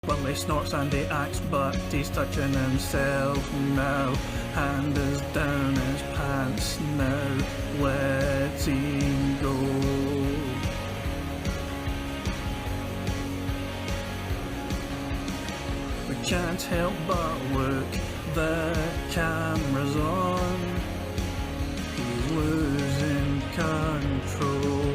Well, he snorts and he acts, but he's touching himself now. Hand is down his pants now, let's him go. We can't help but look, the camera's on. He's losing control.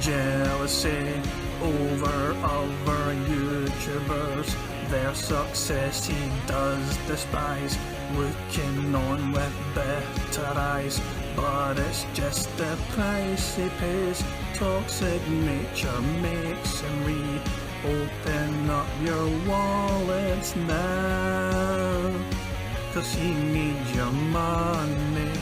Jealousy over other YouTubers, their success he does despise, looking on with bitter eyes, but it's just the price he pays. Toxic nature makes him read, open up your wallets now, 'cause he needs your money.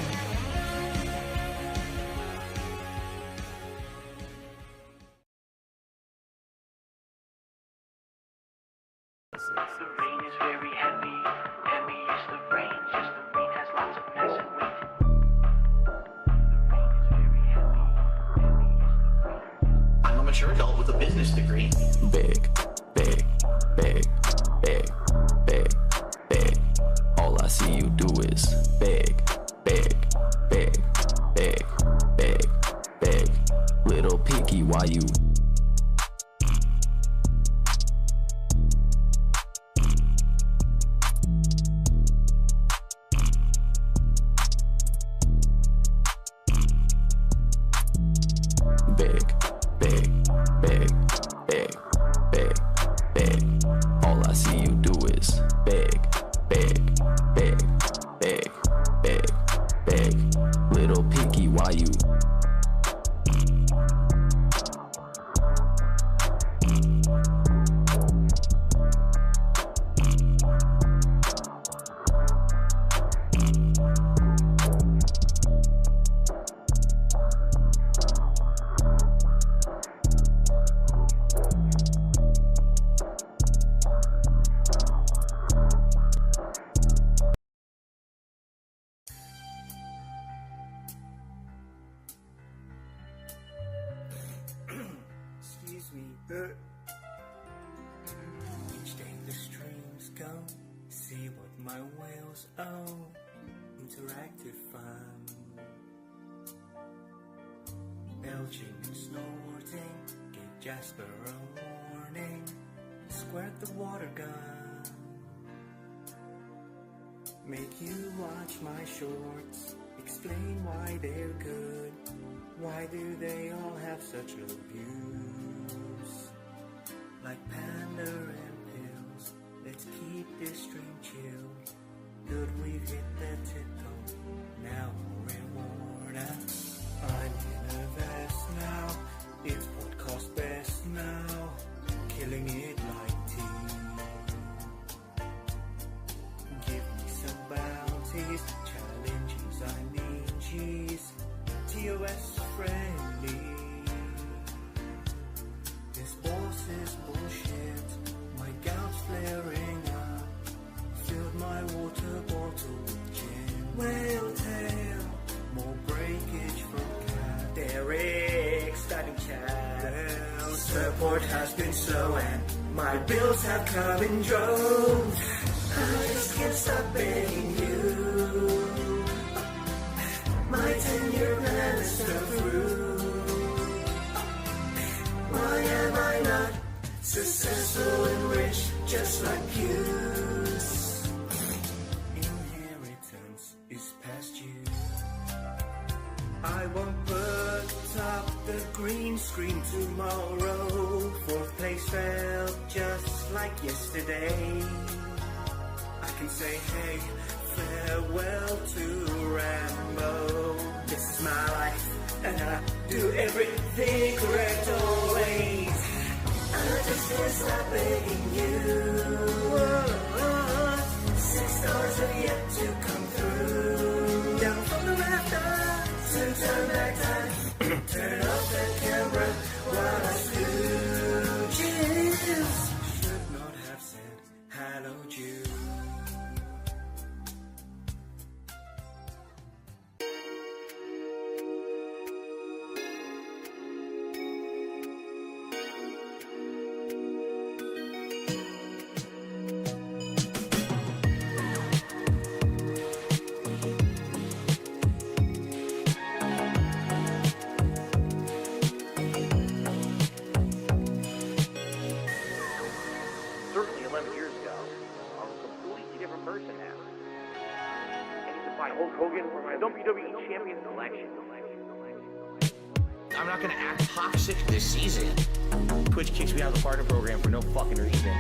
The rain is very heavy, heavy is the rain, just the rain has lots of mess and weight. The rain is very heavy, heavy is the rain. I'm a mature adult with a business degree. Big, big, big, big, big, big. All I see you do is big, big, big, big, big, big. Little pinky, why you? Big, big, big, big, big, big. All I see you do is big, big, big, big, big, big. Little pinky, why you? Excuse me. Each day the streams go, see what my whales owe. Interactive fun. Belching and snorting, give Jasper a warning. Squirt the water gun. Make you watch my shorts, explain why they're good. Why do they all have such low views? Like panda and pills, let's keep this stream chill. Good, we've hit the tip-top, now we're in water. I'm in a vest now, it's podcast best now. Killing it like tea. Give me some bounties, challenges, I mean cheese. TOS friendly. This boss is bullshit. My gout's flaring up. Filled my water bottle with gin. Whale tail. More breakage from cat. Derek starting chat. Support has been slow and my bills have come in droves. I just can't stop begging you. My 10-year plan is still through. Why am I not successful and rich just like you? Inheritance is past you. I won't put up the green screen tomorrow. Fourth place felt just like yesterday. I can say hey, farewell to Rambo. This is my life, and I do everything correct always. I just can't stop begging you. 6 stars have yet to come through. Down from the rafters to turn back time. Turn off the camera while I scooches. Should not have said hello, Jude. by Hulk Hogan for my WWE Champion selection. I'm not gonna act toxic this season. Twitch kicks me out of the partner program for no fucking reason.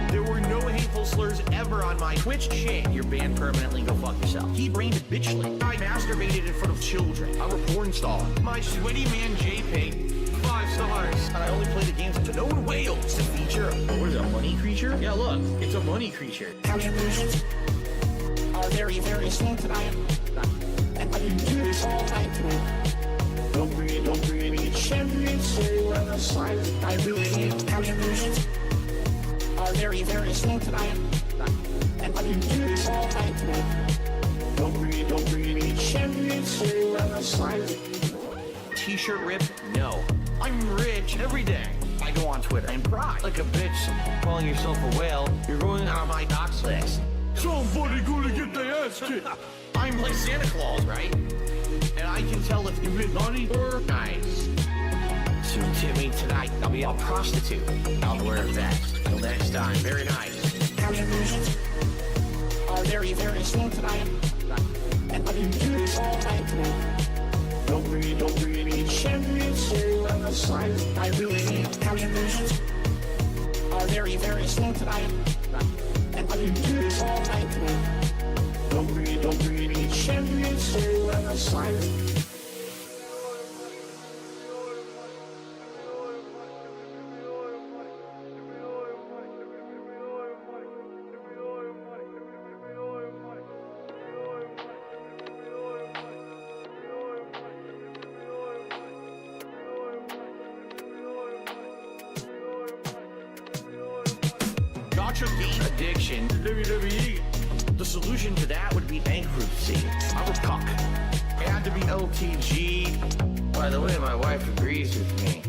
There were no hateful slurs ever on my Twitch shit. You're banned permanently, go fuck yourself. He brained bitchly. I masturbated in front of children. I'm a porn star. My sweaty man JPEG, 5 stars. And I only play the games with known whales. It's a feature. What is it, a money creature? Yeah, look, it's a money creature. Contributions are very, very slow tonight. And I can do this all night through. Don't bring any champions, so on the side. I really need contributions are very, very slow tonight. And I can do this all night through. Don't bring any champions, so on the side. T-shirt rip? No. I'm rich every day. I go on Twitter and cry like a bitch calling yourself a whale. You're going on my docs list. Somebody gonna get their ass kicked. I'm like Santa Claus, right? And I can tell if you've been naughty or nice. So to me tonight, I'll be a prostitute. I'll wear a vest. Till next time, very nice. Contributions are very, very slow tonight. And I can do this all night through. Don't bring any champions, so on the side. I really need contributions are very, very slow tonight. And I can do this all night through. Don't bring any champions, so on the side. Gotcha game addiction. WWE. The solution to that would be bankruptcy. I'm a cuck. It had to be LTG. By the way, my wife agrees with me.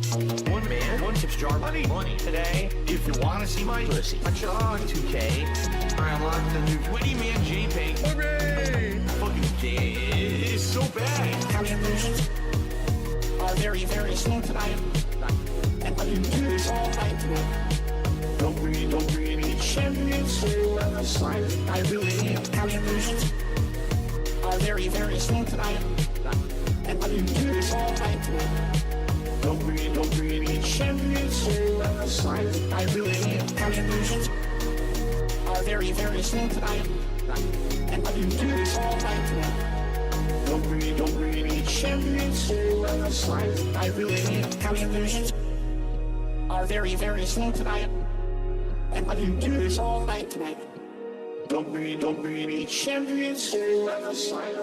One man, one tips jar, money today. If you want to see my pussy, watch it on 2K. I unlocked the new Witty Man JPEG. Hooray! Fucking gay. It's so bad. Contributions are very, very slow tonight. And I can do this all night through. Don't bring any champions, so on the side. I really need contributions are very, very slow tonight. And I can do this all night through. Don't bring any champions, so on the side. I really need contributions are very, very slow tonight. And I can do this all night through. Don't bring any champions, so on the side. I really need contributions are very, very slow tonight. And I can do this all night tonight. Don't bring any champions, so on the side.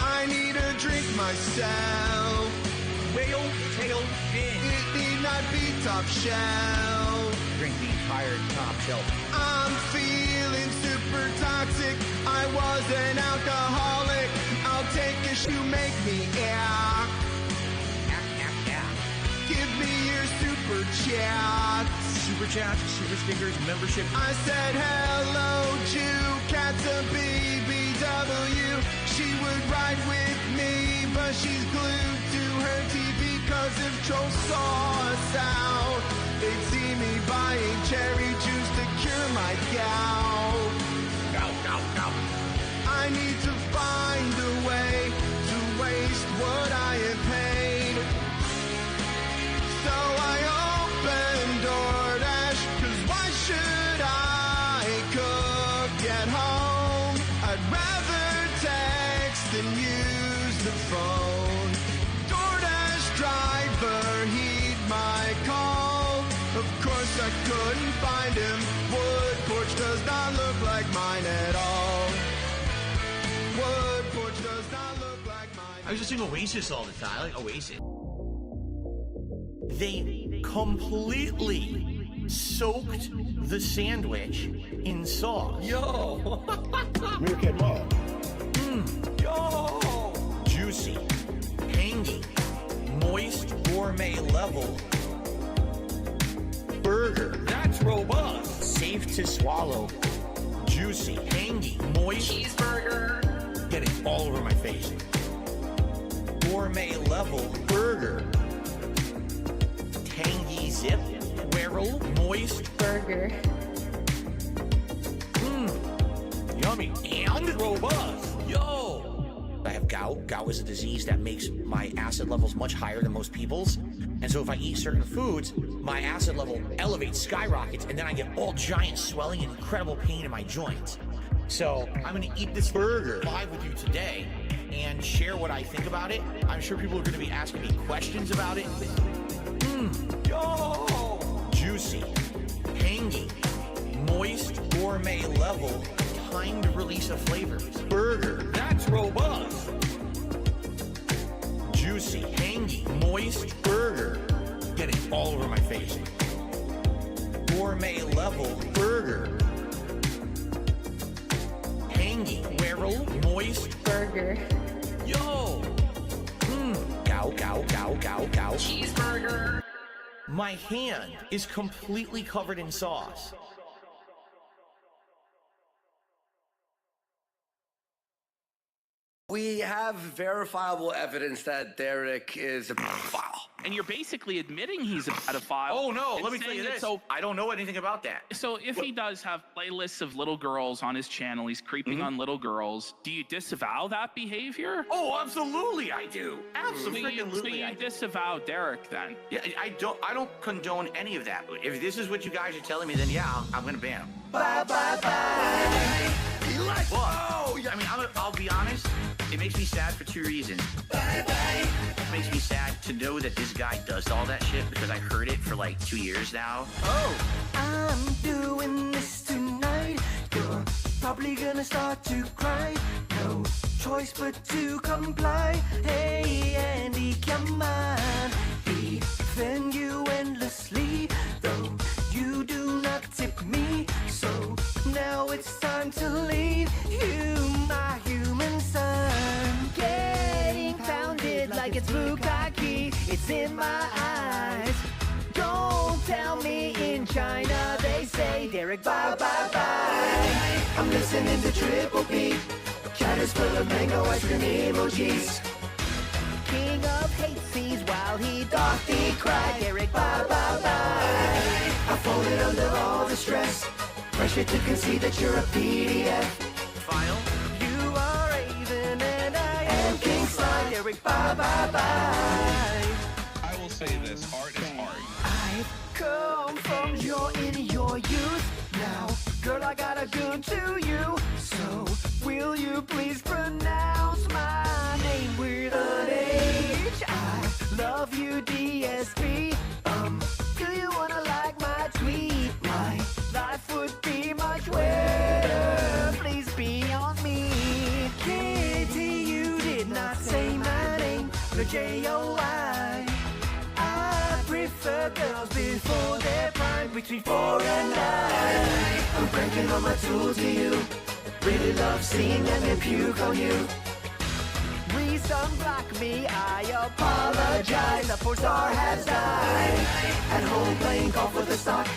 I need a drink myself. Whale tail fin. It need not be top shelf. Drink the entire top shelf. I'm feeling super toxic. I was an alcoholic. I'll take a you make me act. Give me your super chat. Super chats, super stickers, membership. I said hello, Jew, cat's a BBW. She would ride with me, but she's glued to her TV. Cause if trolls saw us out, they'd see me buying cherry juice to cure my gout. Gout. I need to find a way to waste what I have paid. So I opened DoorDash, cause why should I cook at home? I'd rather text than use the phone. DoorDash driver, heed my call. Of course I couldn't find him. Wood porch does not look like mine at all. Wood porch does not look like mine. I was just sing Oasis all the time. I like Oasis. They completely soaked the sandwich in sauce. Yo! Yo! Juicy, tangy, moist, gourmet level. Burger, that's robust. Safe to swallow. Juicy, tangy, moist. Cheeseburger. Getting all over my face. Gourmet level burger. Tangy zip, whirl, moist Burger. Yummy and robust. Yo! I have gout. Gout is a disease that makes my acid levels much higher than most people's. And so if I eat certain foods, my acid level elevates, skyrockets, and then I get all giant swelling and incredible pain in my joints. So I'm gonna eat this burger live with you today and share what I think about it. I'm sure people are gonna be asking me questions about it. Yo! Juicy, tangy, moist, gourmet level, timed release of flavors. Burger, that's robust. Juicy, tangy, moist burger. Get it all over my face. Gourmet level burger. Tangy, whirl, moist Burger. Yo! Gow, gow, gow, gow, gow. Cheeseburger. My hand is completely covered in sauce. We have verifiable evidence that Derek is a pedophile. And you're basically admitting he's a pedophile. Oh no, and let me tell you saying this. that So, I don't know anything about that. so if he does have playlists of little girls on his channel, he's creeping on little girls, do you disavow that behavior? Oh, absolutely I do. So Absolutely you I do. disavow Derek then? Yeah, I don't condone any of that. If this is what you guys are telling me, then yeah, I'm gonna ban him. Bye, bye, bye. Let's But, go. I mean, I'll be honest. It makes me sad for two reasons. Bye, bye. It makes me sad to know that this guy does all that shit because I heard it for like 2 years now. Oh, I'm doing this tonight. You're probably gonna start to cry. No choice but to comply. Hey, Andy, come on. Defend you endlessly, though you do not tip me. So now it's time to leave you, my human son. Getting pounded like it's bukkake. It's in my eyes. Don't tell me in China they say Derek bye bye bye. I'm listening to Triple P. Chatter's full of mango ice cream emojis. King of hate sees while he doth decry. Derek bye bye bye. I folded under all the stress. Pressure to concede that you're a PDF. File. You are Raven and I am King Slime. Derek bye bye bye. I will say this, art is art. I've come from in your youth. Now, girl, I got a goon to you. So, will you please pronounce my name with an H? I love you, DSP. Do you wanna like my tweet? My life would be much wetter. Please be on me. Kitty, you did not say my name. No J-O-I. I prefer girls before their prime, between 4 and 9. I'm cranking on my tool to you. Really love seeing them and puke on you. Please unblock me, I apologize. The 4-star has died. At home playing golf with a sock.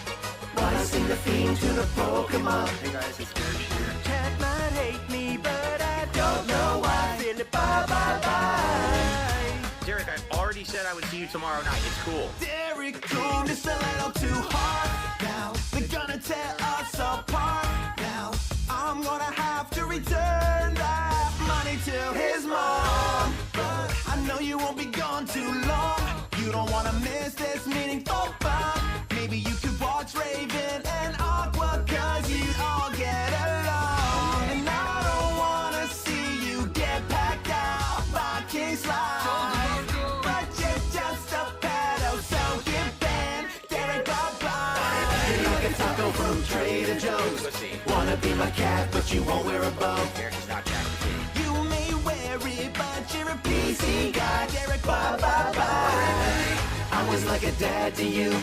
While I sing the theme to the Pokemon. Hey guys, it's Derek here. Cat might hate me, but I don't know why. Feel it, bye bye bye. Derek, I already said I would see you tomorrow night. It's cool. Derek tuned is a little too hard. Now they're gonna tear us apart. Now I'm gonna have to return that money to his mom. But I know you won't be gone too long. You don't wanna miss this meaningful bond. Maybe you could watch Raven and Aqua, cause you all get along. And I don't wanna see you get packed out by King Slime. But you're just a pedo, so get banned. Derek bye-bye. You're like a taco from Trader Joe's. Wanna be my cat, but you won't wear a bow. Derek is not Jack the Kid. You may wear it, but you're a PC guy. Derek bye-bye-bye. I was like a dad to you.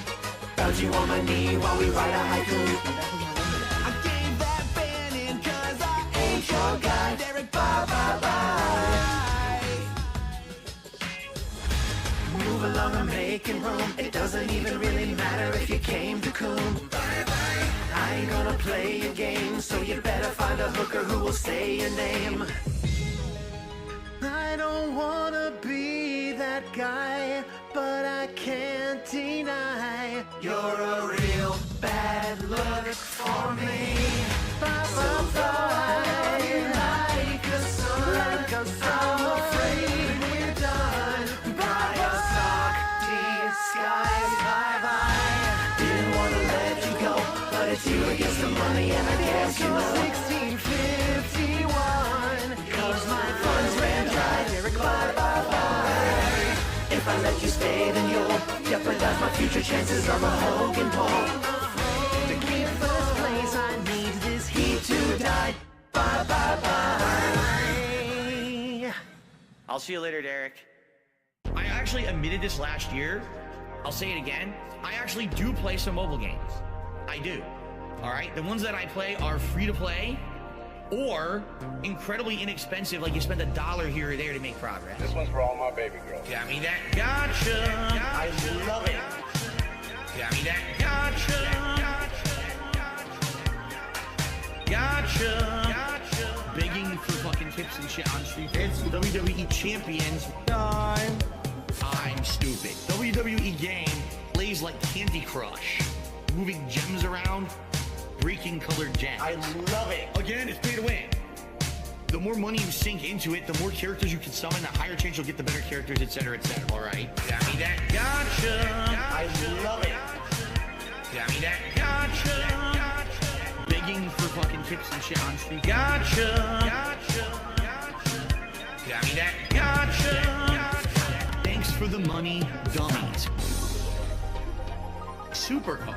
Found you on my knee while we write a haiku. I gave that ban in cause I ain't your guy. Derek bye-bye-bye. Move along, I'm making room. It doesn't even really matter if you came to coom. I ain't gonna play your game, so you better find a hooker who will say your name. I don't wanna be that guy, but I can't deny you're a real bad look for me. So fly like a sun, I'm afraid we're done. Buy a sock, disguise, bye-bye. Didn't want to let you go, but it's you against the money, and I guess you're 1651. Cause my funds ran dry, Derek, bye-bye. If I let you stay, then you'll jeopardize my future chances of a Hogan poll. To keep first place, I need this heat to die. Bye-bye-bye. I'll see you later, Derek. I actually admitted this last year. I'll say it again. I actually do play some mobile games. I do. All right? The ones that I play are free to play or incredibly inexpensive, like you spend $1 here or there to make progress. This one's for all my baby girls. Got me that gotcha. I love it. Got me that gotcha. Gotcha. Begging for fucking tips and shit on Street. It's WWE Champions time. I'm stupid. WWE game plays like Candy Crush. Moving gems around, breaking colored gems. I love it. Again, it's pay to win. The more money you sink into it, the more characters you can summon, the higher chance you'll get the better characters, etc., etc. All right? Got me that gotcha. I love it. Got me that gotcha. Begging for fucking tips and shit on Street. Gotcha. Got me that gotcha. Thanks for the money, dummies. Supercar.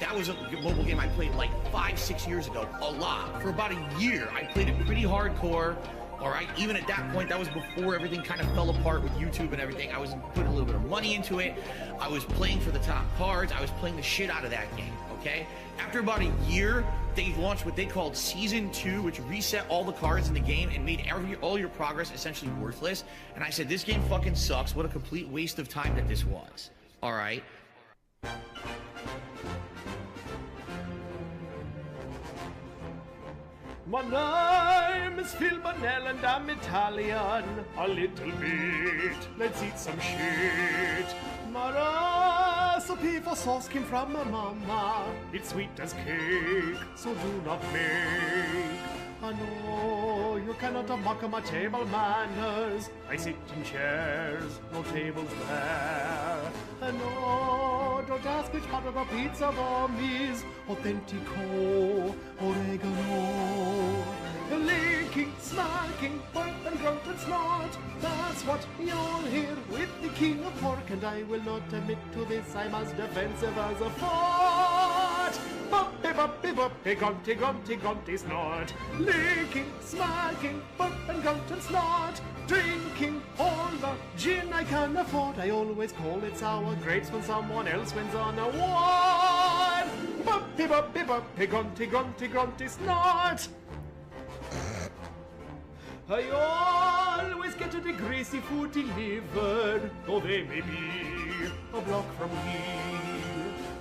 That was a mobile game I played like 5-6 years ago, a lot. For about a year, I played it pretty hardcore. All right, even at that point, that was before everything kind of fell apart with YouTube and everything. I was putting a little bit of money into it. I was playing for the top cards. I was playing the shit out of that game, okay? After about a year, they launched what they called Season 2, which reset all the cards in the game and made all your progress essentially worthless. And I said, this game fucking sucks. What a complete waste of time that this was. All right? My name is Phil Bonnell and I'm Italian. A little bit, let's eat some shit. My recipe for sauce came from my mama. It's sweet as cake, so do not make. I know you cannot mock my table manners. I sit in chairs, no tables there. I know, don't ask which part of the pizza bomb is authentico, oregano. Licking, smacking, burp and grunt and snort. That's what you'll hear with the king of pork. And I will not admit to this, I'm as defensive as a fort. Bumpy, bumpy, bumpy, grunty, grunty, grunty, snort. Licking, smacking, burp and grunt and snort. Drinking all the gin I can afford. I always call it sour grapes when someone else wins on a war. Bumpy, bumpy, bumpy, grunty, grunty, grunty, snort. I always get the greasy food delivered, though they may be a block from here.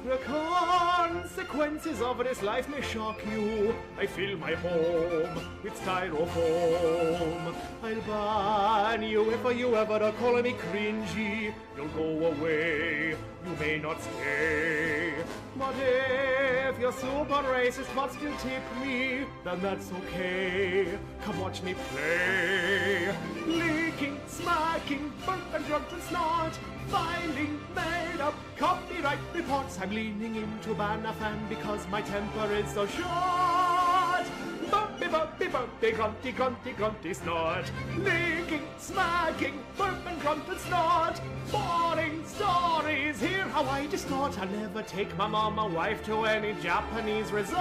The consequences of this life may shock you. I fill my home with styrofoam. I'll ban you if you ever call me cringy. You'll go away, you may not stay. But if you're super racist but still tip me, then that's okay. Come watch me play. Licking, smacking, burp and grunt and snort. Filing made up copyright reports. I'm leaning into ban a fan because my temper is so short. Bumpy, bumpy, bumpy, grunty, grunty, grunty, snort. Licking, smacking, burp and grunt and snort. Boring stories, hear how I distort. I'll never take my mama wife to any Japanese resort.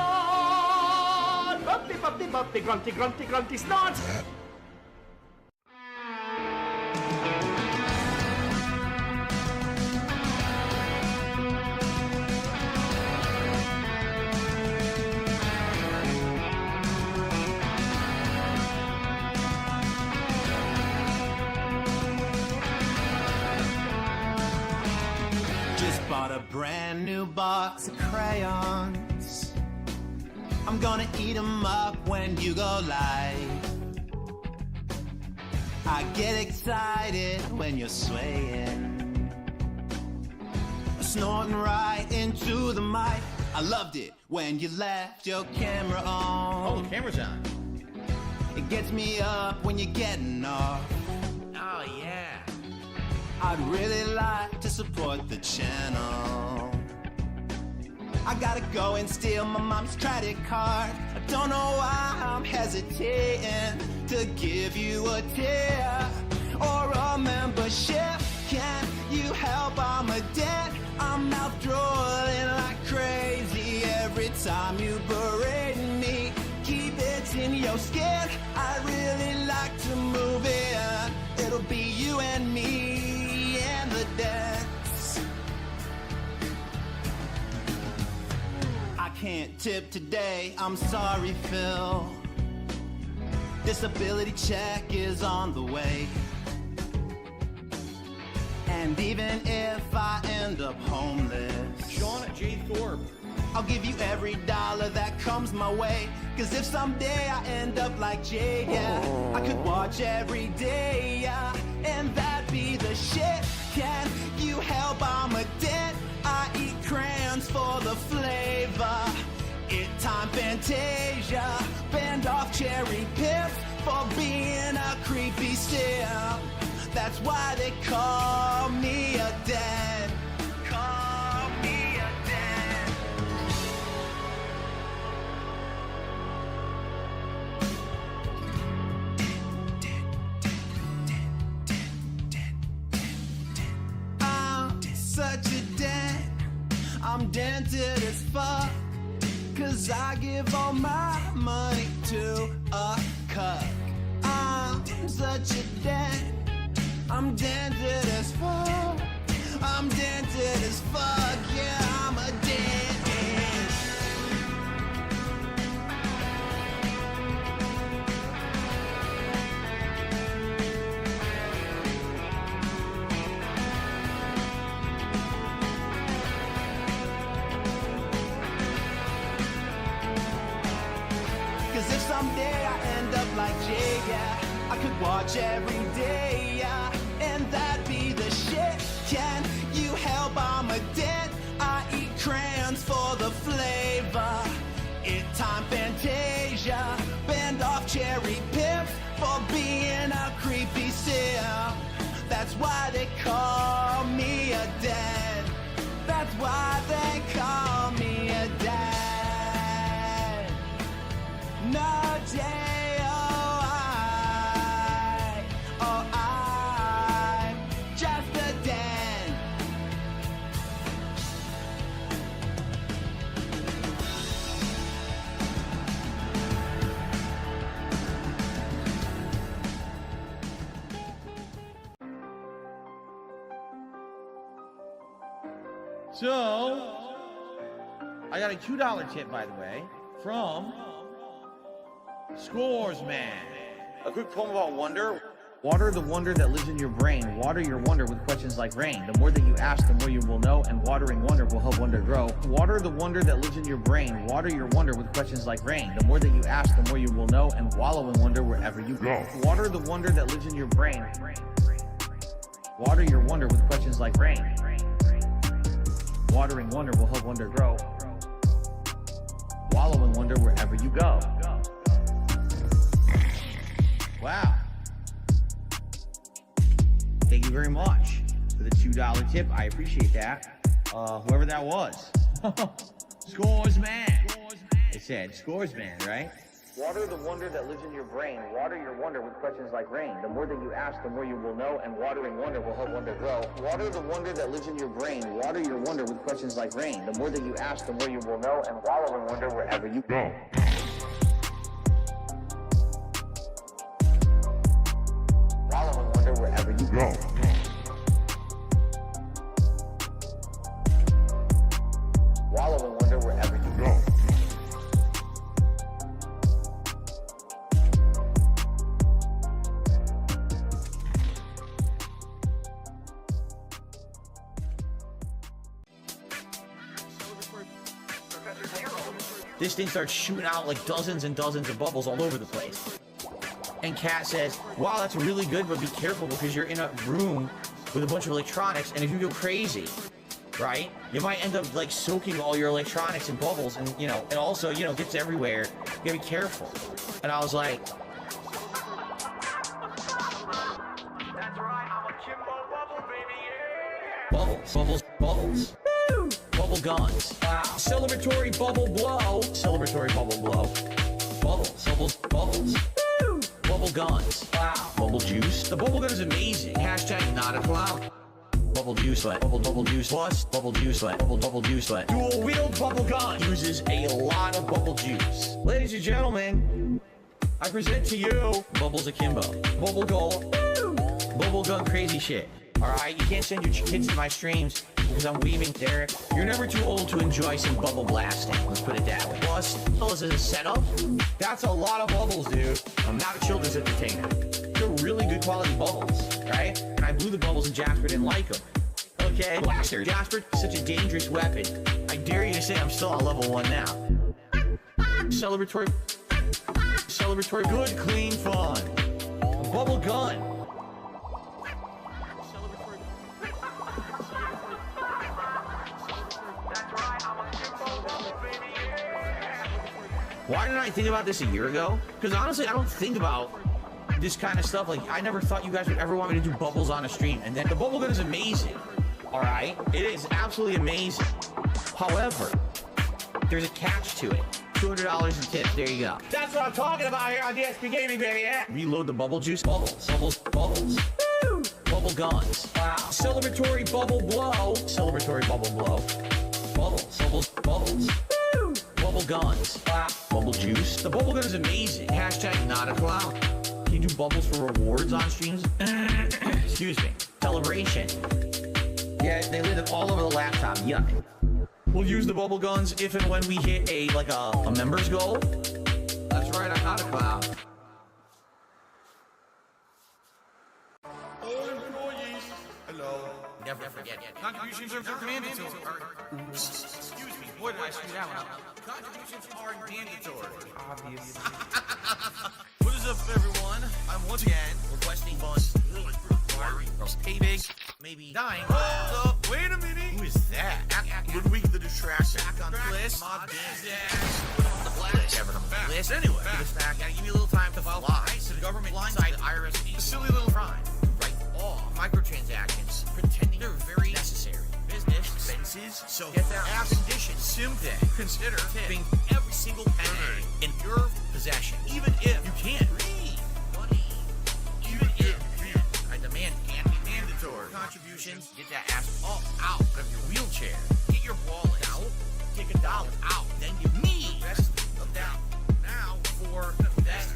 Bumpy, bumpy, bumpy, grunty, grunty, grunty, snort. Bought a brand new box of crayons. I'm gonna eat 'em up when you go live. I get excited when you're swaying, snorting right into the mic. I loved it when you left your camera on. Oh, the camera's on. It gets me up when you're getting off. Oh, yeah. I'd really like to support the channel. I gotta go and steal my mom's credit card. I don't know why I'm hesitating to give you a tip or a membership. Can you help? I'm a debt. I'm mouth drooling like crazy every time you berate me. Keep it in your skin. I really like to move in. It'll be you and me and the Dents. I can't tip today, I'm sorry, Phil. Disability check is on the way. And even if I end up homeless, Sean J. Thorpe, I'll give you every dollar that comes my way. Cause if someday I end up like Jay, yeah, I could watch every day, yeah, and that'd be the shit. Can you help? I'm a dent. I eat crayons for the flavor. It time Fantasia. Band off cherry pips for being a creepy simp. That's why they call me a dent. Call me a dent. I'm such a dent. I'm dented as fuck. Cause I give all my money to a cuck. I'm such a dent. I'm dented as fuck. I'm dented as fuck. Yeah, I'm a dent. Cause if someday I end up like Jay, yeah, I could watch every day, yeah, and that'd be the shit. Can you help? I'm a dent. I eat crayons for the flavor. It time Fantasia. Band off cherry pips for being a creepy simp. That's why they call me a dent. That's why they call me a dent. No J-O-I, oh, I'm just a dent. So, I got a $2 tip, by the way, from Scores Man. A quick poem about wonder. Water the wonder that lives in your brain. Water your wonder with questions like rain. The more that you ask, the more you will know, and watering wonder will help wonder grow. Water the wonder that lives in your brain. Water your wonder with questions like rain. The more that you ask, the more you will know, and wallow in wonder wherever you go. Water the wonder that lives in your brain. Water your wonder with questions like rain. Watering wonder will help wonder grow. Wallow in wonder wherever you go. Wow. Thank you very much for the $2 tip. I appreciate that. Whoever that was. Scores Man. It said Scores Man, right? Water the wonder that lives in your brain. Water your wonder with questions like rain. The more that you ask, the more you will know, and watering wonder will help wonder grow. Water the wonder that lives in your brain. Water your wonder with questions like rain. The more that you ask, the more you will know, and wallow in wonder wherever you go. Wallow in wonder wherever you go. Wallow in wonder wherever you go. This thing starts shooting out like dozens and dozens of bubbles all over the place. And Kat says, wow, that's really good, but be careful because you're in a room with a bunch of electronics, and if you go crazy, right, you might end up like soaking all your electronics in bubbles, and you know, and also, you know, gets everywhere. You gotta be careful. And I was like, bubbles, bubbles, bubbles. Woo! Bubble guns. Wow. Celebratory bubble blow. Celebratory bubble blow. Bubbles, bubbles, bubbles. Woo! Bubble guns. Wow. Bubble juice. The bubble gun is amazing. Hashtag not a clown. Bubble juice let. Bubble juice plus. Bubble juice let. Bubble juice let. Dual wheeled bubble gun uses a lot of bubble juice. Ladies and gentlemen, I present to you Bubbles Akimbo. Bubble goal. Woo! Bubble gun crazy shit. Alright, you can't send your kids to my streams because I'm weaving Derek. You're never too old to enjoy some bubble blasting. Let's put it that way. Plus, as a setup, that's a lot of bubbles, dude. I'm not a children's entertainer. They're really good quality bubbles, right? And I blew the bubbles and Jasper didn't like them. Okay? Blaster. Jasper is such a dangerous weapon. I dare you to say I'm still on level 1 now. Celebratory, good, clean fun. A bubble gun. Why didn't I think about this a year ago? Because honestly, I don't think about this kind of stuff. Like, I never thought you guys would ever want me to do bubbles on a stream. And then the bubble gun is amazing. All right? It is absolutely amazing. However, there's a catch to it. $200 in tips. There you go. That's what I'm talking about here on DSP Gaming, baby. Yeah. Reload the bubble juice. Bubbles. Bubbles. Bubbles. Woo! Bubble guns. Wow. Celebratory bubble blow. Celebratory bubble blow. Bubbles. Bubbles. Bubbles. Woo! Bubble guns. Wow. Bubble juice. The bubble gun is amazing. Hashtag not a clown. Can you do bubbles for rewards on streams? Excuse me. Celebration. Yeah, they live all over the laptop. Yuck. We'll use the bubble guns if and when we hit a members goal. That's right, I'm not a clown. All employees, hello. Never forget. Contributions are mandatory. Excuse me, boy, did I screw that one up. Contributions are mandatory. Obviously. What is up, everyone? I'm once again requesting funds. Pay big, maybe dying. Hold up, wait a minute. Who is that? Ludwig the Distraction. Back on the list. My business. Put on the list. Never on the list. Anyway, this back. Gotta give me a little time to file lies to the government blindside the IRS. A silly little crime. Write off microtransactions, pretending they're very necessary. Business expenses. So get that ass condition. Simply consider tipping every single penny in your possession, even if you can't read money. Even if you can't. I demand and be mandatory. Contributions. Get that ass up out of your wheelchair. Get your wallet out. Take $1 out. Then give me the rest of that now for that.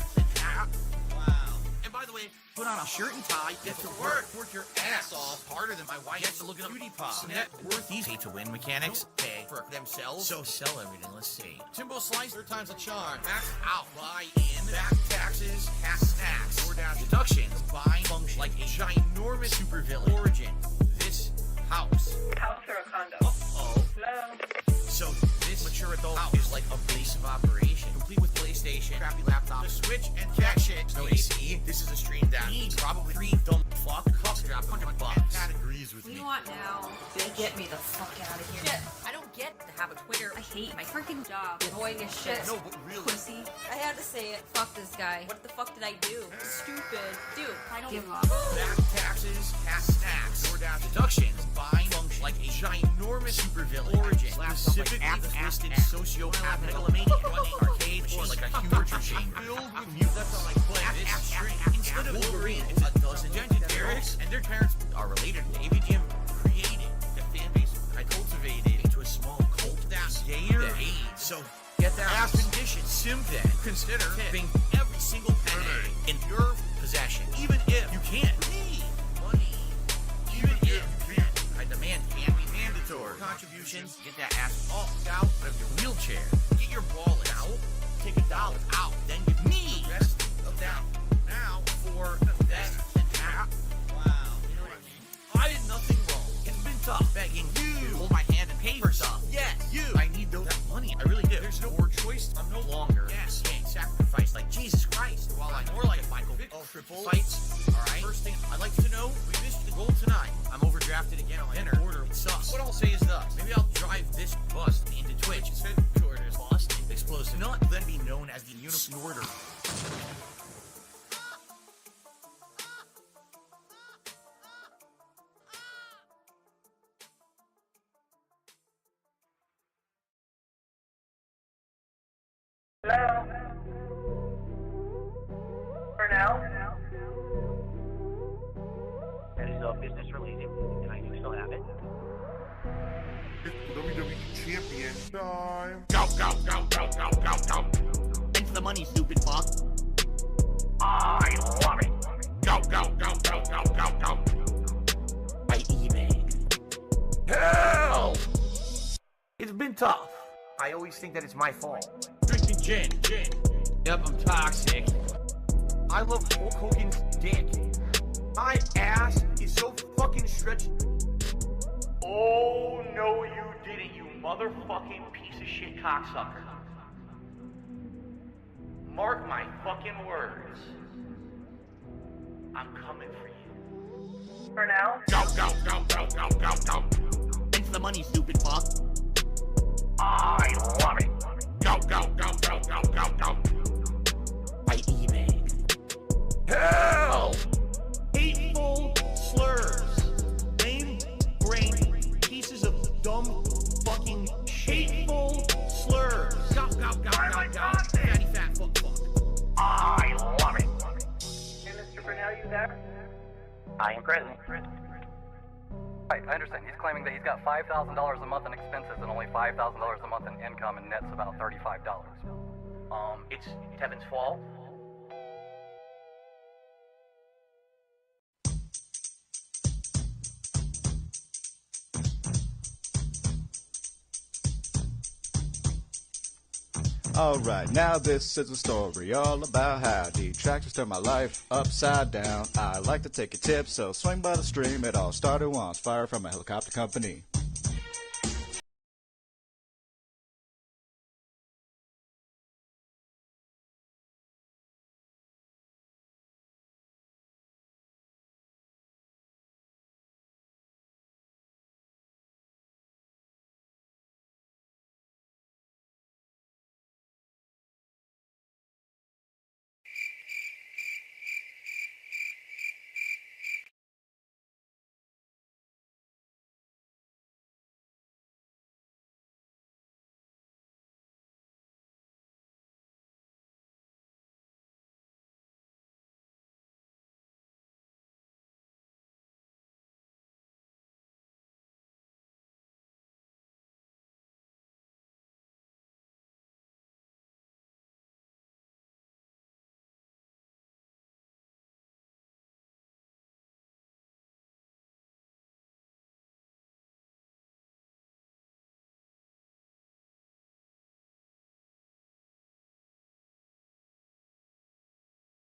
Wow. And by the way, put on a shirt and tie. Get to work. Work your ass off harder than my wife. Get to look at a beauty pop. Net worth these pay to win mechanics. Pay for themselves. So sell everything. Let's see. Timbo slice. 3 times a charm. Max out. Buy in. Back taxes. Half snacks. DoorDash deductions. Combine function like a ginormous supervillain. Origin. This house. House or a condo? Uh-oh. Hello? So this mature adult house is like a base of operation, complete with PlayStation, crappy laptop, the Switch, and cat shit. No AC. This is a stream that needs probably 3 dumb fuck cups to drop $100. Cat agrees with me. You know what now? Get me the fuck out of here. Shit, I don't get to have a Twitter. I hate my freaking job. Annoying as shit. No, but really. Pussy. I had to say it. Fuck this guy. What the fuck did I do? Stupid. Dude, I don't give up. Back taxes, half snacks, DoorDash deductions, combine function like a ginormous supervillain. Origin. Specific listed sociopath megalomaniac running arcade or like a huge torture chamber. Filled with mute. That's how I play this stream. Instead of Wolverine, it's a dozen Dereks, and their parents are related. AVGM created the fan base I cultivated into a small cult that's gayer than AIDS. So get that ass condition. Simply consider tipping every single penny in your possession, even if you can't read money. Even if you can't. I demand and be mandatory. Contributions. Get that ass up out of your wheelchair. Get your wallet out. Take $1 out. Then give me the rest of that now for that. Wow. You know what I mean? I did nothing wrong. It's been tough begging you to hold my hand and pay for stuff. Yes, you. I need that money. I really do. There's no more choice. I'm no longer. Yes. Can't sacrifice like Jesus Christ. While I'm more like Michael triple fights. All right. First thing I'd like to know, we missed the goal tonight. I'm overdrafted again on my dinner order. It sucks. What I'll say is this: maybe I'll drive this bust into Twitch. It's headquarters bust explosive. Not then be known as the Unicorn Order. Hello? For now? That is a business related, and I do still have it. WWE champion time. Go, go, go, go, go, go, go. It's the money, stupid fuck. I love it. Go, go, go, go, go, go, go. By eBay. Hell! It's been tough. I always think that it's my fault. Drinking gin. Yep, I'm toxic. I love Hulk Hogan's dick. My ass is so fucking stretched. Oh, no, you didn't, you motherfucking piece of shit cocksucker. Mark my fucking words. I'm coming for you. For now? Go, go, go, go, go, go, go. It's the money, stupid fuck. I love it. Go, go, go, go, go, go, go. By eBay. Hell! Hateful slurs. Lame brain pieces of dumb fucking hateful slurs. Go, go, go, go, go. Fatty fat fuck fuck. I love it. Hey, Mr. Brunel, you there? I am present. Right, I understand. He's claiming that he's got $5,000 a month in expenses and only $5,000 a month in income, and net's about $35. It's Kevin's fault. Alright, now this is a story all about how detractors turn my life upside down. I like to take a tip, so swing by the stream. It all started once, fire from a helicopter company.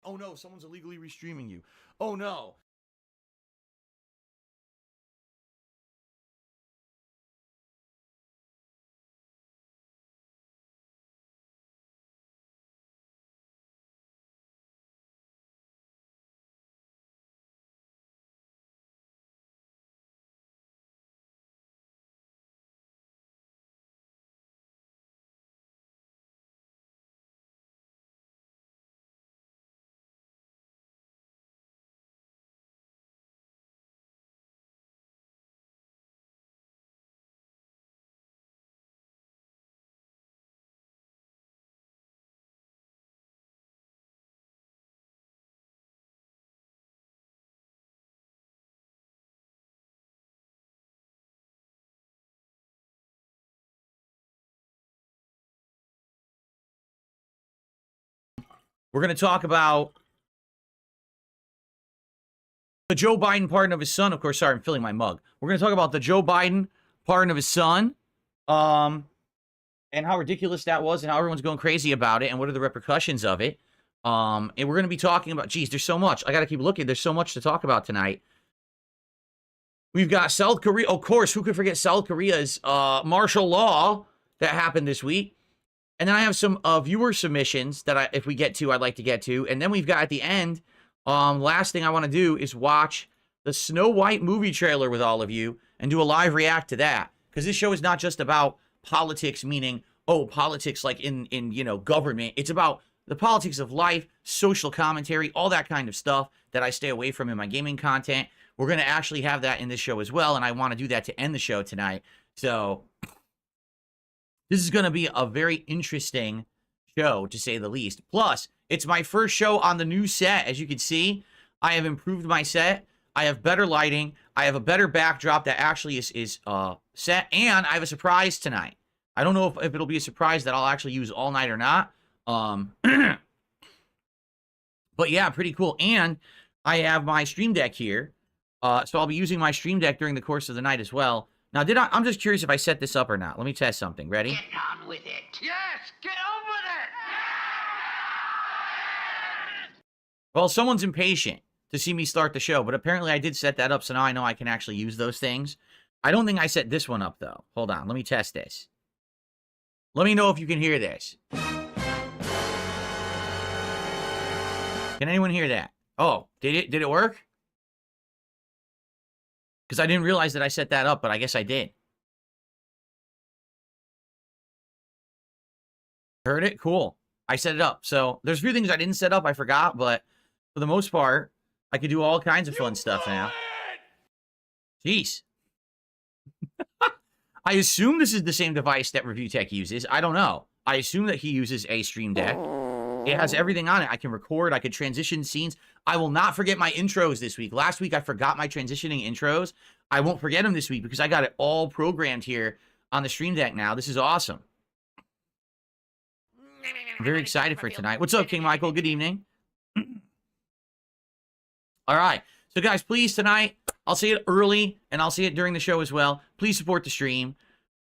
Oh no, someone's illegally restreaming you. Oh no. We're going to talk about the Joe Biden pardon of his son. Of course, sorry, I'm filling my mug. We're going to talk about the Joe Biden pardon of his son, and how ridiculous that was, and how everyone's going crazy about it, and what are the repercussions of it. And we're going to be talking about, geez, there's so much. I got to keep looking. There's so much to talk about tonight. We've got South Korea. Of course, who could forget South Korea's martial law that happened this week? And then I have some viewer submissions that if we get to, I'd like to get to. And then we've got at the end, Last thing I want to do is watch the Snow White movie trailer with all of you and do a live react to that. Because this show is not just about politics, meaning, oh, politics like in government. It's about the politics of life, social commentary, all that kind of stuff that I stay away from in my gaming content. We're going to actually have that in this show as well, and I want to do that to end the show tonight. So this is going to be a very interesting show, to say the least. Plus, it's my first show on the new set. As you can see, I have improved my set. I have better lighting. I have a better backdrop that actually is set, and I have a surprise tonight. I don't know if it'll be a surprise that I'll actually use all night or not. But yeah, pretty cool. And I have my Stream Deck here. So I'll be using my Stream Deck during the course of the night as well. Now, I'm just curious if I set this up or not. Let me test something. Ready? Get on with it. Yes, get on with it. Well, someone's impatient to see me start the show, but apparently I did set that up, so now I know I can actually use those things. I don't think I set this one up, though. Hold on. Let me test this. Let me know if you can hear this. Can anyone hear that? Oh, did it work? Because I didn't realize that I set that up, but I guess I did. Heard it? Cool. I set it up. So there's a few things I didn't set up. I forgot, but for the most part, I could do all kinds of fun stuff now. Jeez. I assume this is the same device that Review Tech uses. I don't know. I assume that he uses a Stream Deck. It has everything on it. I can record. I can transition scenes. I will not forget my intros this week. Last week, I forgot my transitioning intros. I won't forget them this week because I got it all programmed here on the Stream Deck now. This is awesome. I'm very excited for tonight. What's up, King Michael? Good evening. All right. So, guys, please, tonight, I'll see it early, and I'll see it during the show as well. Please support the stream.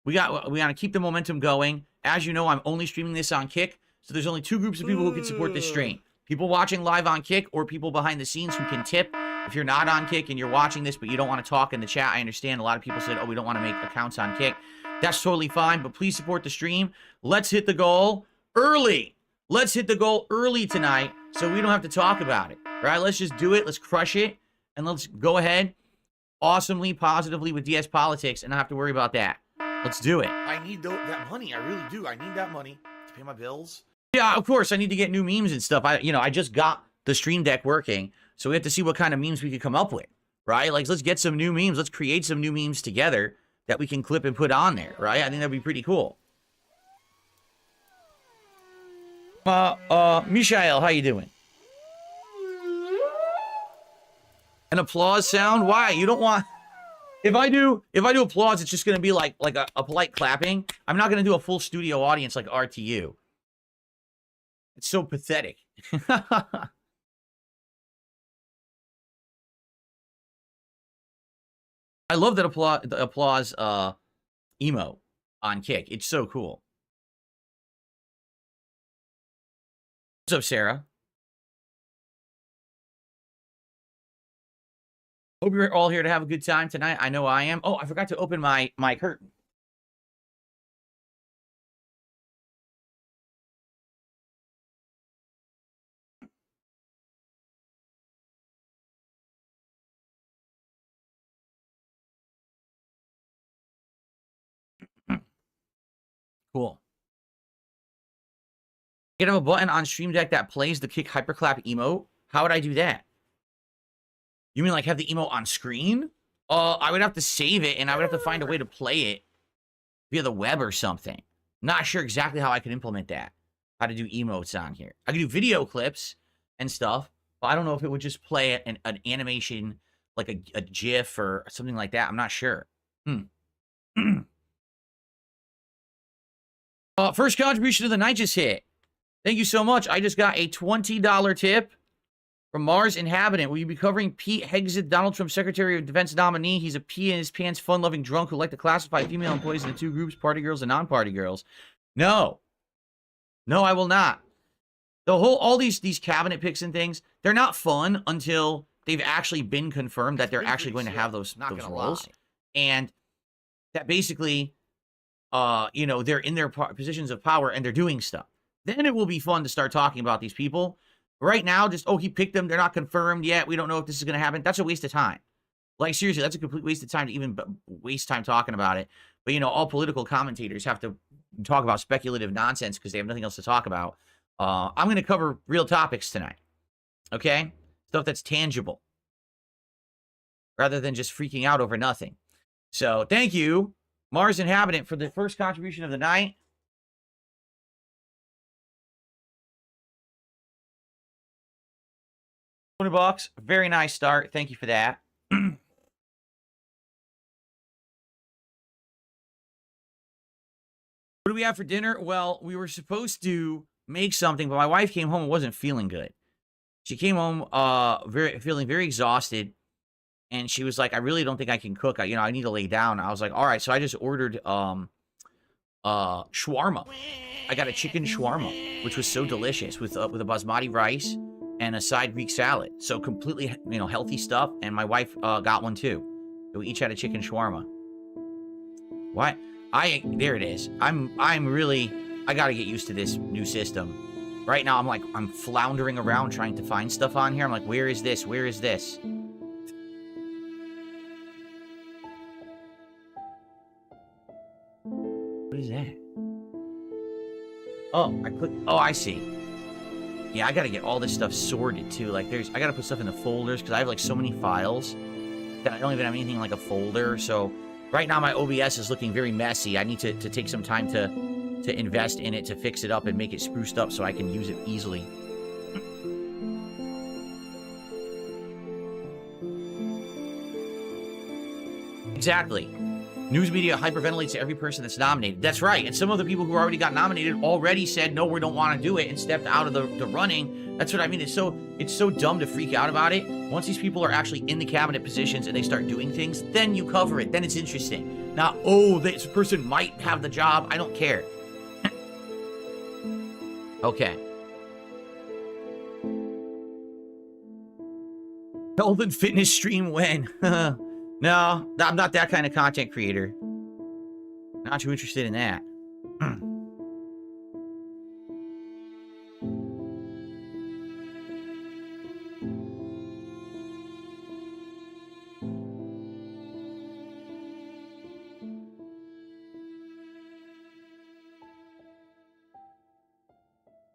We got to keep the momentum going. As you know, I'm only streaming this on Kick. So there's only two groups of people who can support this stream. People watching live on Kick or people behind the scenes who can tip. If you're not on Kick and you're watching this but you don't want to talk in the chat, I understand. A lot of people said, oh, we don't want to make accounts on Kick. That's totally fine, but please support the stream. Let's hit the goal early. Let's hit the goal early tonight so we don't have to talk about it. All right, let's just do it. Let's crush it. And let's go ahead awesomely, positively with DS Politics and not have to worry about that. Let's do it. I need that money. I really do. I need that money to pay my bills. Yeah, of course. I need to get new memes and stuff. I just got the Stream Deck working, so we have to see what kind of memes we can come up with, right? Like, let's get some new memes. Let's create some new memes together that we can clip and put on there, right? I think that'd be pretty cool. Mishael, how you doing? An applause sound? Why? You don't want... If I do applause, it's just going to be like a polite clapping. I'm not going to do a full studio audience like RTU. It's so pathetic. I love that applause emo on Kick. It's so cool. What's up, Sarah? Hope you're all here to have a good time tonight. I know I am. Oh, I forgot to open my curtain. Cool. You have a button on Stream Deck that plays the Kick Hyperclap emote? How would I do that? You mean like have the emote on screen? I would have to save it, and I would have to find a way to play it via the web or something. Not sure exactly how I could implement that. How to do emotes on here. I could do video clips and stuff, but I don't know if it would just play an animation, like a GIF or something like that. I'm not sure. First contribution of the night just hit. Thank you so much. I just got a $20 tip from Mars Inhabitant. Will you be covering Pete Hegseth, Donald Trump's Secretary of Defense nominee? He's a pee in his pants, fun-loving drunk who like to classify female employees into two groups, party girls and non-party girls. No. No, I will not. All these cabinet picks and things, they're not fun until they've actually been confirmed that they're actually going to have those roles. And that basically, they're in their positions of power and they're doing stuff. Then it will be fun to start talking about these people, Right now, just, oh, he picked them. They're not confirmed yet. We don't know if this is going to happen. That's a waste of time. Like, seriously, that's a complete waste of time to even waste time talking about it. But, you know, all political commentators have to talk about speculative nonsense because they have nothing else to talk about. I'm going to cover real topics tonight. Okay? Stuff that's tangible. Rather than just freaking out over nothing. So, thank you, Mars Inhabitant, for the first contribution of the night. $20. Very nice start. Thank you for that. What do we have for dinner? Well, we were supposed to make something, but my wife came home and wasn't feeling good. She came home feeling very exhausted, and she was like, I really don't think I can cook. I need to lay down. I was like, all right. So I just ordered shawarma. I got a chicken shawarma, which was so delicious with a basmati rice and a side Greek salad. So completely, healthy stuff. And my wife got one too. So we each had a chicken shawarma. What? There it is. I got to get used to this new system. Right now, I'm floundering around trying to find stuff on here. I'm like, where is this? Where is this? What is that? Oh, I see. Yeah, I gotta get all this stuff sorted too. Like, I gotta put stuff in the folders because I have like so many files that I don't even have anything like a folder. So right now my OBS is looking very messy. I need to take some time to invest in it, to fix it up and make it spruced up so I can use it easily. Exactly. News media hyperventilates to every person that's nominated. That's right. And some of the people who already got nominated already said, no, we don't want to do it, and stepped out of the running. That's what I mean. It's so dumb to freak out about it. Once these people are actually in the cabinet positions and they start doing things, then you cover it. Then it's interesting. Not, oh, this person might have the job. I don't care. Okay. Health and fitness stream when? No, I'm not that kind of content creator. Not too interested in that.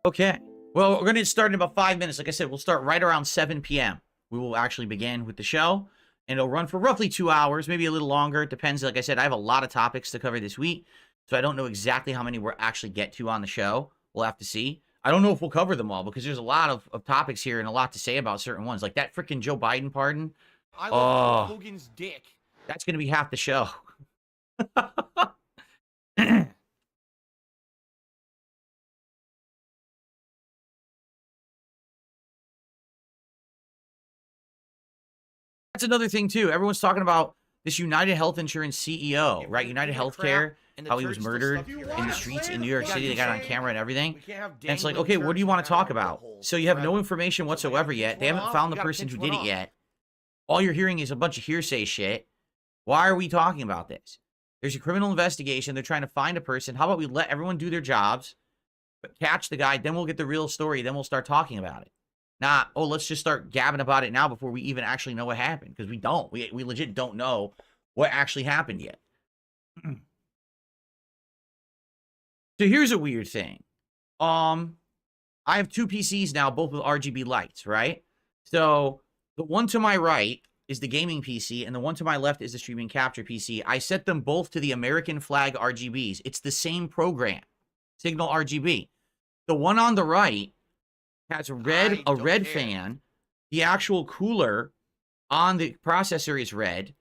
Okay. Well, we're going to start in about 5 minutes. Like I said, we'll start right around 7 p.m. We will actually begin with the show. And it'll run for roughly 2 hours, maybe a little longer. It depends. Like I said, I have a lot of topics to cover this week. So I don't know exactly how many we'll actually get to on the show. We'll have to see. I don't know if we'll cover them all because there's a lot of topics here and a lot to say about certain ones. Like that freaking Joe Biden pardon. I love Hogan's dick. That's going to be half the show. That's another thing, too. Everyone's talking about this United Health Insurance CEO, right? United Healthcare, how he was murdered in the streets in New York City. They got it on camera and everything. And it's like, okay, what do you want to talk about? So you have no information whatsoever yet. They haven't found the person who did it yet. All you're hearing is a bunch of hearsay shit. Why are we talking about this? There's a criminal investigation. They're trying to find a person. How about we let everyone do their jobs, but catch the guy, then we'll get the real story, then we'll start talking about it. Not, oh, let's just start gabbing about it now before we even actually know what happened. Because we don't. We legit don't know what actually happened yet. So here's a weird thing. I have two PCs now, both with RGB lights, right? So the one to my right is the gaming PC, and the one to my left is the streaming capture PC. I set them both to the American flag RGBs. It's the same program, Signal RGB. The one on the right has a red fan. The actual cooler on the processor is red.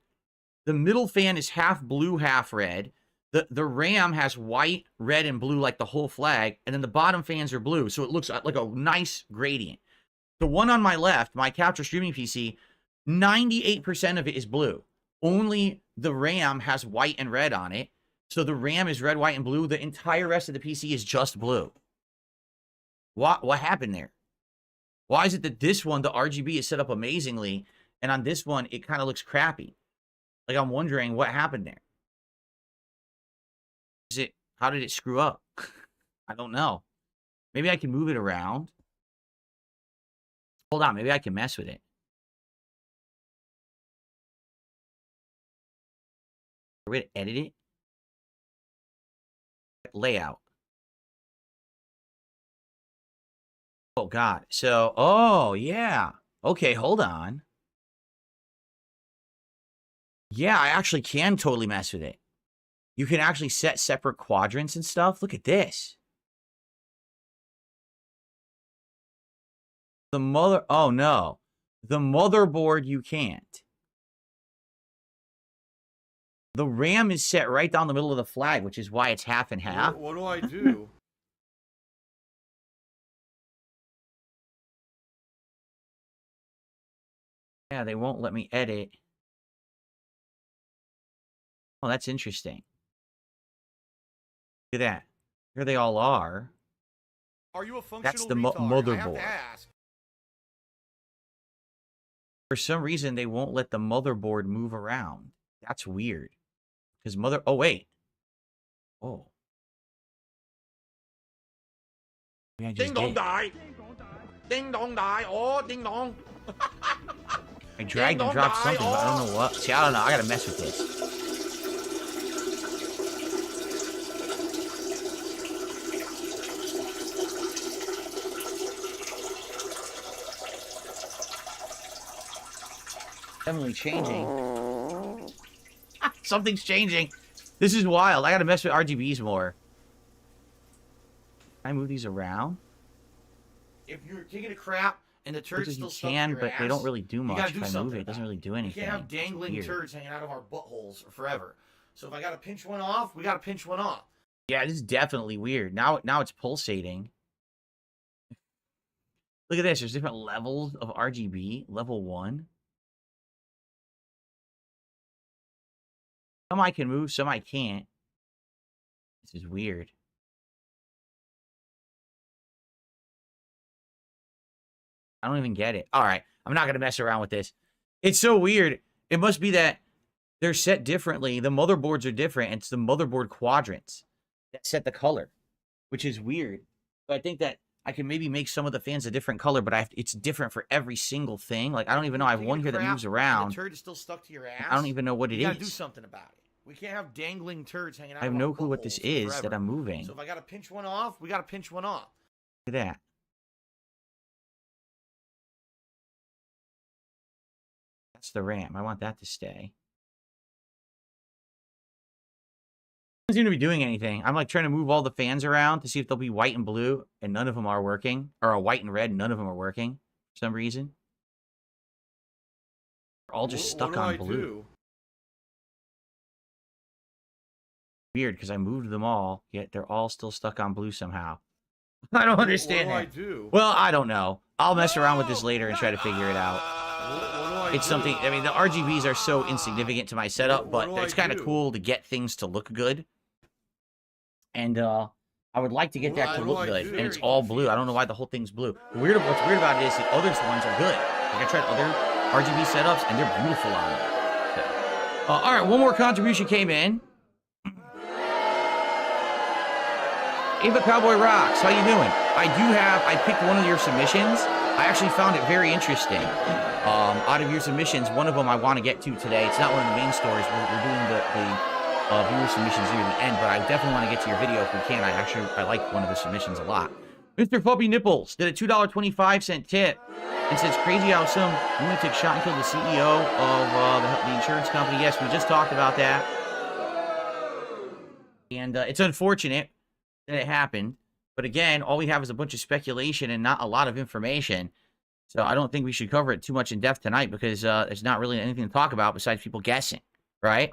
The middle fan is half blue, half red. The RAM has white, red, and blue like the whole flag. And then the bottom fans are blue. So it looks like a nice gradient. The one on my left, my capture streaming PC, 98% of it is blue. Only the RAM has white and red on it. So the RAM is red, white, and blue. The entire rest of the PC is just blue. What happened there? Why is it that this one, the RGB, is set up amazingly, and on this one, it kind of looks crappy? Like, I'm wondering what happened there. How did it screw up? I don't know. Maybe I can move it around. Hold on, maybe I can mess with it. We're gonna edit it. Layout. Oh God. So, oh yeah. Okay, hold on. Yeah, I actually can totally mess with it. You can actually set separate quadrants and stuff. Look at this. Oh no. The motherboard you can't. The RAM is set right down the middle of the flag, which is why it's half and half. What do I do? Yeah, they won't let me edit. Oh, that's interesting. Look at that. Here they all are. Are you a functional That's the retard? I have motherboard. to ask. For some reason, they won't let the motherboard move around. That's weird. Because oh, wait. Oh. Maybe I just Ding dong did. die. Ding dong die. Oh, ding dong. I dragged and dropped something, but I don't know what. See, I don't know. I gotta mess with this. Definitely changing. Something's changing. This is wild. I gotta mess with RGBs more. Can I move these around? If you're taking a crap and the turds still stuck to your but they don't really do much. do If I something move it, it doesn't really do anything. We can't have dangling It's weird. turds hanging out of our buttholes forever. So if I gotta pinch one off, we gotta pinch one off. Yeah, this is definitely weird. Now it's pulsating. Look at this. There's different levels of RGB. Level 1. Some I can move, some I can't. This is weird. I don't even get it. All right. I'm not going to mess around with this. It's so weird. It must be that they're set differently. The motherboards are different. It's the motherboard quadrants that set the color, which is weird. But I think that I can maybe make some of the fans a different color, but it's different for every single thing. Like, I don't even know. I have one here that moves around. The turd is still stuck to your ass. I don't even know what it is. You gotta do something about it. We can't have dangling turds hanging out. I have no clue what this is that I'm moving. So if I gotta pinch one off, we gotta pinch one off. Look at that. That's the RAM. I want that to stay. Doesn't seem to be doing anything. I'm like trying to move all the fans around to see if they'll be white and blue, and none of them are working. Or a white and red, and none of them are working for some reason. They're all just stuck on blue. Weird, because I moved them all, yet they're all still stuck on blue somehow. I don't understand What that. do I do? Well, I don't know. I'll mess around with this later and try to figure it out. What do It's something, I mean, the RGBs are so insignificant to my setup, but it's kind of cool to get things to look good. And I would like to get that to look good, and it's all blue. I don't know why the whole thing's blue. What's weird about it is the other ones are good. Like, I tried other RGB setups, and they're beautiful on them. So, all right, one more contribution came in. Ava Cowboy Rocks, how you doing? I picked one of your submissions. I actually found it very interesting. Out of your submissions, one of them I want to get to today. It's not one of the main stories. We're doing the viewer submissions near the end, but I definitely want to get to your video if we can. I like one of the submissions a lot. Mr. Puppy Nipples did a $2.25 tip and says, crazy how some lunatic shot and killed the CEO of the insurance company. Yes, we just talked about that. And it's unfortunate that it happened. But again, all we have is a bunch of speculation and not a lot of information. So I don't think we should cover it too much in depth tonight because there's not really anything to talk about besides people guessing, right?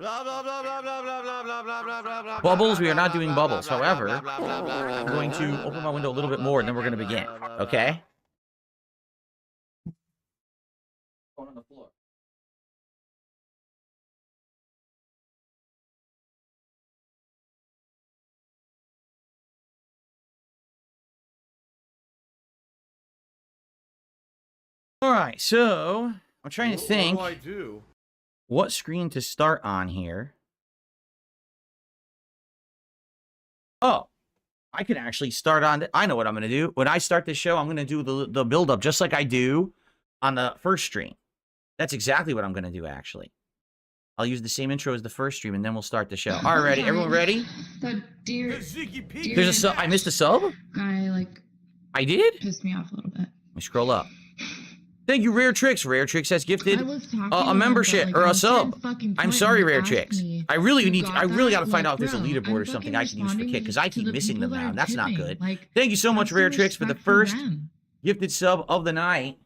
Bubbles, we are not doing bubbles. However, I'm going to open my window a little bit more and then we're going to begin, okay? On the floor. All right, so I'm trying to think What do I do? what screen to start on here. Oh, I can actually start on. I know what I'm going to do. When I start this show, I'm going to do the build-up just like I do on the first stream. That's exactly what I'm going to do, actually. I'll use the same intro as the first stream, and then we'll start the show. All right, ready? Everyone ready? That dear There's a sub. I missed a sub? guy, like, I did? pissed me off a little bit. Let me scroll up. Thank you, Rare Tricks. Rare Tricks has gifted I was talking a membership about, or a like, sub. fucking I'm point sorry, and Rare asked Tricks. me I really who need. got I really that. got to find Like, out if there's a bro, leaderboard or I'm something fucking I can use for responding kids because I to keep the missing them people that now. are That's not tipping. good. Like, Thank you so have much, some Rare Tricks, for the respect for first them. gifted sub of the night.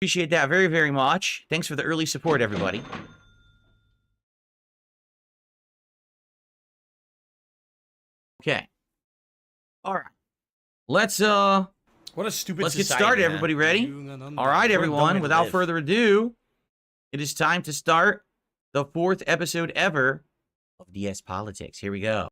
Appreciate that very, very much. Thanks for the early support, everybody. Okay. All right. Let's What a stupid let's get society, started. man. Everybody ready? All right, We're everyone. going Without live. further ado, it is time to start the 4th episode ever of DS Politics. Here we go.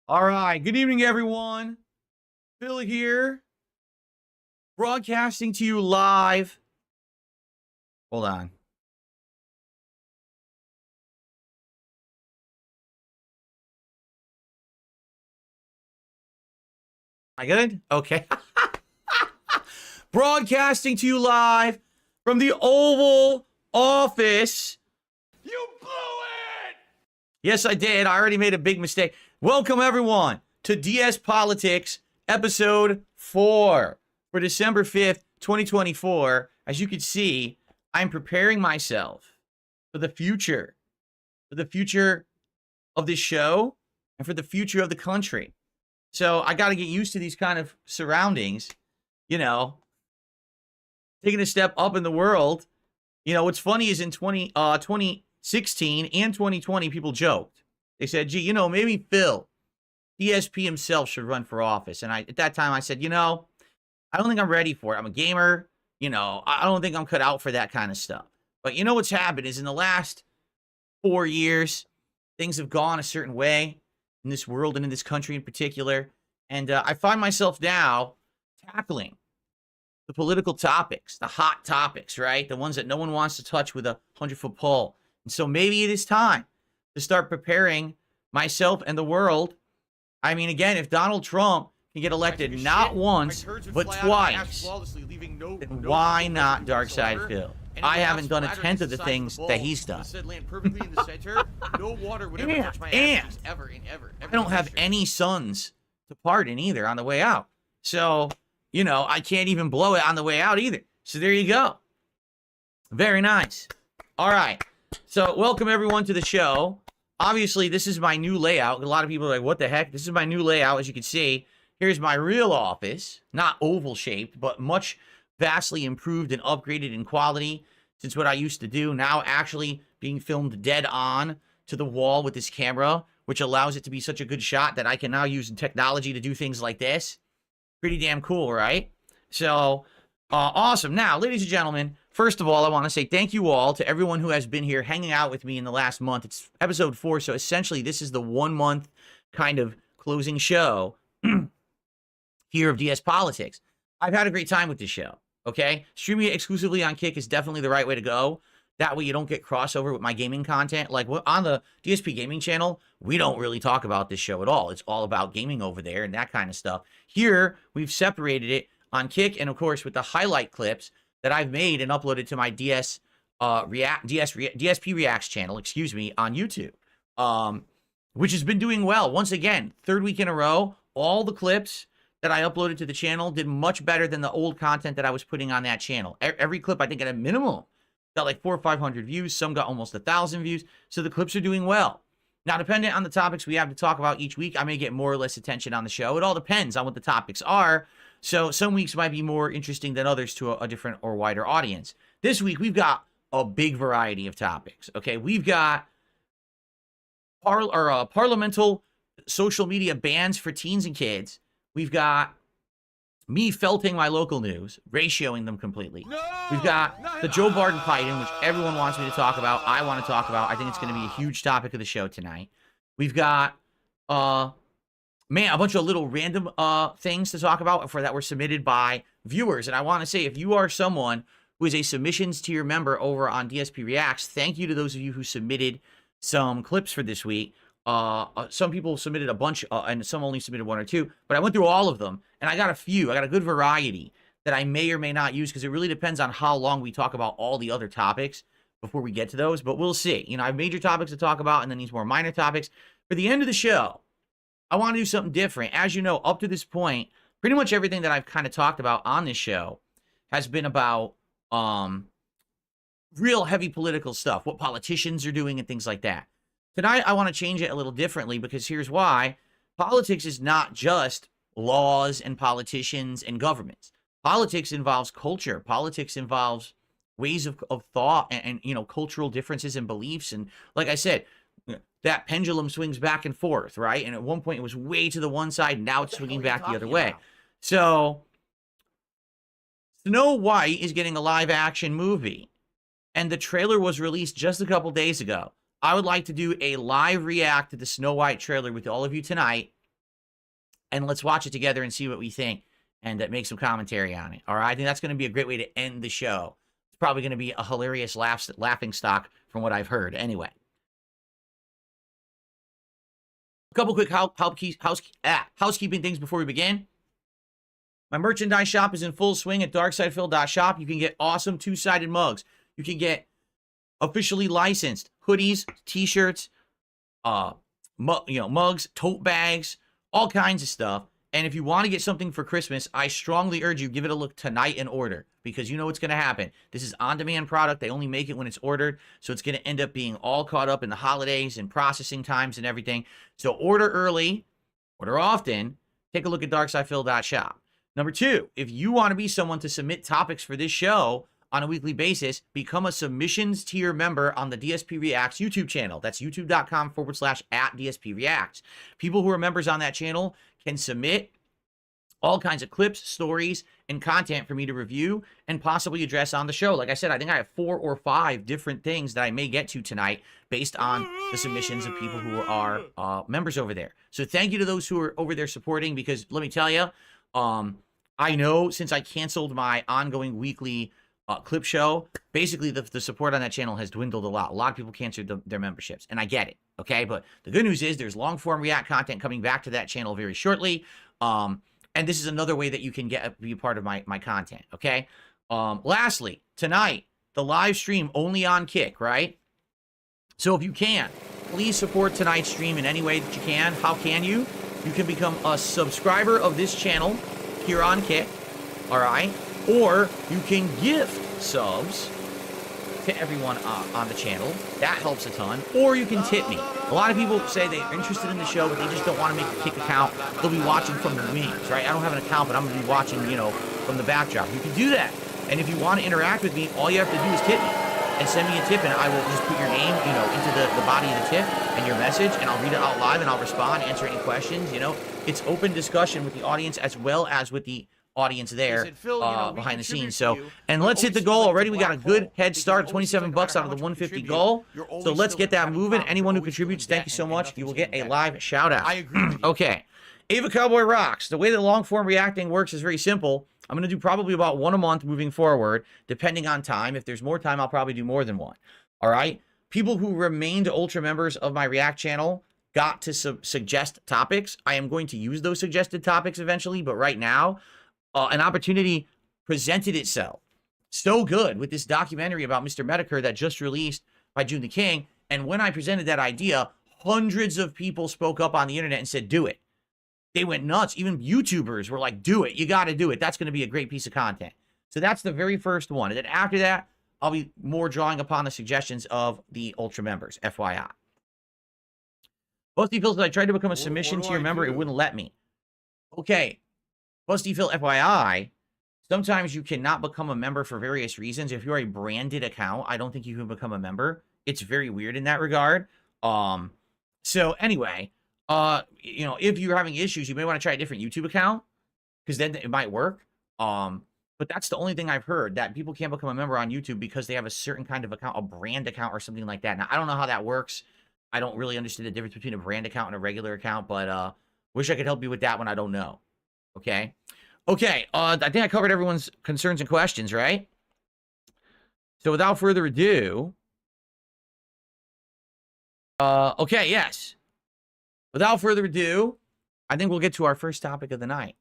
All right. Good evening, everyone. Phil here, broadcasting to you live. Hold on. Am I good? Okay. Broadcasting to you live from the Oval Office. You blew it! Yes, I did. I already made a big mistake. Welcome, everyone, to DS Politics, episode 4 for December 5th, 2024. As you can see, I'm preparing myself for the future of this show and for the future of the country. So I got to get used to these kind of surroundings, you know, taking a step up in the world. You know, what's funny is in 2016 and 2020, people joked. They said, gee, you know, maybe Phil, DSP himself, should run for office. And at that time, I said, you know, I don't think I'm ready for it. I'm a gamer. You know, I don't think I'm cut out for that kind of stuff. But you know what's happened is in the last 4 years, things have gone a certain way in this world and in this country in particular. And I find myself now tackling the political topics, the hot topics, right? The ones that no one wants to touch with a 100-foot pole. And so maybe it is time to start preparing myself and the world. I mean, again, if Donald Trump can get elected not once, but twice, then why not Dark Side Phil? I haven't done a tenth of the things that he's done. And I don't have any sons to pardon either on the way out. So, you know, I can't even blow it on the way out either. So there you go. Very nice. All right. So welcome everyone to the show. Obviously, this is my new layout. A lot of people are like, what the heck? This is my new layout. As you can see, here's my real office. Not oval shaped, but much vastly improved and upgraded in quality since what I used to do. Now actually being filmed dead on to the wall with this camera, which allows it to be such a good shot that I can now use technology to do things like this. Pretty damn cool, right? So, awesome. Now, ladies and gentlemen, first of all, I want to say thank you all to everyone who has been here hanging out with me in the last month. It's episode 4, so essentially this is the 1 month kind of closing show here of DS Politics. I've had a great time with this show. okay? Streaming it exclusively on Kick is definitely the right way to go. That way you don't get crossover with my gaming content. Like on the DSP gaming channel, we don't really talk about this show at all. It's all about gaming over there and that kind of stuff. Here, we've separated it on Kick, and of course with the highlight clips that I've made and uploaded to my DSP Reacts channel, excuse me, on YouTube, which has been doing well. Once again, 3rd week in a row, all the clips that I uploaded to the channel did much better than the old content that I was putting on that channel. Every clip, I think at a minimum, got like 400 or 500 views. Some got almost 1,000 views. So the clips are doing well. Now, depending on the topics we have to talk about each week, I may get more or less attention on the show. It all depends on what the topics are. So some weeks might be more interesting than others to a different or wider audience. This week, we've got a big variety of topics. Okay, we've got parliamental social media bans for teens and kids. We've got me felting my local news, ratioing them completely. We've got the Joe Biden fighting, which everyone wants me to talk about. I want to talk about. I think it's going to be a huge topic of the show tonight. We've got, a bunch of little random things to talk about that were submitted by viewers. And I want to say, if you are someone who is a submissions tier member over on DSP Reacts, thank you to those of you who submitted some clips for this week. Some people submitted a bunch, and some only submitted 1 or 2, but I went through all of them, and I got a few. I got a good variety that I may or may not use, because it really depends on how long we talk about all the other topics before we get to those, but we'll see. You know, I have major topics to talk about, and then these more minor topics. For the end of the show, I want to do something different. As you know, up to this point, pretty much everything that I've kind of talked about on this show has been about real heavy political stuff, what politicians are doing and things like that. Tonight, I want to change it a little differently, because here's why. Politics is not just laws and politicians and governments. Politics involves culture. Politics involves ways of thought and you know, cultural differences and beliefs. And like I said, that pendulum swings back and forth, right? And at one point, it was way to the one side, and now it's swinging back the other way. So, Snow White is getting a live-action movie, and the trailer was released just a couple days ago. I would like to do a live react to the Snow White trailer with all of you tonight, and let's watch it together and see what we think, and make some commentary on it. All right, I think that's going to be a great way to end the show. It's probably going to be a hilarious laughing stock from what I've heard. Anyway, a couple quick housekeeping things before we begin. My merchandise shop is in full swing at darksidephil.shop. You can get awesome two-sided mugs. You can get officially licensed hoodies, t-shirts, mugs, tote bags, all kinds of stuff. And if you want to get something for Christmas, I strongly urge you, give it a look tonight and order, because you know what's going to happen. This is on-demand product. They only make it when it's ordered, so it's going to end up being all caught up in the holidays and processing times and everything. So order early, order often. Take a look at darksidephil.shop. Number 2, if you want to be someone to submit topics for this show on a weekly basis, become a submissions tier member on the DSP Reacts YouTube channel. That's youtube.com/@DSP Reacts. People who are members on that channel can submit all kinds of clips, stories, and content for me to review and possibly address on the show. Like I said, I think I have 4 or 5 different things that I may get to tonight based on the submissions of people who are members over there. So thank you to those who are over there supporting, because let me tell you, I know since I canceled my ongoing weekly clip show, basically the support on that channel has dwindled a lot. A lot of people canceled their memberships, and I get it, okay? But the good news is there's long-form React content coming back to that channel very shortly, and this is another way that you can be a part of my content, okay? Lastly, tonight, the live stream only on Kick, right? So if you can, please support tonight's stream in any way that you can. How can you? You can become a subscriber of this channel here on Kick, all right? Or you can gift subs to everyone on the channel. That helps a ton. Or you can tip me. A lot of people say they're interested in the show, but they just don't want to make a Kick account. They'll be watching from the memes, right? I don't have an account, but I'm going to be watching, you know, from the backdrop. You can do that. And if you want to interact with me, all you have to do is tip me and send me a tip, and I will just put your name, you know, into the body of the tip and your message, and I'll read it out live, and I'll respond, answer any questions, you know. It's open discussion with the audience as well as with the audience there behind the scenes. So, and let's hit the goal already. We got a good head start, $27 out of the 150 goal. So let's get that moving. Anyone who contributes, thank you so much. You will get a live shout out. I agree. Okay. Ava Cowboy rocks. The way that long form reacting works is very simple. I'm going to do probably about one a month moving forward, depending on time. If there's more time, I'll probably do more than one. All right. People who remained Ultra members of my React channel got to suggest topics. I am going to use those suggested topics eventually, but right now, an opportunity presented itself. So good with this documentary about Mr. Medicare that just released by June the King. And when I presented that idea, hundreds of people spoke up on the internet and said, do it. They went nuts. Even YouTubers were like, do it. You got to do it. That's going to be a great piece of content. So that's the very first one. And then after that, I'll be more drawing upon the suggestions of the Ultra members, FYI. Busty Phil said, I tried to become a submission to your member. It wouldn't let me. Okay. Busty Phil, FYI, sometimes you cannot become a member for various reasons. If you're a branded account, I don't think you can become a member. It's very weird in that regard. So anyway, you know, if you're having issues, you may want to try a different YouTube account because then it might work. But that's the only thing I've heard, that people can't become a member on YouTube because they have a certain kind of account, a brand account or something like that. Now, I don't know how that works. I don't really understand the difference between a brand account and a regular account, but wish I could help you with that one. I don't know. Okay. Okay. I think I covered everyone's concerns and questions, right? So without further ado, okay, yes. Without further ado, I think we'll get to our first topic of the night.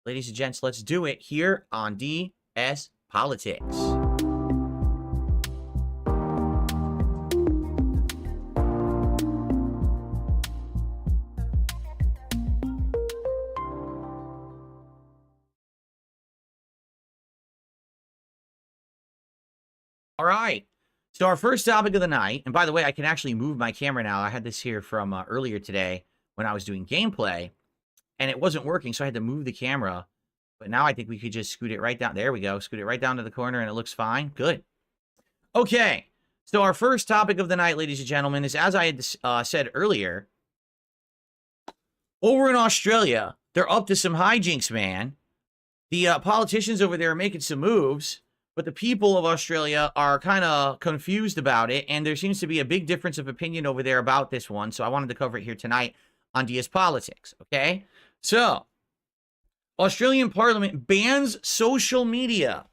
Ladies and gents, let's do it here on DS Politics. All right. So our first topic of the night, and by the way, I can actually move my camera now. I had this here from earlier today when I was doing gameplay, and it wasn't working, so I had to move the camera. But now I think we could just scoot it right down. There we go. Scoot it right down to the corner, and it looks fine. Good. Okay. So our first topic of the night, ladies and gentlemen, is, as I had said earlier, over in Australia, they're up to some hijinks, man. The politicians over there are making some moves, but the people of Australia are kind of confused about it, and there seems to be a big difference of opinion over there about this one, so I wanted to cover it here tonight on DS Politics, okay? So, Australian Parliament bans social media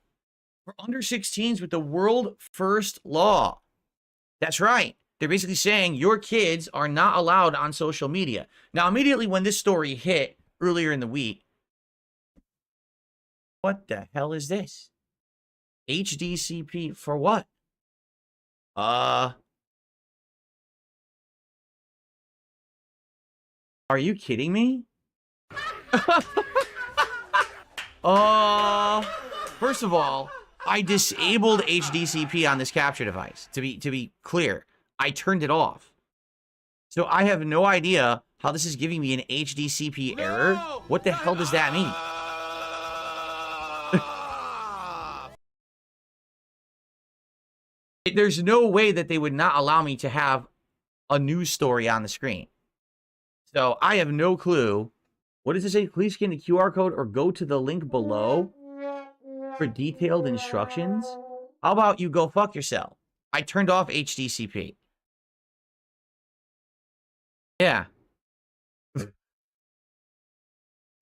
for under 16s with the world first law. That's right. They're basically saying your kids are not allowed on social media. Now, immediately when this story hit earlier in the week, what the hell is this? HDCP for what? Are you kidding me? First of all, I disabled HDCP on this capture device. To be clear, I turned it off. So I have no idea how this is giving me an HDCP error. What the hell does that mean? There's no way that they would not allow me to have a news story on the screen. So I have no clue. What does it say? Please scan the QR code or go to the link below for detailed instructions. How about you go fuck yourself? I turned off HDCP. Yeah.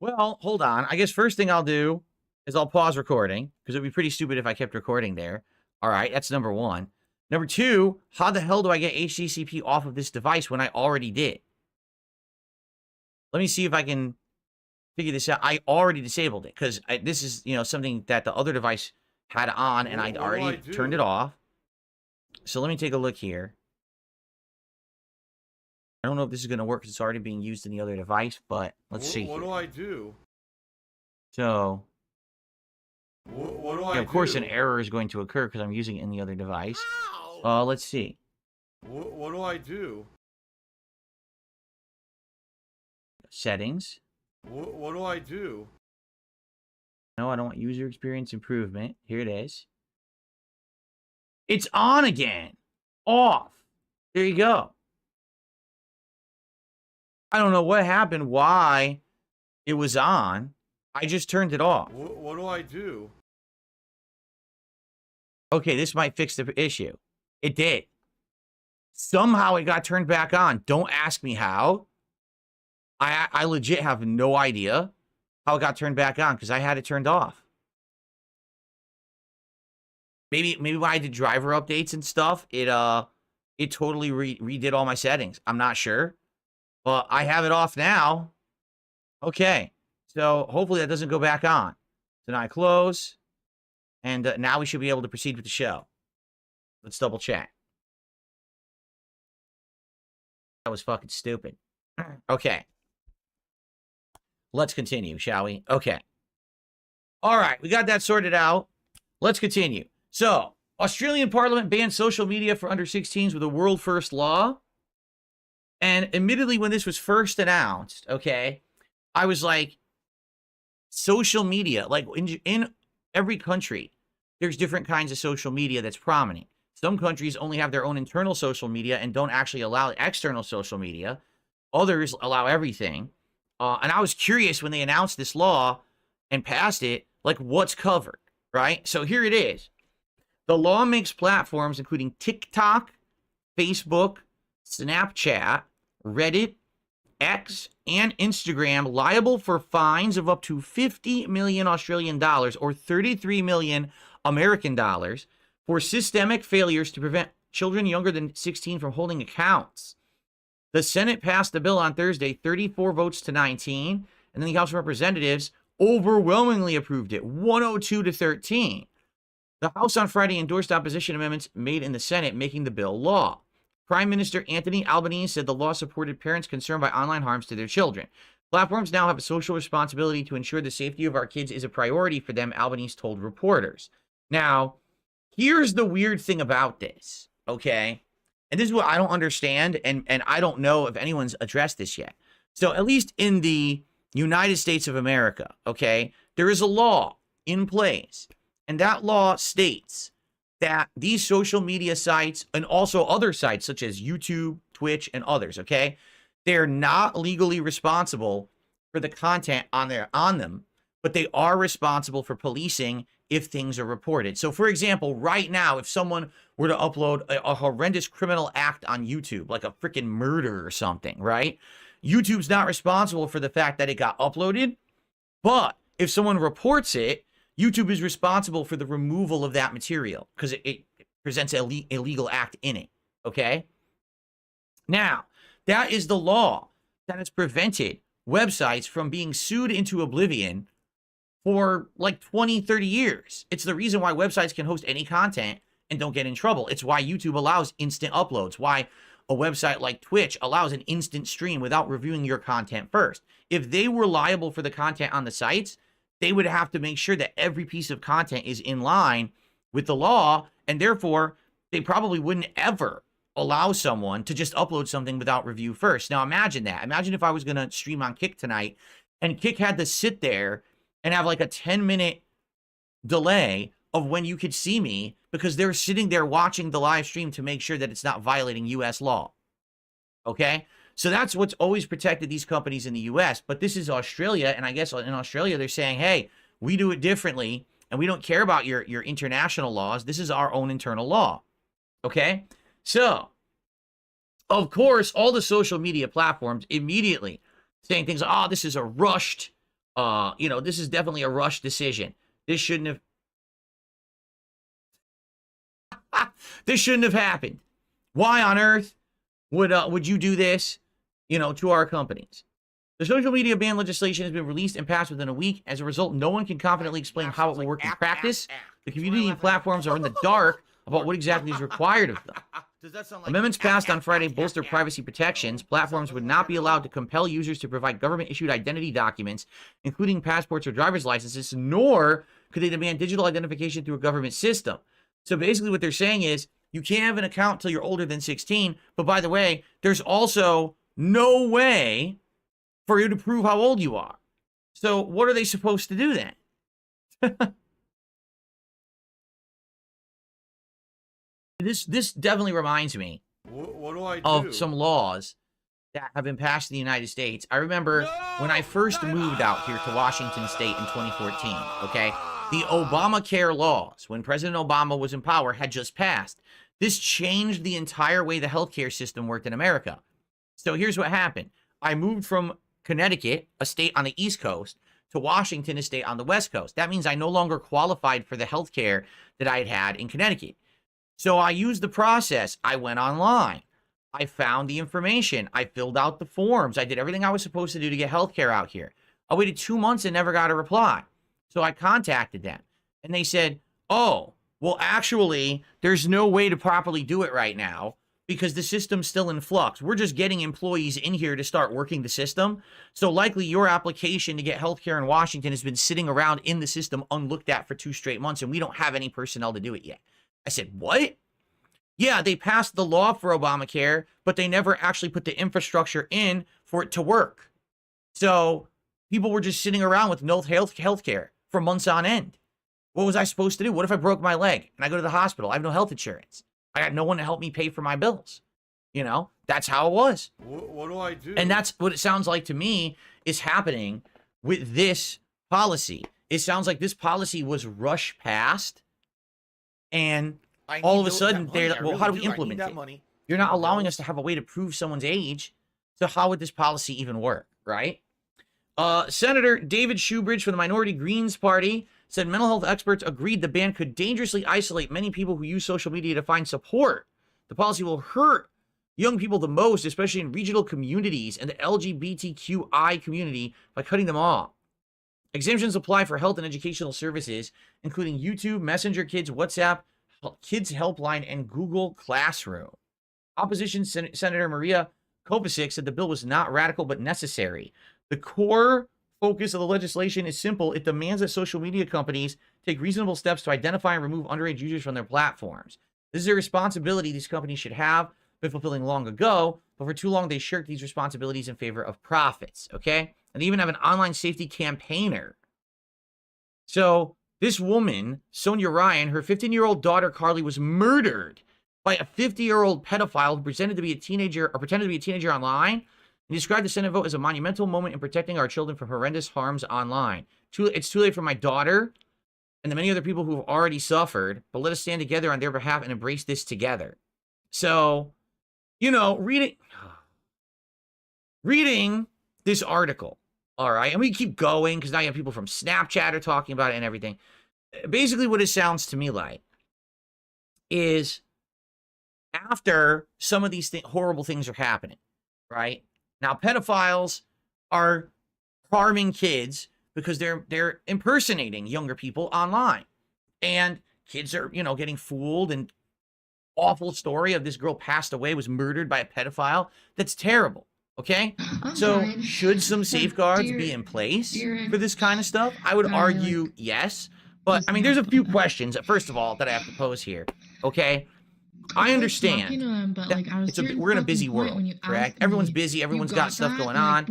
Well, hold on. I guess first thing I'll do is I'll pause recording, because it would be pretty stupid if I kept recording there. All right, that's number one. Number two, how the hell do I get HDCP off of this device when I already did? Let me see if I can figure this out. I already disabled it, because this is, you know, something that the other device had on, and I'd already turned it off. So let me take a look here. I don't know if this is going to work because it's already being used in the other device, but let's see. What do I do? So, What do yeah, I of course, do? an error is going to occur because I'm using it in the other device. Let's see. What do I do? Settings. What do I do? No, I don't want user experience improvement. Here it is. It's on again. Off. There you go. I don't know what happened, why it was on. I just turned it off. What do I do? Okay, this might fix the issue. It did. Somehow it got turned back on. Don't ask me how. I legit have no idea how it got turned back on because I had it turned off. Maybe when I did driver updates and stuff, it totally redid all my settings. I'm not sure, but I have it off now. Okay, so hopefully that doesn't go back on. So now I close, and now we should be able to proceed with the show. Let's double check. That was fucking stupid. Okay. Let's continue, shall we? Okay. All right, we got that sorted out. Let's continue. So, Australian Parliament banned social media for under 16s with a world first law. And admittedly, when this was first announced, okay, I was like, social media, like in every country, there's different kinds of social media that's prominent. Some countries only have their own internal social media and don't actually allow external social media. Others allow everything. And I was curious when they announced this law and passed it, like what's covered, right? So here it is. The law makes platforms including TikTok, Facebook, Snapchat, Reddit, X, and Instagram liable for fines of up to 50 million Australian dollars or 33 million American dollars for systemic failures to prevent children younger than 16 from holding accounts. The Senate passed the bill on Thursday, 34 votes to 19, and then the House of Representatives overwhelmingly approved it, 102 to 13. The House on Friday endorsed opposition amendments made in the Senate, making the bill law. Prime Minister Anthony Albanese said the law supported parents concerned by online harms to their children. Platforms now have a social responsibility to ensure the safety of our kids is a priority for them, Albanese told reporters. Now, here's the weird thing about this, okay? And this is what I don't understand, and I don't know if anyone's addressed this yet. So at least in the United States of America, okay, there is a law in place, and that law states that these social media sites and also other sites such as YouTube, Twitch, and others, okay, they're not legally responsible for the content on them, but they are responsible for policing if things are reported. So, for example, right now, if someone were to upload a horrendous criminal act on YouTube, like a freaking murder or something, right? YouTube's not responsible for the fact that it got uploaded, but if someone reports it, YouTube is responsible for the removal of that material because it presents an illegal act in it, okay? Now, that is the law that has prevented websites from being sued into oblivion for like 20, 30 years. It's the reason why websites can host any content and don't get in trouble. It's why YouTube allows instant uploads, why a website like Twitch allows an instant stream without reviewing your content first. If they were liable for the content on the sites, they would have to make sure that every piece of content is in line with the law, and therefore they probably wouldn't ever allow someone to just upload something without review first. Now imagine that. Imagine if I was going to stream on Kick tonight and Kick had to sit there and have like a 10-minute delay of when you could see me because they're sitting there watching the live stream to make sure that it's not violating U.S. law. Okay? So that's what's always protected these companies in the U.S. But this is Australia, and I guess in Australia they're saying, hey, we do it differently, and we don't care about your international laws. This is our own internal law. Okay? So, of course, all the social media platforms immediately saying things like, oh, this is a rushed, this is definitely a rushed decision. This shouldn't have this shouldn't have happened. Why on earth would you do this, to our companies? The social media ban legislation has been released and passed within a week. As a result, no one can confidently explain how it will work in practice. The community and platforms are in the dark about what exactly is required of them. Amendments passed on Friday bolster privacy protections. Platforms would not be allowed to compel users to provide government-issued identity documents, including passports or driver's licenses, nor could they demand digital identification through a government system. So basically what they're saying is, you can't have an account till you're older than 16, but by the way, there's also no way for you to prove how old you are. So what are they supposed to do then? This definitely reminds me What do I do? of some laws that have been passed in the United States. I remember when I first moved out here to Washington State in 2014, okay? The Obamacare laws, when President Obama was in power, had just passed. This changed the entire way the healthcare system worked in America. So here's what happened. I moved from Connecticut, a state on the East Coast, to Washington, a state on the West Coast. That means I no longer qualified for the health care that I had had in Connecticut. So I used the process. I went online. I found the information. I filled out the forms. I did everything I was supposed to do to get health care out here. I waited 2 months and never got a reply. So I contacted them. And they said, oh, well, actually, there's no way to properly do it right now because the system's still in flux. We're just getting employees in here to start working the system. So likely your application to get healthcare in Washington has been sitting around in the system unlooked at for 2 straight months, and we don't have any personnel to do it yet. I said, what? Yeah, they passed the law for Obamacare, but they never actually put the infrastructure in for it to work. So people were just sitting around with no health care for months on end. What was I supposed to do? What if I broke my leg and I go to the hospital? I have no health insurance. I got no one to help me pay for my bills. You know, that's how it was. What do I do? And that's what it sounds like to me is happening with this policy. It sounds like this policy was rushed past, and all of a sudden, they're like, well, how do we implement it? You're not allowing us to have a way to prove someone's age. So how would this policy even work, right? Senator David Shoebridge from the Minority Greens Party said mental health experts agreed the ban could dangerously isolate many people who use social media to find support. The policy will hurt young people the most, especially in regional communities and the LGBTQI community, by cutting them off. Exemptions apply for health and educational services, including YouTube, Messenger Kids, WhatsApp, Kids Helpline, and Google Classroom. Opposition Senator Maria Kovacic said the bill was not radical but necessary. The core focus of the legislation is simple. It demands that social media companies take reasonable steps to identify and remove underage users from their platforms. This is a responsibility these companies should have been fulfilling long ago, but for too long they shirked these responsibilities in favor of profits, okay? And they even have an online safety campaigner. So this woman, Sonia Ryan, her 15-year-old daughter Carly was murdered by a 50-year-old pedophile who pretended to be a teenager online. He described the Senate vote as a monumental moment in protecting our children from horrendous harms online. It's too late for my daughter and the many other people who have already suffered, but let us stand together on their behalf and embrace this together. So, you know, reading this article, all right, and we keep going because now you have people from Snapchat are talking about it and everything. Basically what it sounds to me like is after some of these horrible things are happening, right? Now, pedophiles are harming kids because they're impersonating younger people online. And kids are, you know, getting fooled, and awful story of this girl passed away, was murdered by a pedophile. That's terrible, okay? So should some safeguards be in place for this kind of stuff? I would argue yes. But, I mean, there's a few questions, first of all, that I have to pose here, okay? I understand. We're in a busy world, correct? Everyone's busy. Everyone's got stuff going on.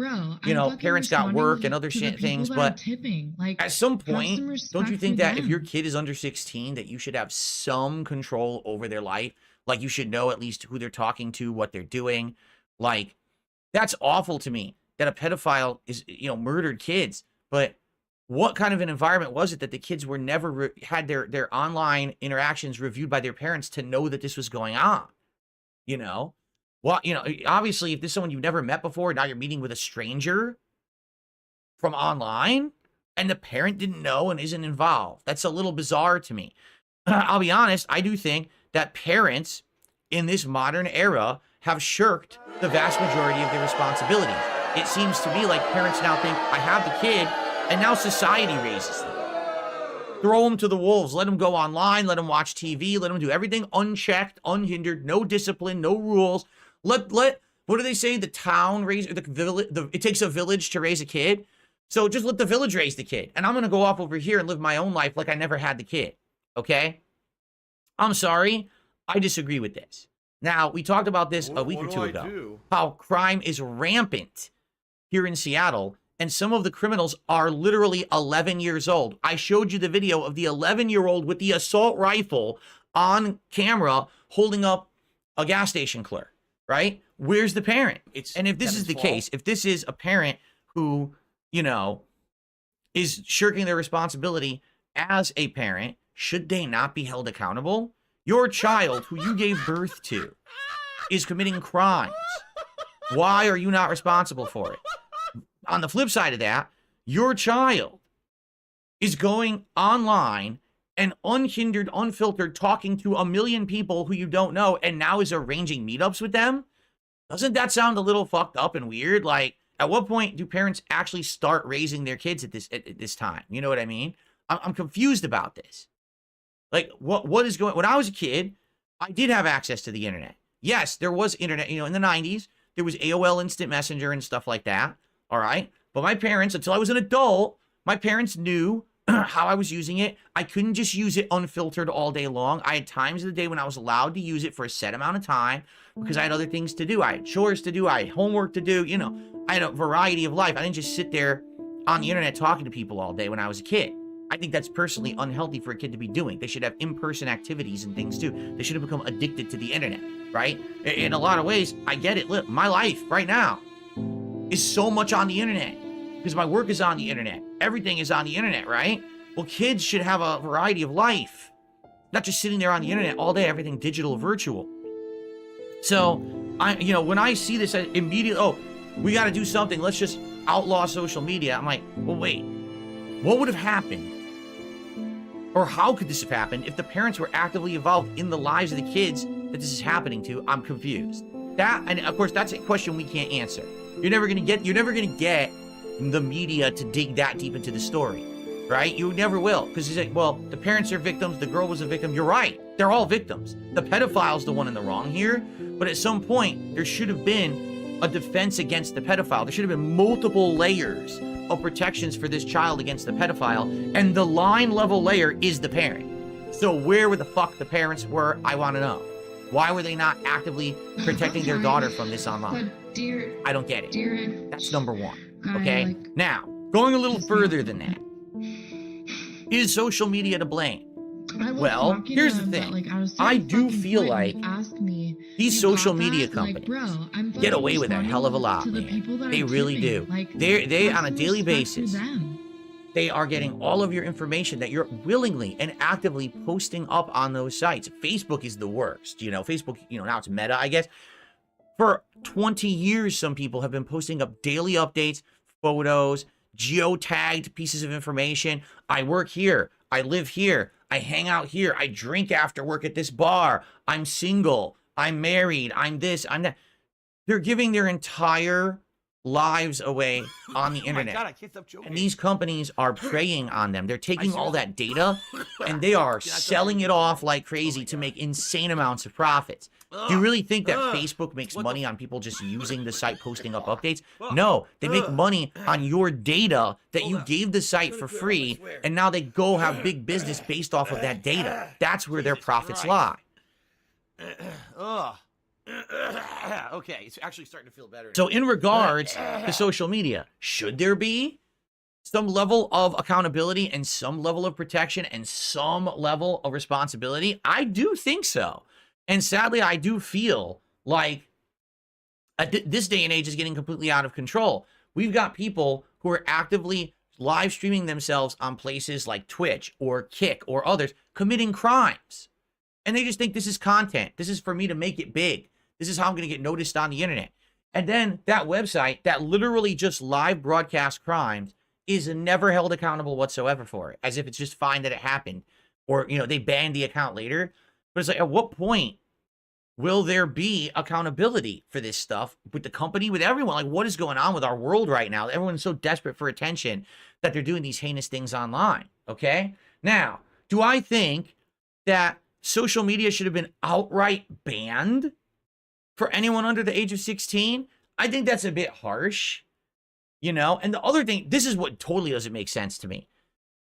You know, parents got work and other things. But at some point, don't you think that if your kid is under 16, that you should have some control over their life? Like, you should know at least who they're talking to, what they're doing. Like, that's awful to me that a pedophile is, you know, murdered kids. But what kind of an environment was it that the kids were never had their online interactions reviewed by their parents to know that this was going on? You know, well, you know, obviously, if this is someone you've never met before, now you're meeting with a stranger from online, and the parent didn't know and isn't involved. That's a little bizarre to me. I'll be honest, I do think that parents in this modern era have shirked the vast majority of their responsibilities. It seems to me like parents now think, I have the kid, and now society raises them. Throw them to the wolves. Let them go online. Let them watch TV. Let them do everything unchecked, unhindered, no discipline, no rules. Let what do they say? The town raise, the village. It takes a village to raise a kid. So just let the village raise the kid. And I'm going to go off over here and live my own life like I never had the kid. Okay? I'm sorry. I disagree with this. Now, we talked about this a week or two ago. How crime is rampant here in Seattle. And some of the criminals are literally 11 years old. I showed you the video of the 11-year-old with the assault rifle on camera holding up a gas station clerk, right? Where's the parent? And if this is the case, if this is a parent who, you know, is shirking their responsibility as a parent, should they not be held accountable? Your child, who you gave birth to, is committing crimes. Why are you not responsible for it? on the flip side of that, your child is going online and unhindered, unfiltered, talking to a million people who you don't know, and now is arranging meetups with them. Doesn't that sound a little fucked up and weird? Like, at what point do parents actually start raising their kids at this time? You know what I mean? I'm confused about this. Like, what is going? When I was a kid, I did have access to the internet. Yes, there was internet. You know, in the 90s, there was AOL Instant Messenger and stuff like that. All right, but my parents, until I was an adult, my parents knew how I was using it. I couldn't just use it unfiltered all day long. I had times of the day when I was allowed to use it for a set amount of time because I had other things to do. I had chores to do. I had homework to do. You know, I had a variety of life. I didn't just sit there on the internet talking to people all day when I was a kid. I think that's personally unhealthy for a kid to be doing. They should have in-person activities and things too. They should have become addicted to the internet, right? In a lot of ways, I get it. Look, my life right now is so much on the internet because my work is on the internet. Everything is on the internet, right? Well, kids should have a variety of life, not just sitting there on the internet all day, everything digital, virtual. So, when I see this, I immediately, oh, we got to do something. Let's just outlaw social media. I'm like, well, wait, what would have happened? Or how could this have happened if the parents were actively involved in the lives of the kids that this is happening to? I'm confused. That, and of course, that's a question we can't answer. You're never gonna get the media to dig that deep into the story, right? You never will, because you say, well, the parents are victims, the girl was a victim. You're right, they're all victims. The pedophile's the one in the wrong here, but at some point, there should have been a defense against the pedophile. There should have been multiple layers of protections for this child against the pedophile, and the line level layer is the parent. So where the fuck the parents were, I want to know. Why were they not actively protecting their daughter from this online? I don't get it. That's number one. Okay? Now, going a little further than that. Is social media to blame? Well, here's the thing. I do feel like these social media companies get away with a hell of a lot, man. They really do. They on a daily basis, they are getting all of your information that you're willingly and actively posting up on those sites. Facebook is the worst. Facebook, now it's Meta, I guess. For 20 years, some people have been posting up daily updates, photos, geotagged pieces of information. I work here. I live here. I hang out here. I drink after work at this bar. I'm single. I'm married. I'm this. I'm that. They're giving their entire lives away on the internet. God, I can't stop joking. And these companies are preying on them. They're taking all that data and they are selling it off like crazy to make insane amounts of profits. Do you really think that Facebook makes money on people just using the site, posting up updates? No, they make money on your data that you gave the site for free, and now they go have big business based off of that data. That's where their profits lie. Okay, it's actually starting to feel better. So in regards to social media, should there be some level of accountability and some level of protection and some level of responsibility? I do think so. And sadly, I do feel like this day and age is getting completely out of control. We've got people who are actively live streaming themselves on places like Twitch or Kick or others committing crimes. And they just think this is content. This is for me to make it big. This is how I'm going to get noticed on the internet. And then that website that literally just live broadcast crimes is never held accountable whatsoever for it, as if it's just fine that it happened. Or, they banned the account later. But it's like, at what point will there be accountability for this stuff with the company, with everyone? Like, what is going on with our world right now? Everyone's so desperate for attention that they're doing these heinous things online, okay? Now, do I think that social media should have been outright banned for anyone under the age of 16? I think that's a bit harsh, And the other thing, this is what totally doesn't make sense to me.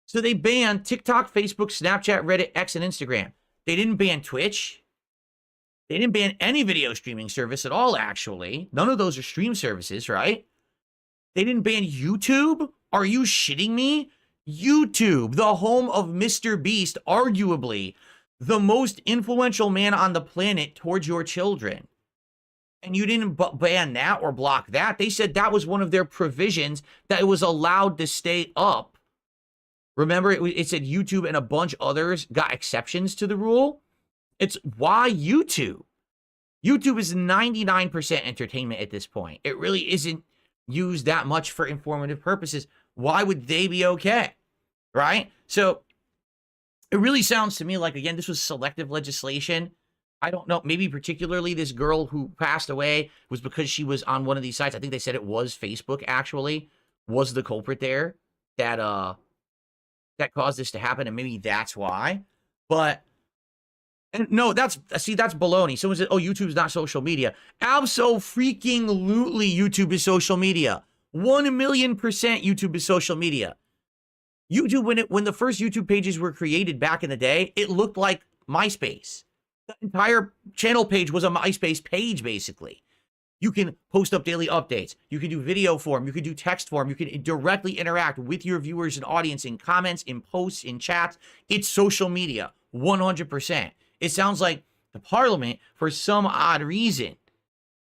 So they banned TikTok, Facebook, Snapchat, Reddit, X, and Instagram. They didn't ban Twitch. They didn't ban any video streaming service at all, actually. None of those are stream services, right? They didn't ban YouTube? Are you shitting me? YouTube, the home of Mr. Beast, arguably the most influential man on the planet towards your children. And you didn't ban that or block that. They said that was one of their provisions that it was allowed to stay up. Remember, it said YouTube and a bunch others got exceptions to the rule. It's why YouTube? YouTube is 99% entertainment at this point. It really isn't used that much for informative purposes, why would they be okay? Right? So it really sounds to me like, again, this was selective legislation. I don't know. Maybe particularly this girl who passed away was because she was on one of these sites. I think they said it was Facebook, actually, was the culprit there that caused this to happen, and maybe that's why. But and no, that's baloney. Someone said, "Oh, YouTube's not social media." Abso-freaking-lutely, YouTube is social media. 1,000,000% YouTube is social media. YouTube, when the first YouTube pages were created back in the day, it looked like MySpace. The entire channel page was a MySpace page, basically. You can post up daily updates. You can do video form. You can do text form. You can directly interact with your viewers and audience in comments, in posts, in chats. It's social media, 100%. It sounds like the parliament, for some odd reason,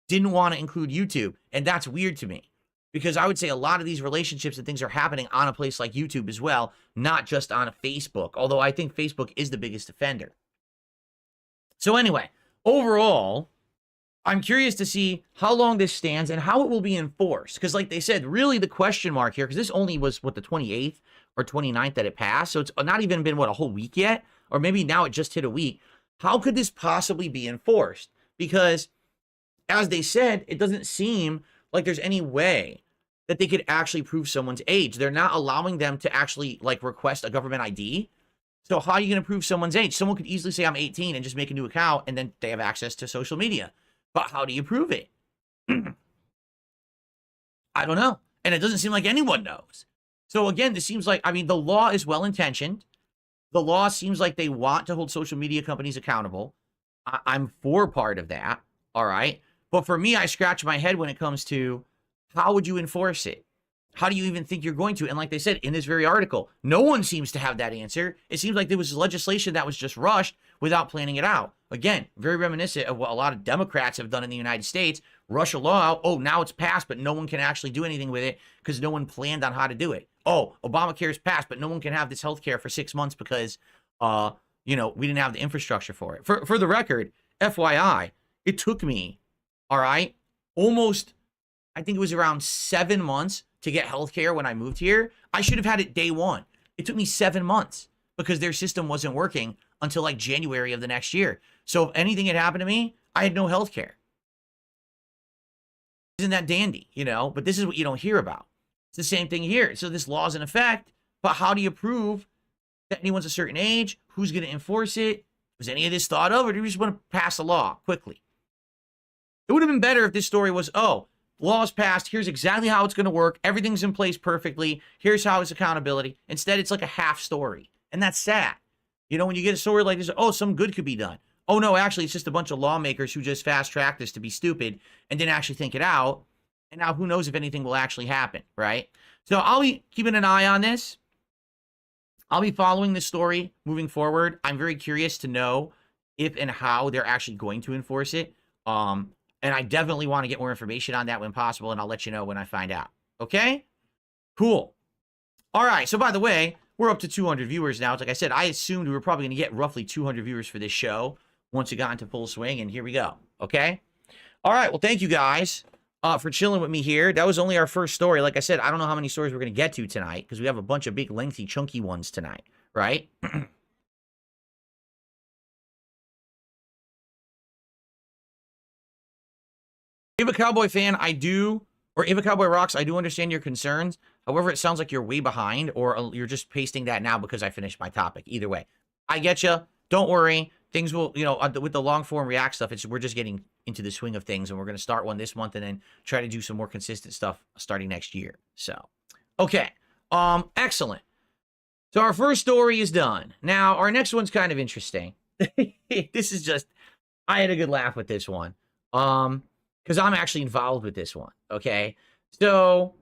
didn't want to include YouTube. And that's weird to me. Because I would say a lot of these relationships and things are happening on a place like YouTube as well, not just on a Facebook. Although I think Facebook is the biggest offender. So anyway, overall, I'm curious to see how long this stands and how it will be enforced. Because like they said, really the question mark here, because this only was, what, the 28th or 29th that it passed. So it's not even been, what, a whole week yet? Or maybe now it just hit a week. How could this possibly be enforced? Because, as they said, it doesn't seem like there's any way that they could actually prove someone's age. They're not allowing them to actually, like, request a government ID. So how are you going to prove someone's age? Someone could easily say, I'm 18, and just make a new account, and then they have access to social media. But how do you prove it? I don't know. And it doesn't seem like anyone knows. So again, this seems like, I mean, the law is well-intentioned. The law seems like they want to hold social media companies accountable. I'm for part of that, all right? But for me, I scratch my head when it comes to how would you enforce it? How do you even think you're going to? And like they said in this very article, no one seems to have that answer. It seems like there was legislation that was just rushed without planning it out. Again, very reminiscent of what a lot of Democrats have done in the United States. Rush a law out. Oh, now it's passed, but no one can actually do anything with it because no one planned on how to do it. Oh, Obamacare is passed, but no one can have this health care for 6 months because, we didn't have the infrastructure for it. For the record, FYI, it took me, all right, almost, I think it was around 7 months to get healthcare when I moved here. I should have had it day one. It took me 7 months because their system wasn't working until like January of the next year. So if anything had happened to me, I had no healthcare. Isn't that dandy, But this is what you don't hear about. It's the same thing here. So this law is in effect, but how do you prove that anyone's a certain age? Who's going to enforce it? Was any of this thought of, or do you just want to pass a law quickly? It would have been better if this story was, law's passed, here's exactly how it's going to work, everything's in place perfectly, here's how it's accountability. Instead, it's like a half story, and that's sad. When you get a story like this, some good could be done. Oh, no, actually, it's just a bunch of lawmakers who just fast-tracked this to be stupid and didn't actually think it out, and now who knows if anything will actually happen, right? So I'll be keeping an eye on this. I'll be following this story moving forward. I'm very curious to know if and how they're actually going to enforce it. And I definitely want to get more information on that when possible, and I'll let you know when I find out. Okay? Cool. All right. So, by the way, we're up to 200 viewers now. It's like I said, I assumed we were probably going to get roughly 200 viewers for this show once it got into full swing, and here we go. Okay? All right. Well, thank you guys for chilling with me here. That was only our first story. Like I said, I don't know how many stories we're going to get to tonight because we have a bunch of big, lengthy, chunky ones tonight, right? If a Cowboy fan, if a Cowboy rocks, I do understand your concerns. However, it sounds like you're way behind, or you're just pasting that now because I finished my topic. Either way, I get you. Don't worry. Things will, with the long form React stuff, we're just getting into the swing of things, and we're going to start one this month and then try to do some more consistent stuff starting next year. So, okay. Excellent. So our first story is done. Now, our next one's kind of interesting. This is just, I had a good laugh with this one. Because I'm actually involved with this one, okay? So,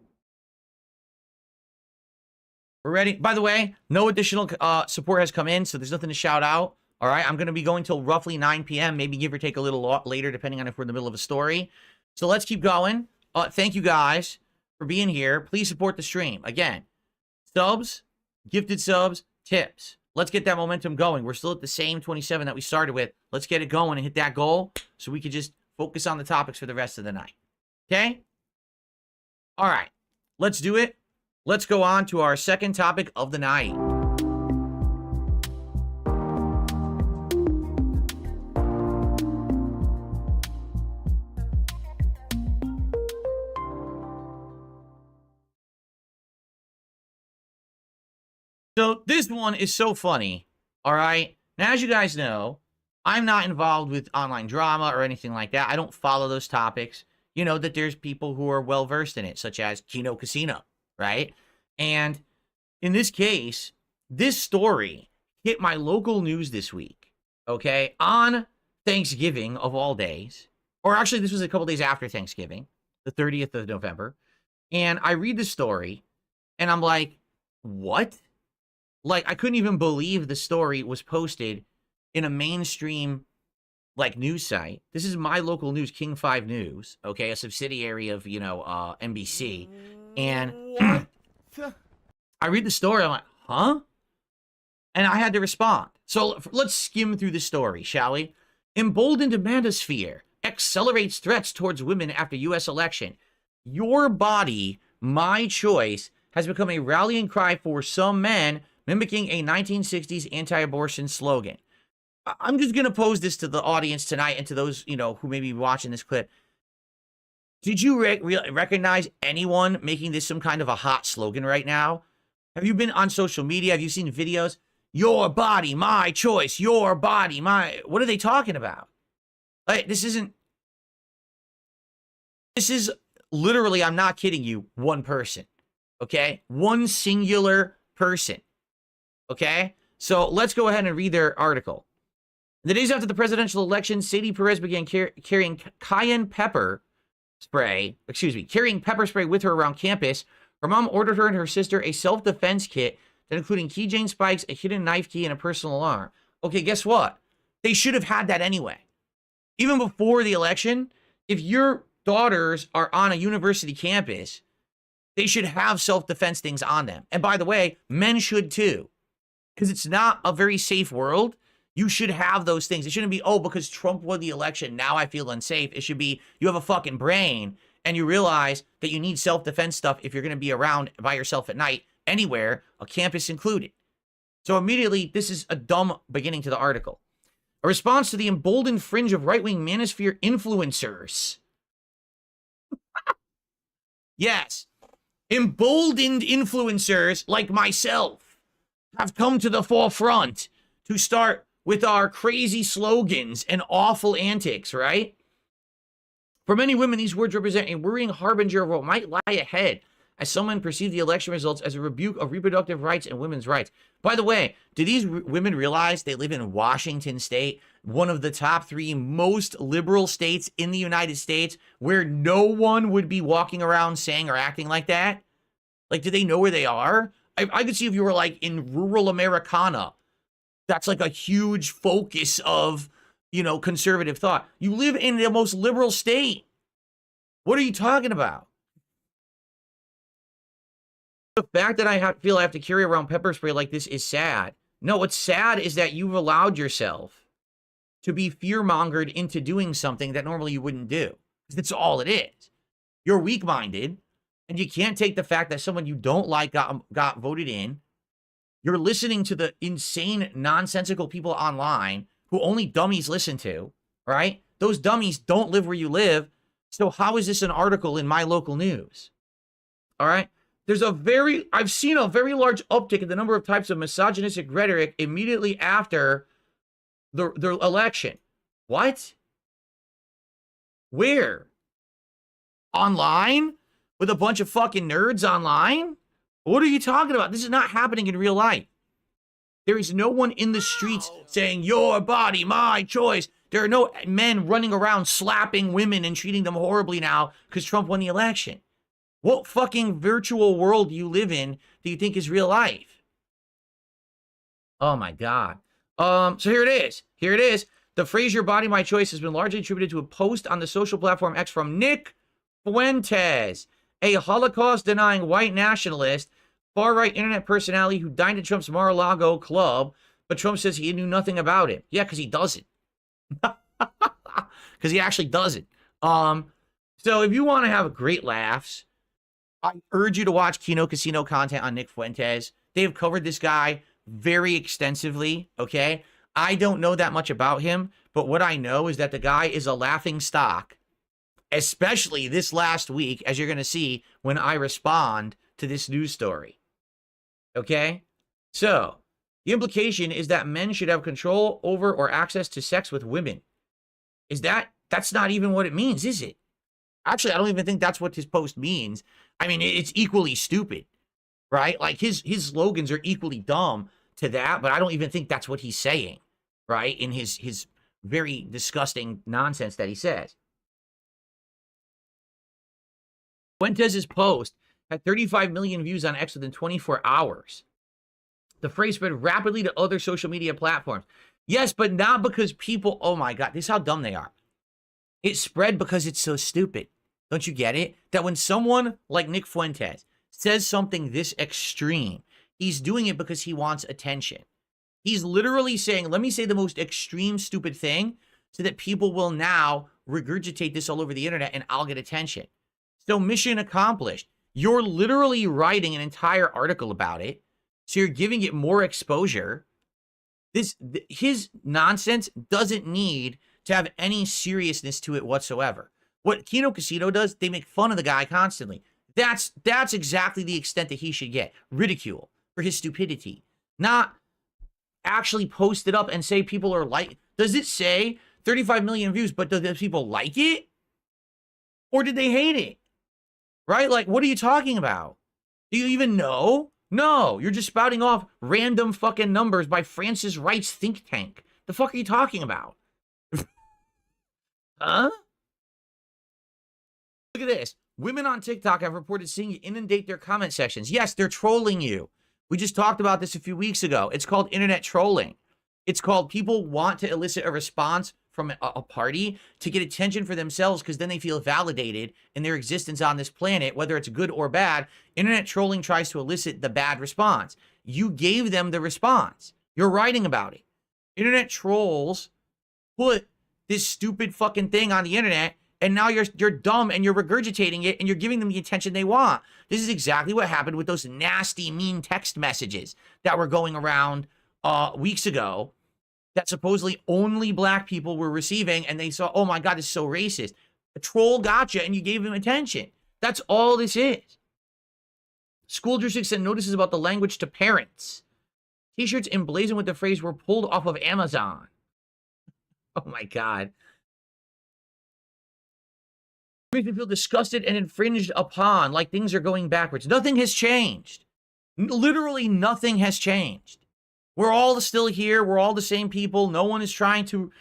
we're ready. By the way, no additional support has come in, so there's nothing to shout out, all right? I'm going to be going till roughly 9 p.m., maybe give or take a little later, depending on if we're in the middle of a story. So, let's keep going. Thank you guys for being here. Please support the stream. Again, subs, gifted subs, tips. Let's get that momentum going. We're still at the same 27 that we started with. Let's get it going and hit that goal so we can just focus on the topics for the rest of the night. Okay? All right, let's do it. Let's go on to our second topic of the night. So this one is so funny, all right? Now, as you guys know, I'm not involved with online drama or anything like that. I don't follow those topics. You know that there's people who are well-versed in it, such as Kino Casino, right? And in this case, this story hit my local news this week, okay? On Thanksgiving, of all days. Or actually, this was a couple days after Thanksgiving, the 30th of November. And I read the story, and I'm like, what? Like, I couldn't even believe the story was posted in a mainstream, like, news site. This is my local news, King 5 News, okay, a subsidiary of, you know, NBC. And I read the story, I'm like, huh? And I had to respond. So let's skim through the story, shall we? Emboldened manosphere accelerates threats towards women after U.S. election. Your body, my choice, has become a rallying cry for some men, mimicking a 1960s anti-abortion slogan. I'm just going to pose this to the audience tonight and to those, you know, who may be watching this clip. Did you recognize anyone making this some kind of a hot slogan right now? Have you been on social media? Have you seen videos? Your body, my choice. Your body, my... What are they talking about? Like, this is literally, I'm not kidding you, one person. Okay? One singular person. Okay? So let's go ahead and read their article. The days after the presidential election, Sadie Perez began carrying pepper spray with her around campus. Her mom ordered her and her sister a self-defense kit that including keychain spikes, a hidden knife key, and a personal alarm. Okay, guess what? They should have had that anyway. Even before the election, if your daughters are on a university campus, they should have self-defense things on them. And by the way, men should too. Because it's not a very safe world. You should have those things. It shouldn't be, oh, because Trump won the election, now I feel unsafe. It should be, you have a fucking brain, and you realize that you need self-defense stuff if you're going to be around by yourself at night, anywhere, a campus included. So immediately, this is a dumb beginning to the article. A response to the emboldened fringe of right-wing manosphere influencers. Yes. Emboldened influencers like myself have come to the forefront to start with our crazy slogans and awful antics, right? For many women, these words represent a worrying harbinger of what might lie ahead, as some men perceive the election results as a rebuke of reproductive rights and women's rights. By the way, do these women realize they live in Washington State, one of the top 3 most liberal states in the United States, where no one would be walking around saying or acting like that? Like, do they know where they are? I could see if you were, like, in rural Americana. That's, like, a huge focus of, you know, conservative thought. You live in the most liberal state. What are you talking about? The fact that I feel I have to carry around pepper spray like this is sad. No, what's sad is that you've allowed yourself to be fear-mongered into doing something that normally you wouldn't do. That's all it is. You're weak-minded, and you can't take the fact that someone you don't like got voted in. You're listening to the insane, nonsensical people online who only dummies listen to, right? Those dummies don't live where you live. So how is this an article in my local news? All right? I've seen a very large uptick in the number of types of misogynistic rhetoric immediately after the election. What? Where? Online? With a bunch of fucking nerds online? What are you talking about? This is not happening in real life. There is no one in the streets saying, your body, my choice. There are no men running around slapping women and treating them horribly now because Trump won the election. What fucking virtual world do you live in do you think is real life? Oh my God. So here it is. Here it is. The phrase "your body, my choice" has been largely attributed to a post on the social platform X from Nick Fuentes, a Holocaust-denying white nationalist, far-right internet personality who dined at Trump's Mar-a-Lago club, but Trump says he knew nothing about it. Yeah, because he doesn't. Because he actually doesn't. So if you want to have great laughs, I urge you to watch Kino Casino content on Nick Fuentes. They have covered this guy very extensively, okay? I don't know that much about him, but what I know is that the guy is a laughing stock, especially this last week, as you're going to see when I respond to this news story. Okay? So, the implication is that men should have control over or access to sex with women. That's not even what it means, is it? Actually, I don't even think that's what his post means. I mean, it's equally stupid, right? Like his slogans are equally dumb to that, but I don't even think that's what he's saying, right? In his very disgusting nonsense that he says. Fuentes' post had 35 million views on X within 24 hours. The phrase spread rapidly to other social media platforms. Yes, but not because people, oh my God, this is how dumb they are. It spread because it's so stupid. Don't you get it? That when someone like Nick Fuentes says something this extreme, he's doing it because he wants attention. He's literally saying, let me say the most extreme stupid thing so that people will now regurgitate this all over the internet and I'll get attention. So mission accomplished. You're literally writing an entire article about it. So you're giving it more exposure. His nonsense doesn't need to have any seriousness to it whatsoever. What Kino Casino does, they make fun of the guy constantly. That's exactly the extent that he should get. Ridicule for his stupidity. Not actually post it up and say people are like, does it say 35 million views, but do the people like it? Or did they hate it? Right? Like, what are you talking about? Do you even know? No, you're just spouting off random fucking numbers by Francis Wright's think tank. The fuck are you talking about? Huh? Look at this. Women on TikTok have reported seeing you inundate their comment sections. Yes, they're trolling you. We just talked about this a few weeks ago. It's called internet trolling. It's called people want to elicit a response from a party to get attention for themselves because then they feel validated in their existence on this planet, whether it's good or bad. Internet trolling tries to elicit the bad response. You gave them the response. You're writing about it. Internet trolls put this stupid fucking thing on the internet, and now you're dumb and you're regurgitating it and you're giving them the attention they want. This is exactly what happened with those nasty, mean text messages that were going around weeks ago that supposedly only black people were receiving, and they saw, oh my God, it's so racist. A troll gotcha, and you gave him attention. That's all this is. School districts sent notices about the language to parents. T-shirts emblazoned with the phrase were pulled off of Amazon. Oh my God. Makes me feel disgusted and infringed upon, like things are going backwards. Nothing has changed. Literally nothing has changed. We're all still here. We're all the same people. No one is trying to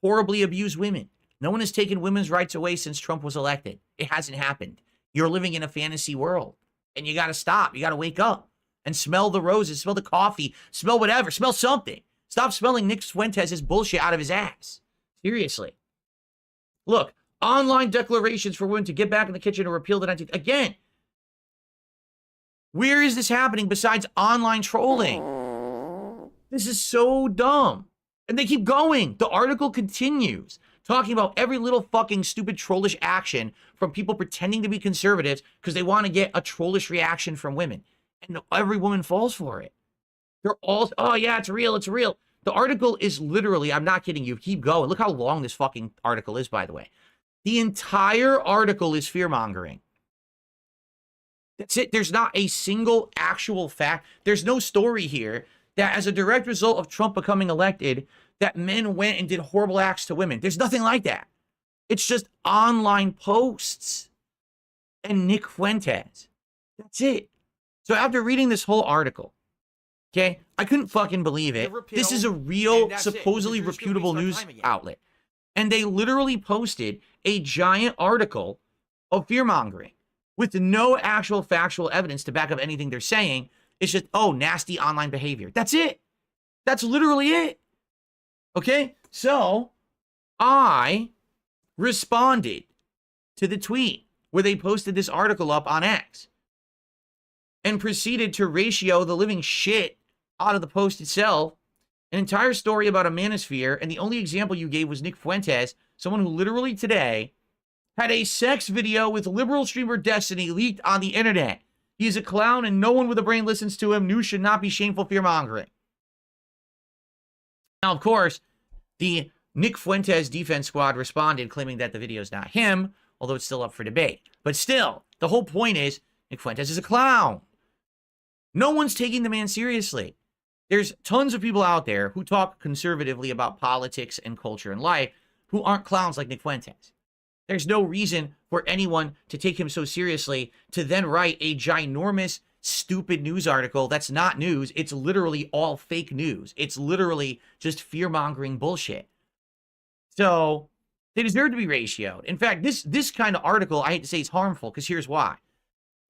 horribly abuse women. No one has taken women's rights away since Trump was elected. It hasn't happened. You're living in a fantasy world, and you got to stop. You got to wake up and smell the roses, smell the coffee, smell whatever, smell something. Stop smelling Nick Fuentes' bullshit out of his ass. Seriously. Look, online declarations for women to get back in the kitchen or repeal the 19th. Again, where is this happening besides online trolling? This is so dumb. And they keep going. The article continues talking about every little fucking stupid trollish action from people pretending to be conservatives because they want to get a trollish reaction from women. And every woman falls for it. They're all, oh yeah, it's real, it's real. The article is literally, I'm not kidding you, keep going. Look how long this fucking article is, by the way. The entire article is fear-mongering. That's it. There's not a single actual fact. There's no story here that as a direct result of Trump becoming elected, that men went and did horrible acts to women. There's nothing like that. It's just online posts and Nick Fuentes. That's it. So after reading this whole article, okay, I couldn't fucking believe it. This is a real, supposedly reputable news outlet. And they literally posted a giant article of fear-mongering with no actual factual evidence to back up anything they're saying. It's just, oh, nasty online behavior. That's it. That's literally it. Okay? So, I responded to the tweet where they posted this article up on X and proceeded to ratio the living shit out of the post itself. An entire story about a manosphere, and the only example you gave was Nick Fuentes, someone who literally today had a sex video with liberal streamer Destiny leaked on the internet. He is a clown and no one with a brain listens to him. News should not be shameful fear-mongering. Now, of course, the Nick Fuentes defense squad responded claiming that the video is not him, although it's still up for debate. But still, the whole point is Nick Fuentes is a clown. No one's taking the man seriously. There's tons of people out there who talk conservatively about politics and culture and life who aren't clowns like Nick Fuentes. There's no reason for anyone to take him so seriously to then write a ginormous, stupid news article that's not news. It's literally all fake news. It's literally just fear-mongering bullshit. So they deserve to be ratioed. In fact, this kind of article, I hate to say, is harmful because here's why.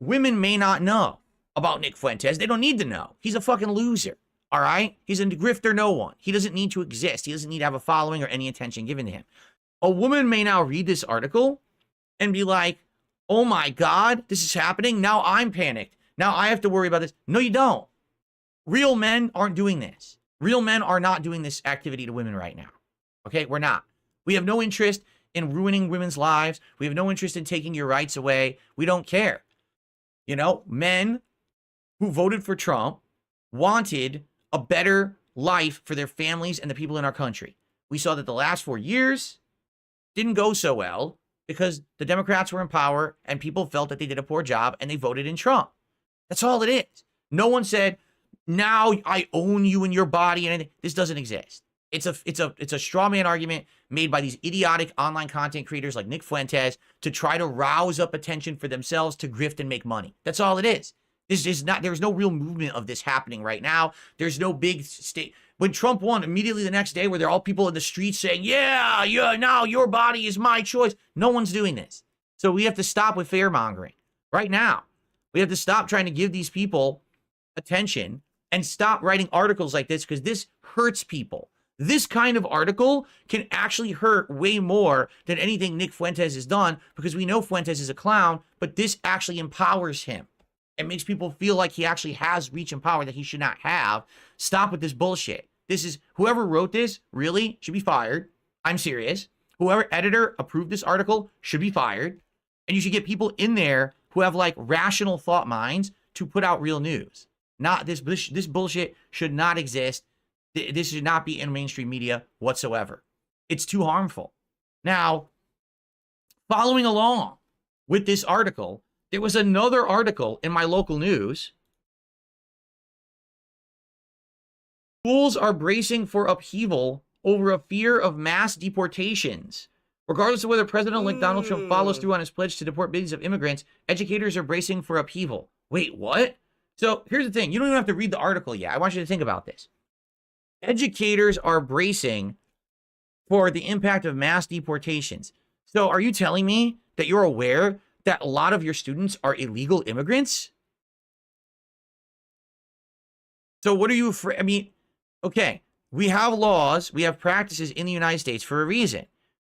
Women may not know about Nick Fuentes. They don't need to know. He's a fucking loser. All right? He's a grifter no one. He doesn't need to exist. He doesn't need to have a following or any attention given to him. A woman may now read this article and be like, oh my God, this is happening. Now I'm panicked. Now I have to worry about this. No, you don't. Real men aren't doing this. Real men are not doing this activity to women right now. Okay? We're not. We have no interest in ruining women's lives. We have no interest in taking your rights away. We don't care. You know, men who voted for Trump wanted a better life for their families and the people in our country. We saw that the last 4 years didn't go so well because the Democrats were in power and people felt that they did a poor job and they voted in Trump. That's all it is. No one said, now I own you and your body, and this doesn't exist. It's a straw man argument made by these idiotic online content creators like Nick Fuentes to try to rouse up attention for themselves to grift and make money. That's all it is. This is not, there's no real movement of this happening right now. There's no big state. When Trump won, immediately the next day, where they're all people in the streets saying, yeah, now your body is my choice. No one's doing this. So we have to stop with fear-mongering right now. We have to stop trying to give these people attention and stop writing articles like this because this hurts people. This kind of article can actually hurt way more than anything Nick Fuentes has done because we know Fuentes is a clown, but this actually empowers him. It makes people feel like he actually has reach and power that he should not have. Stop with this bullshit. This is, whoever wrote this really should be fired. I'm serious. Whoever editor approved this article should be fired. And you should get people in there who have like rational thought minds to put out real news. Not this bullshit should not exist. This should not be in mainstream media whatsoever. It's too harmful. Now, following along with this article, there was another article in my local news. Schools are bracing for upheaval over a fear of mass deportations. Regardless of whether President-elect Donald Trump follows through on his pledge to deport millions of immigrants, educators are bracing for upheaval. Wait, what? So here's the thing. You don't even have to read the article yet. I want you to think about this. Educators are bracing for the impact of mass deportations. So are you telling me that you're aware that a lot of your students are illegal immigrants? So what are you afraid? I mean, okay, we have laws, we have practices in the United States for a reason.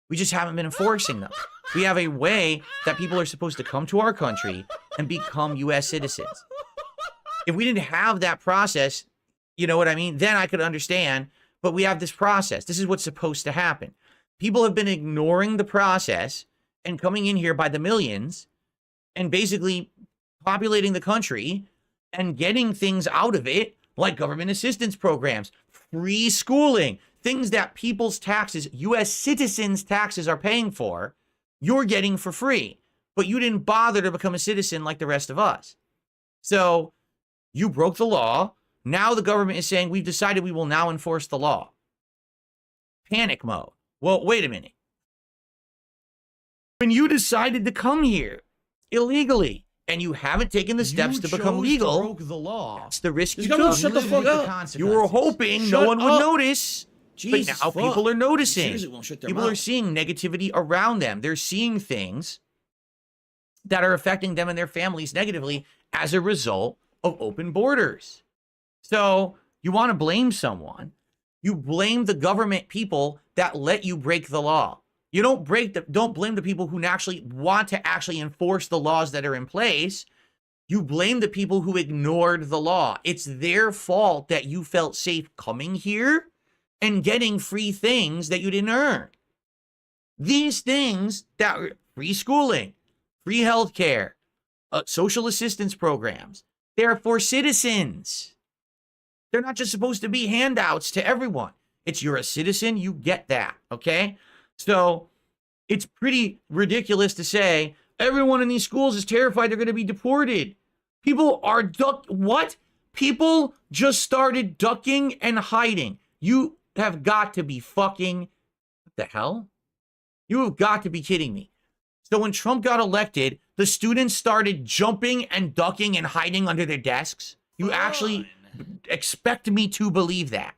We just haven't been enforcing them. We have a way that people are supposed to come to our country and become U.S. citizens. If we didn't have that process, you know what I mean? Then I could understand, but we have this process. This is what's supposed to happen. People have been ignoring the process and coming in here by the millions and basically populating the country and getting things out of it like government assistance programs, free schooling, things that people's taxes, U.S. citizens' taxes are paying for, you're getting for free. But you didn't bother to become a citizen like the rest of us. So you broke the law. Now the government is saying, we've decided we will now enforce the law. Panic mode. Well, wait a minute. When you decided to come here illegally and you haven't taken the steps to become legal, broke the law. that's the risk you No, took. shut the fuck up. You were hoping no one would notice, Jesus but now fuck. people are noticing. Seriously won't shut their People are mouth. seeing negativity around them. They're seeing things that are affecting them and their families negatively as a result of open borders. So you want to blame someone, you blame the government people that let you break the law. You don't blame the people who actually want to actually enforce the laws that are in place. You blame the people who ignored the law. It's their fault that you felt safe coming here and getting free things that you didn't earn. These things that free schooling, free health care, social assistance programs. They're for citizens. They're not just supposed to be handouts to everyone. It's you're a citizen, you get that, okay? So it's pretty ridiculous to say everyone in these schools is terrified they're going to be deported. People are what? People just started ducking and hiding. You have got to be fucking, what the hell? You have got to be kidding me. So when Trump got elected, the students started jumping and ducking and hiding under their desks. You actually expect me to believe that.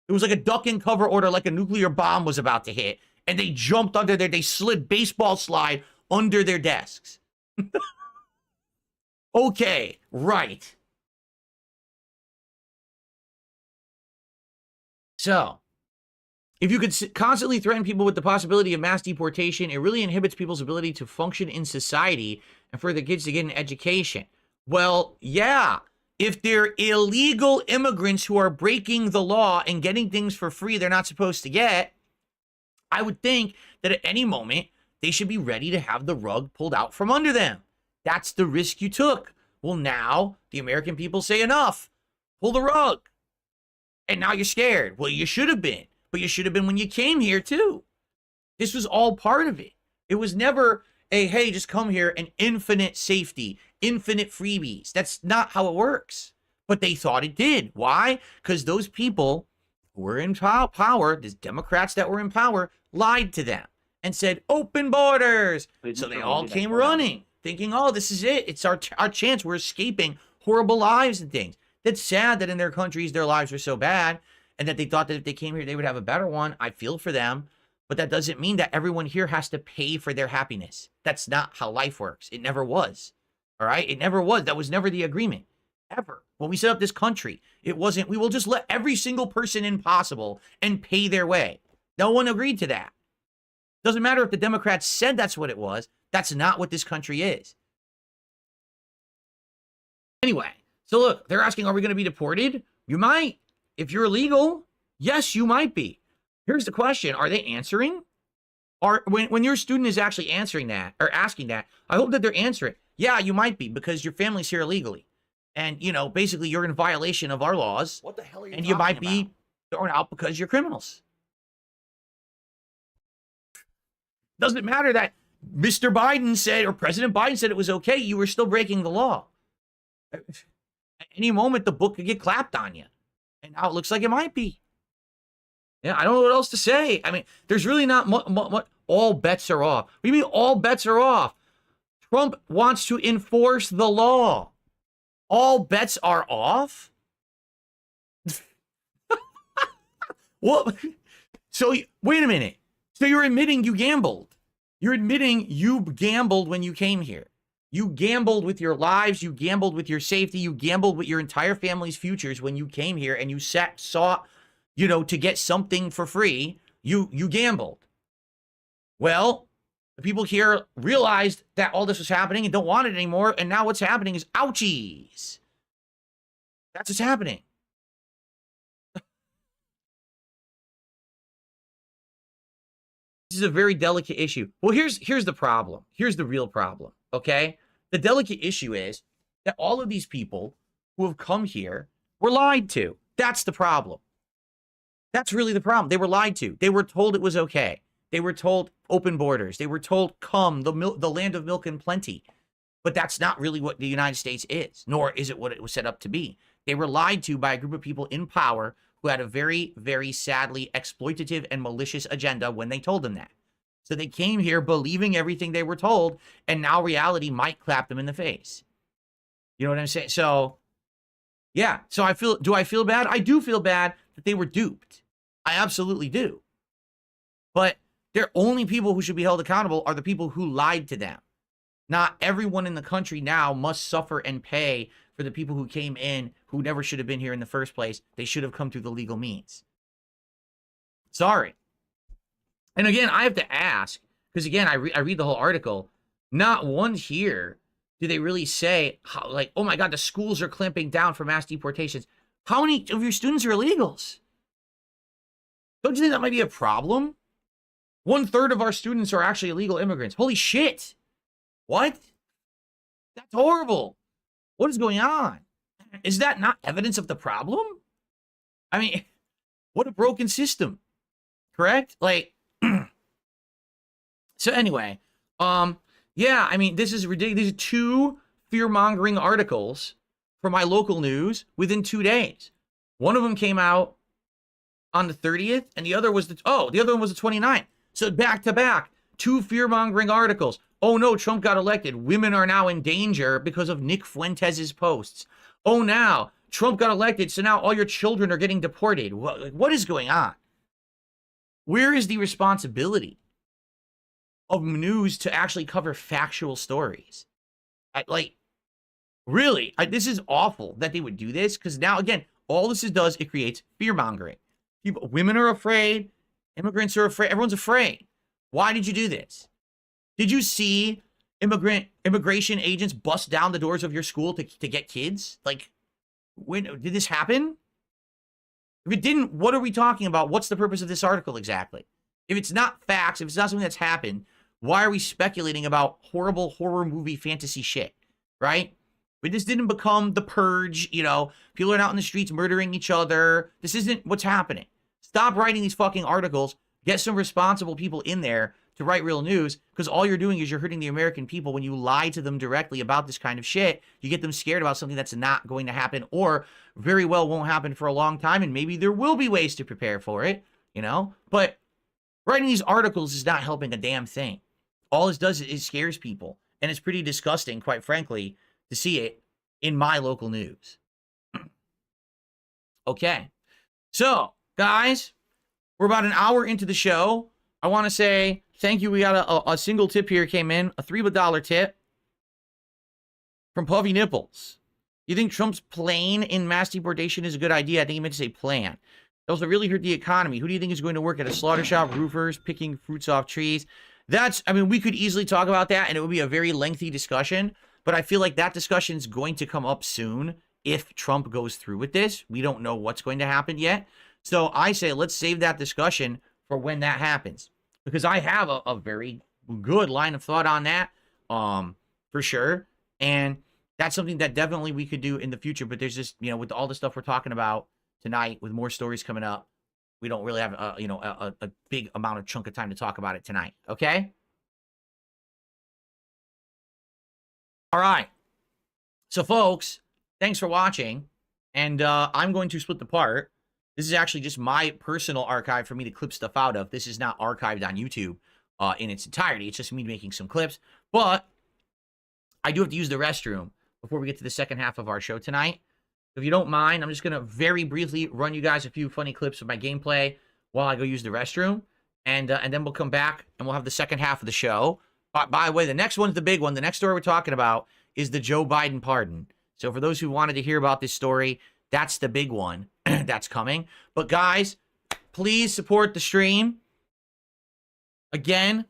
It was like a duck and cover order, like a nuclear bomb was about to hit. And they jumped under there. They slid baseball slide under their desks. Okay, right. So, if you could constantly threaten people with the possibility of mass deportation, it really inhibits people's ability to function in society and for the kids to get an education. Well, yeah. If they're illegal immigrants who are breaking the law and getting things for free they're not supposed to get, I would think that at any moment they should be ready to have the rug pulled out from under them. That's the risk you took. Well, now the American people say enough. Pull the rug. And now you're scared. Well, you should have been. But you should have been when you came here, too. This was all part of it. It was never a, hey, just come here and infinite safety, infinite freebies. That's not how it works. But they thought it did. Why? Because those people who were in power, these Democrats that were in power, lied to them and said, open borders. So they all came running, thinking, oh, this is it. It's our chance. We're escaping horrible lives and things. That's sad that in their countries, their lives were so bad and that they thought that if they came here, they would have a better one. I feel for them. But that doesn't mean that everyone here has to pay for their happiness. That's not how life works. It never was. All right? It never was. That was never the agreement. Ever. When we set up this country, it wasn't, we will just let every single person in possible and pay their way. No one agreed to that. Doesn't matter if the Democrats said that's what it was. That's not what this country is. Anyway, so look, they're asking, are we going to be deported? You might. If you're illegal, yes, you might be. Here's the question. Are they answering? Or when your student is actually answering that or asking that, I hope that they're answering. Yeah, you might be because your family's here illegally. And, you know, basically you're in violation of our laws. What the hell are you And you might be thrown out because you're criminals. Doesn't matter that Mr. Biden said or President Biden said it was okay. You were still breaking the law. At any moment, the book could get clapped on you. And now it looks like it might be. Yeah, I don't know what else to say. I mean, there's really not much. All bets are off. What do you mean all bets are off? Trump wants to enforce the law. All bets are off? Well, so wait a minute. So you're admitting you gambled. You're admitting you gambled when you came here. You gambled with your lives. You gambled with your safety. You gambled with your entire family's futures when you came here and you sought, you know, to get something for free. You gambled. Well, the people here realized that all this was happening and don't want it anymore. And now what's happening is ouchies. That's what's happening. This is a very delicate issue. Well, here's the problem. Here's the real problem, okay? The delicate issue is that all of these people who have come here were lied to. That's the problem. That's really the problem. They were lied to. They were told it was okay. They were told open borders. They were told come, the land of milk and plenty. But that's not really what the United States is, nor is it what it was set up to be. They were lied to by a group of people in power who had a very, very sadly exploitative and malicious agenda when they told them that. So they came here believing everything they were told, and now reality might clap them in the face. You know what I'm saying? So, yeah. So do I feel bad? I do feel bad that they were duped. I absolutely do. But the only people who should be held accountable are the people who lied to them. Not everyone in the country now must suffer and pay for the people who came in who never should have been here in the first place. They should have come through the legal means. Sorry. And again, I have to ask, because again, I read the whole article. Not one here do they really say, how, like, oh my God, the schools are clamping down for mass deportations. How many of your students are illegals? Don't you think that might be a problem? 1/3 of our students are actually illegal immigrants. Holy shit. What? That's horrible. What is going on? Is that not evidence of the problem? I mean, what a broken system. Correct? Like, so anyway, yeah, I mean, this is ridiculous. These are 2 fear-mongering articles from my local news within 2 days. One of them came out on the 30th, and the other was the other one was the 29th. So back to back, 2 fear-mongering articles. Oh no, Trump got elected. Women are now in danger because of Nick Fuentes' posts. Oh, now Trump got elected, so now all your children are getting deported. What is going on? Where is the responsibility of news to actually cover factual stories? Really, this is awful that they would do this, because now, again, all this does, it creates fear-mongering. Women are afraid. Immigrants are afraid. Everyone's afraid. Why did you do this? Did you see immigration agents bust down the doors of your school to get kids? Like, when did this happen? If it didn't, what are we talking about? What's the purpose of this article exactly? If it's not facts, if it's not something that's happened, why are we speculating about horrible horror movie fantasy shit, right? But this didn't become The Purge, you know, people are out in the streets murdering each other. This isn't what's happening. Stop writing these fucking articles. Get some responsible people in there to write real news, because all you're doing is you're hurting the American people when you lie to them directly about this kind of shit. You get them scared about something that's not going to happen, or very well won't happen for a long time, and maybe there will be ways to prepare for it, you know? But writing these articles is not helping a damn thing. All it does is it scares people, and it's pretty disgusting, quite frankly, to see it in my local news. Okay, so, guys, we're about an hour into the show. I want to say thank you. We got a single tip here came in, a $3 tip from Puffy Nipples. You think Trump's plane in mass deportation is a good idea? I think he meant to say plan. It also really hurt the economy. Who do you think is going to work at a slaughter shop, roofers, picking fruits off trees? I mean, we could easily talk about that, and it would be a very lengthy discussion, but I feel like that discussion is going to come up soon if Trump goes through with this. We don't know what's going to happen yet. So I say let's save that discussion for when that happens, because I have a very good line of thought on that, for sure. And that's something that definitely we could do in the future. But there's just, you know, with all the stuff we're talking about tonight, with more stories coming up, we don't really have a big amount of chunk of time to talk about it tonight. Okay. All right. So folks, thanks for watching. And I'm going to split the part. This is actually just my personal archive for me to clip stuff out of. This is not archived on YouTube in its entirety. It's just me making some clips. But I do have to use the restroom before we get to the second half of our show tonight. If you don't mind, I'm just going to very briefly run you guys a few funny clips of my gameplay while I go use the restroom. And then we'll come back and we'll have the second half of the show. By the way, the next one's the big one. The next story we're talking about is the Joe Biden pardon. So for those who wanted to hear about this story, that's the big one that's coming. But guys, please support the stream. Again,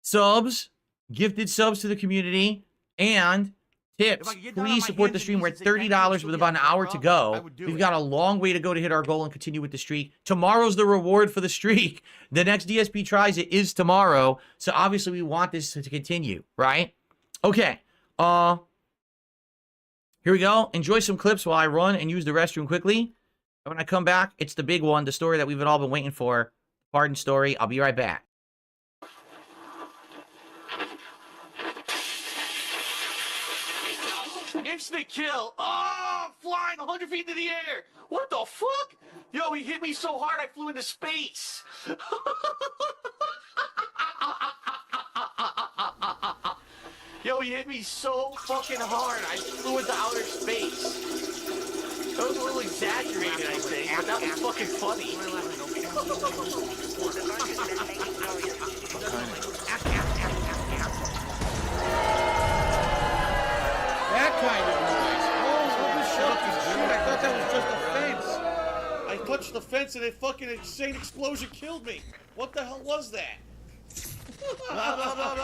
subs, gifted subs to the community, and tips. Please support the stream. We're at $30 with about an hour to go. We've got a long way to go to hit our goal and continue with the streak. Tomorrow's the reward for the streak. The next DSP Tries It is tomorrow. So obviously we want this to continue, right? Okay. Here we go. Enjoy some clips while I run and use the restroom quickly. And when I come back, it's the big one, the story that we've all been waiting for. Pardon story. I'll be right back. Instant kill. Oh, flying 100 feet into the air. What the fuck? Yo, he hit me so hard I flew into space. Yo, he hit me so fucking hard I flew into outer space. That was a little exaggerated, I think, but that was fucking funny. That kind of noise. Holy shit, I thought that was just a fence. I touched the fence and a fucking insane explosion killed me. What the hell was that? What the fuck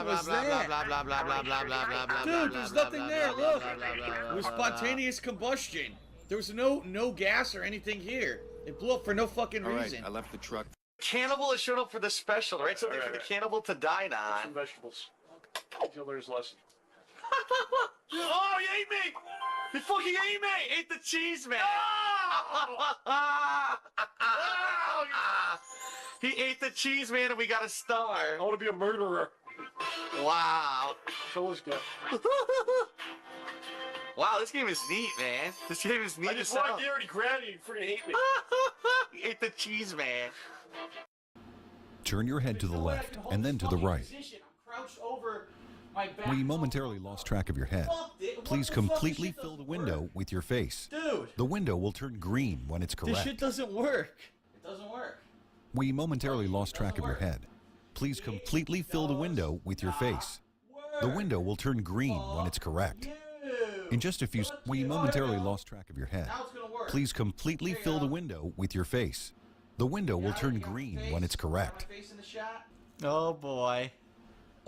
was that? Dude, there's nothing there, look. It was spontaneous combustion. There was no gas or anything here. It blew up for no fucking reason. I left the truck. Cannibal is showing up for the special, right? Something for the cannibal to dine on. Some vegetables. He'll learn his lesson. Oh, he ate me! He fucking ate me! Ate the cheese, man! He ate the cheese, man, and we got a star. I want to be a murderer. Wow. Show this guy. Wow, this game is neat, man. This game is neat. I just walked here and he grabbed me and freaking ate me. He ate the cheese, man. Turn your head to the left and then to the right. We momentarily lost track of your head. Please completely fill the window with your face. Dude. The window will turn green when it's correct. This shit doesn't work. It doesn't work. We momentarily lost track of your head. Please completely fill the window with your face. The window will turn green when it's correct. In just a few we momentarily lost track of your head. Please completely fill the window with your face. The window will turn green when it's correct. Oh boy.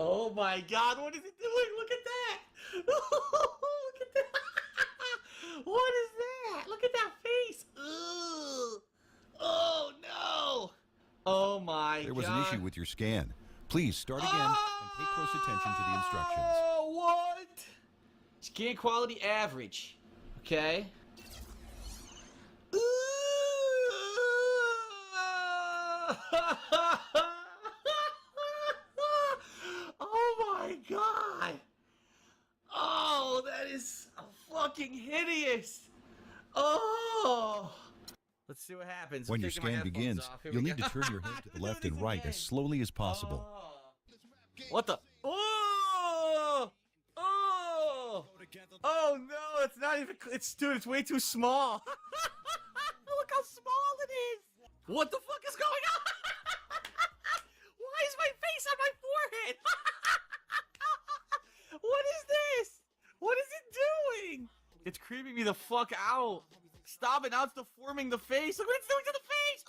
Oh my god, what is it doing? Look at that! Look at that! What is that? Look at that face! Ugh. Oh no! Oh my god. There was an issue with your scan. Please start again and pay close attention to the instructions. Oh, what? Scan quality average. Okay. Oh my god. Oh, that is fucking hideous. Oh. Let's see what happens. When your scan begins, you'll need to turn your head to the left and right as slowly as possible. What the? Oh! Oh! Oh no, it's not even. Dude, it's way too small. Look how small it is. What the fuck is going on? Why is my face on my forehead? What is this? What is it doing? It's creeping me the fuck out. Stop it, now it's deforming the face. Look what it's doing to the face.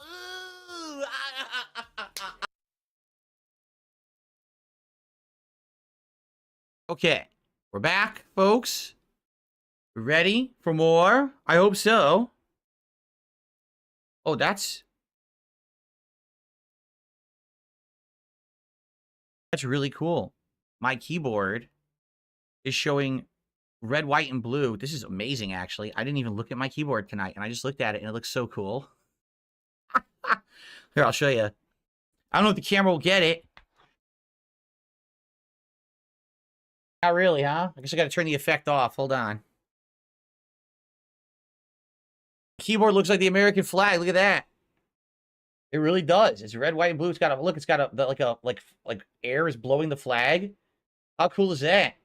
Okay, we're back, folks. We ready for more? I hope so. Oh, that's really cool. My keyboard is showing red, white, and blue. This is amazing, actually. I didn't even look at my keyboard tonight, and I just looked at it, and it looks so cool. Here, I'll show you. I don't know if the camera will get it. Not really, huh? I guess I got to turn the effect off. Hold on. Keyboard looks like the American flag. Look at that. It really does. It's red, white, and blue. It's got a look. It's got a like air is blowing the flag. How cool is that?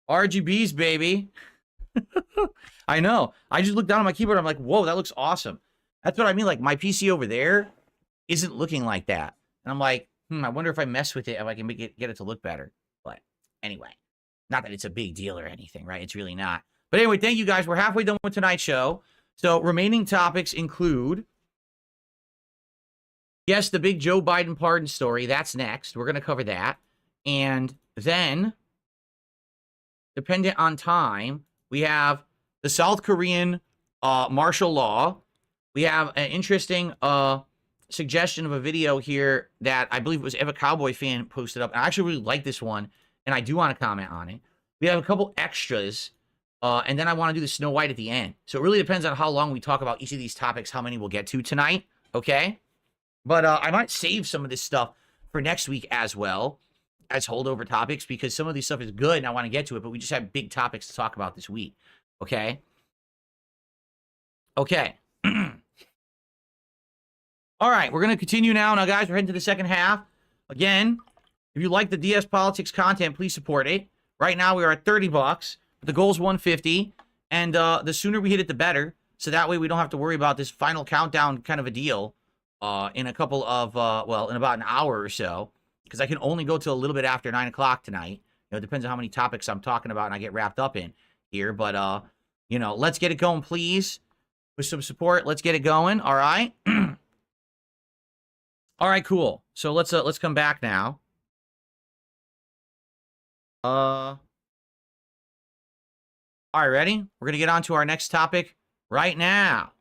RGBs, baby. I know. I just looked down at my keyboard. I'm like, whoa, that looks awesome. That's what I mean. Like, my PC over there isn't looking like that. And I'm like, I wonder if I mess with it, if I can get it to look better. But anyway, not that it's a big deal or anything, right? It's really not. But anyway, thank you guys. We're halfway done with tonight's show. So remaining topics include, yes, the big Joe Biden pardon story. That's next. We're going to cover that. And then, dependent on time, we have the South Korean martial law. We have an interesting suggestion of a video here that I believe it was Eva Cowboy fan posted up. And I actually really like this one, and I do want to comment on it. We have a couple extras, and then I want to do the Snow White at the end. So it really depends on how long we talk about each of these topics, how many we'll get to tonight, okay? But I might save some of this stuff for next week as well as holdover topics, because some of these stuff is good and I want to get to it, but we just have big topics to talk about this week, okay? Okay. All right, we're going to continue now. Now, guys, we're heading to the second half. Again, if you like the DS Politics content, please support it. Right now, we are at $30, but the goal is $150, and the sooner we hit it, the better, so that way we don't have to worry about this final countdown kind of a deal in a couple of, well, in about an hour or so, because I can only go till a little bit after 9 o'clock tonight. You know, it depends on how many topics I'm talking about and I get wrapped up in here, but, you know, let's get it going, please. With some support, let's get it going, all right? All right, cool. So let's come back now. All right, ready? We're going to get on to our next topic right now.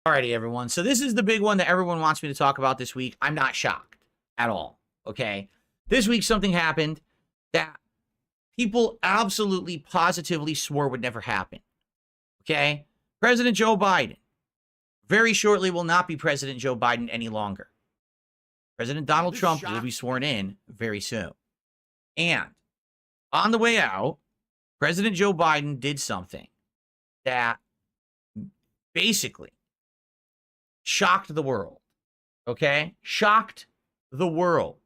Alrighty, everyone. So this is the big one that everyone wants me to talk about this week. I'm not shocked at all, okay? This week, something happened that people absolutely, positively swore would never happen, okay? President Joe Biden very shortly will not be President Joe Biden any longer. President Donald Trump will be sworn in very soon. And on the way out, President Joe Biden did something that basically shocked the world, okay? Shocked the world.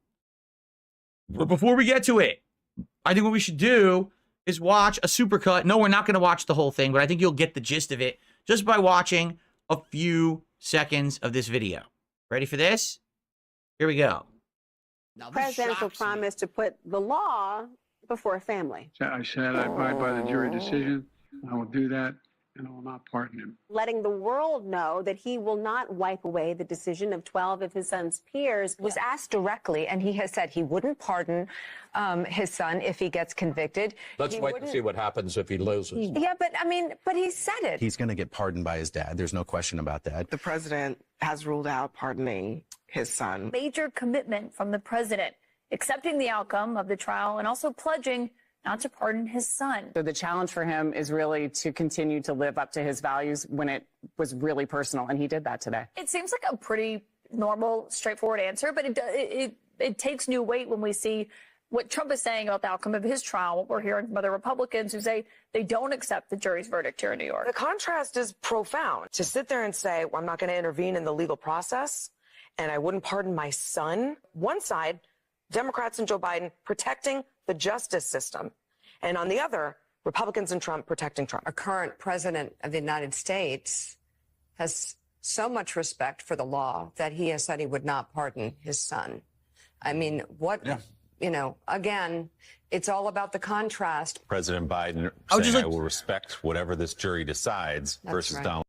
But before we get to it, I think what we should do is watch a supercut. No, we're not going to watch the whole thing, but I think you'll get the gist of it just by watching a few seconds of this video. Ready for this? Here we go. Presidential promise to put the law before family. I said I abide by the jury decision. I will do that, and I will not pardon him. Letting the world know that he will not wipe away the decision of 12 of his son's peers. Was asked directly, and he has said he wouldn't pardon his son if he gets convicted. Let's wait and see what happens if he loses. Yeah, but I mean, but he said it. He's going to get pardoned by his dad. There's no question about that. The president has ruled out pardoning his son. Major commitment from the president, accepting the outcome of the trial and also pledging not to pardon his son. So the challenge for him is really to continue to live up to his values when it was really personal, and he did that today. It seems like a pretty normal, straightforward answer, but it takes new weight when we see what Trump is saying about the outcome of his trial, what we're hearing from other Republicans who say they don't accept the jury's verdict here in New York. The contrast is profound. To sit there and say, well, I'm not going to intervene in the legal process, and I wouldn't pardon my son. One side, Democrats and Joe Biden protecting the justice system. And on the other, Republicans and Trump protecting Trump. Our current president of the United States has so much respect for the law that he has said he would not pardon his son. I mean, you know, again, it's all about the contrast. President Biden saying, I will respect whatever this jury decides versus Donald.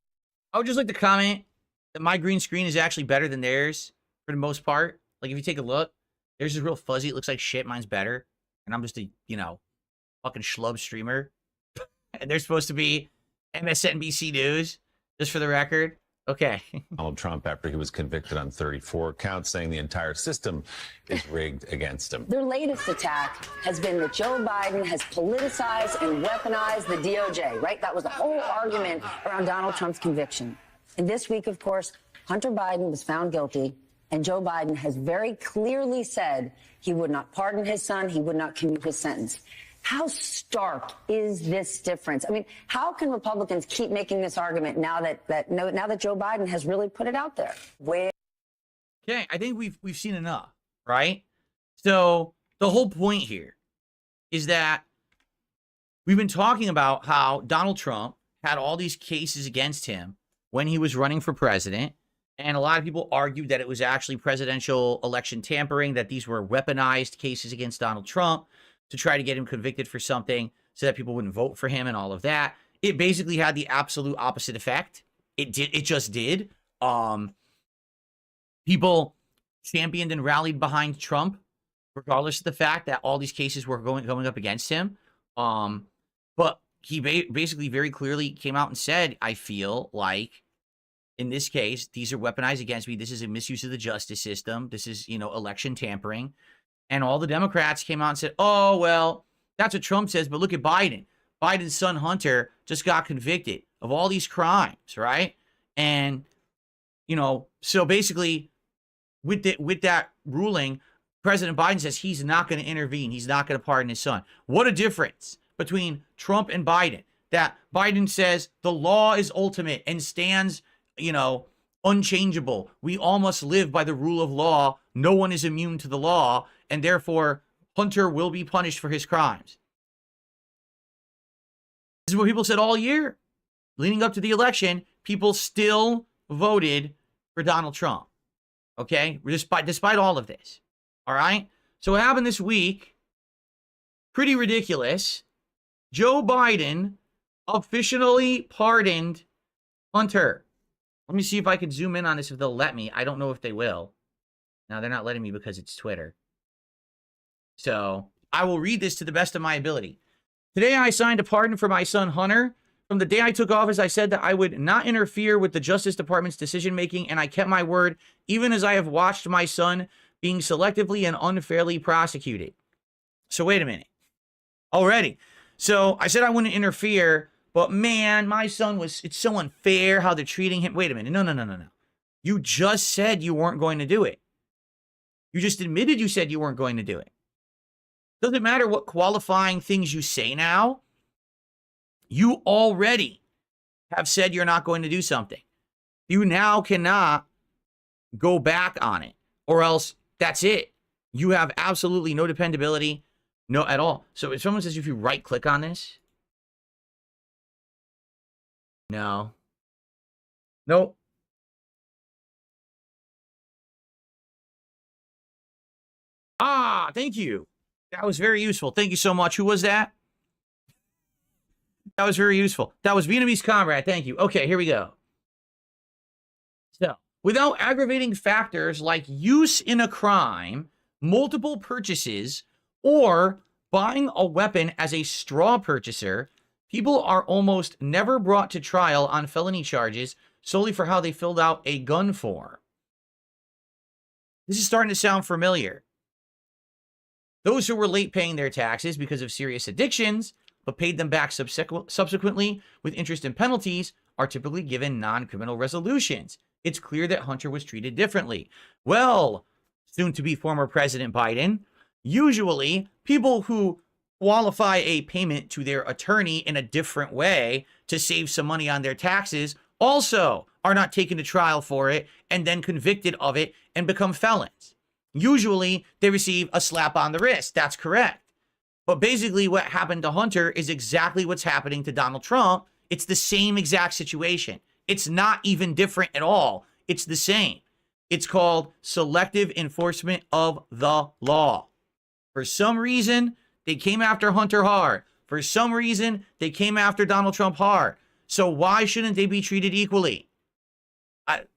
I would just like to comment that my green screen is actually better than theirs for the most part. Like, if you take a look, theirs is real fuzzy. It looks like shit. Mine's better. And I'm just a, you know, fucking schlub streamer. And they're supposed to be MSNBC News, just for the record. Okay. Donald Trump after he was convicted on 34 counts, saying the entire system is rigged against him. Their latest attack has been that Joe Biden has politicized and weaponized the DOJ, right? That was the whole argument around Donald Trump's conviction. And this week, of course, Hunter Biden was found guilty, and Joe Biden has very clearly said he would not pardon his son, he would not commute his sentence. How stark is this difference? I mean, how can Republicans keep making this argument now that Joe Biden has really put it out there? Okay, I think we've seen enough, right? So the whole point here is that we've been talking about how Donald Trump had all these cases against him when he was running for president, and a lot of people argued that it was actually presidential election tampering, that these were weaponized cases against Donald Trump to try to get him convicted for something so that people wouldn't vote for him and all of that. It basically had the absolute opposite effect. It just did. People championed and rallied behind Trump, regardless of the fact that all these cases were going up against him. But he basically very clearly came out and said, I feel like in this case, these are weaponized against me. This is a misuse of the justice system. This is, you know, election tampering. And all the Democrats came out and said, oh, well, that's what Trump says, but look at Biden. Biden's son, Hunter, just got convicted of all these crimes, right? And, you know, so basically, with that ruling, President Biden says he's not going to intervene. He's not going to pardon his son. What a difference between Trump and Biden. That Biden says the law is ultimate and stands, you know, unchangeable. We all must live by the rule of law. No one is immune to the law, and therefore Hunter will be punished for his crimes. This is what people said all year. Leading up to the election, people still voted for Donald Trump. Okay? Despite all of this. All right? So what happened this week, pretty ridiculous. Joe Biden officially pardoned Hunter. Let me see if I can zoom in on this if they'll let me. I don't know if they will. Now, they're not letting me because it's Twitter. So I will read this to the best of my ability. Today, I signed a pardon for my son Hunter From the day I took office, I said that I would not interfere with the Justice Department's decision-making, and I kept my word, even as I have watched my son being selectively and unfairly prosecuted. So wait a minute. Already. So I said I wouldn't interfere, but man, my son it's so unfair how they're treating him. Wait a minute. No. You just said you weren't going to do it. You just admitted you said you weren't going to do it. Doesn't matter what qualifying things you say now. You already have said you're not going to do something. You now cannot go back on it, or else that's it. You have absolutely no dependability, no at all. So if someone says if you right click on this, no. Nope. Ah, thank you. That was very useful. Thank you so much. Who was that? That was very useful. That was Vietnamese Comrade. Thank you. Okay, here we go. So, without aggravating factors like use in a crime, multiple purchases, or buying a weapon as a straw purchaser, people are almost never brought to trial on felony charges solely for how they filled out a gun form. This is starting to sound familiar. Those who were late paying their taxes because of serious addictions, but paid them back subsequently with interest and penalties, are typically given non-criminal resolutions. It's clear that Hunter was treated differently. Well, soon-to-be former President Biden, usually people who qualify a payment to their attorney in a different way to save some money on their taxes also are not taken to trial for it and then convicted of it and become felons. Usually, they receive a slap on the wrist. That's correct. But basically, what happened to Hunter is exactly what's happening to Donald Trump. It's the same exact situation. It's not even different at all. It's the same. It's called selective enforcement of the law. For some reason, they came after Hunter hard. For some reason, they came after Donald Trump hard. So why shouldn't they be treated equally? It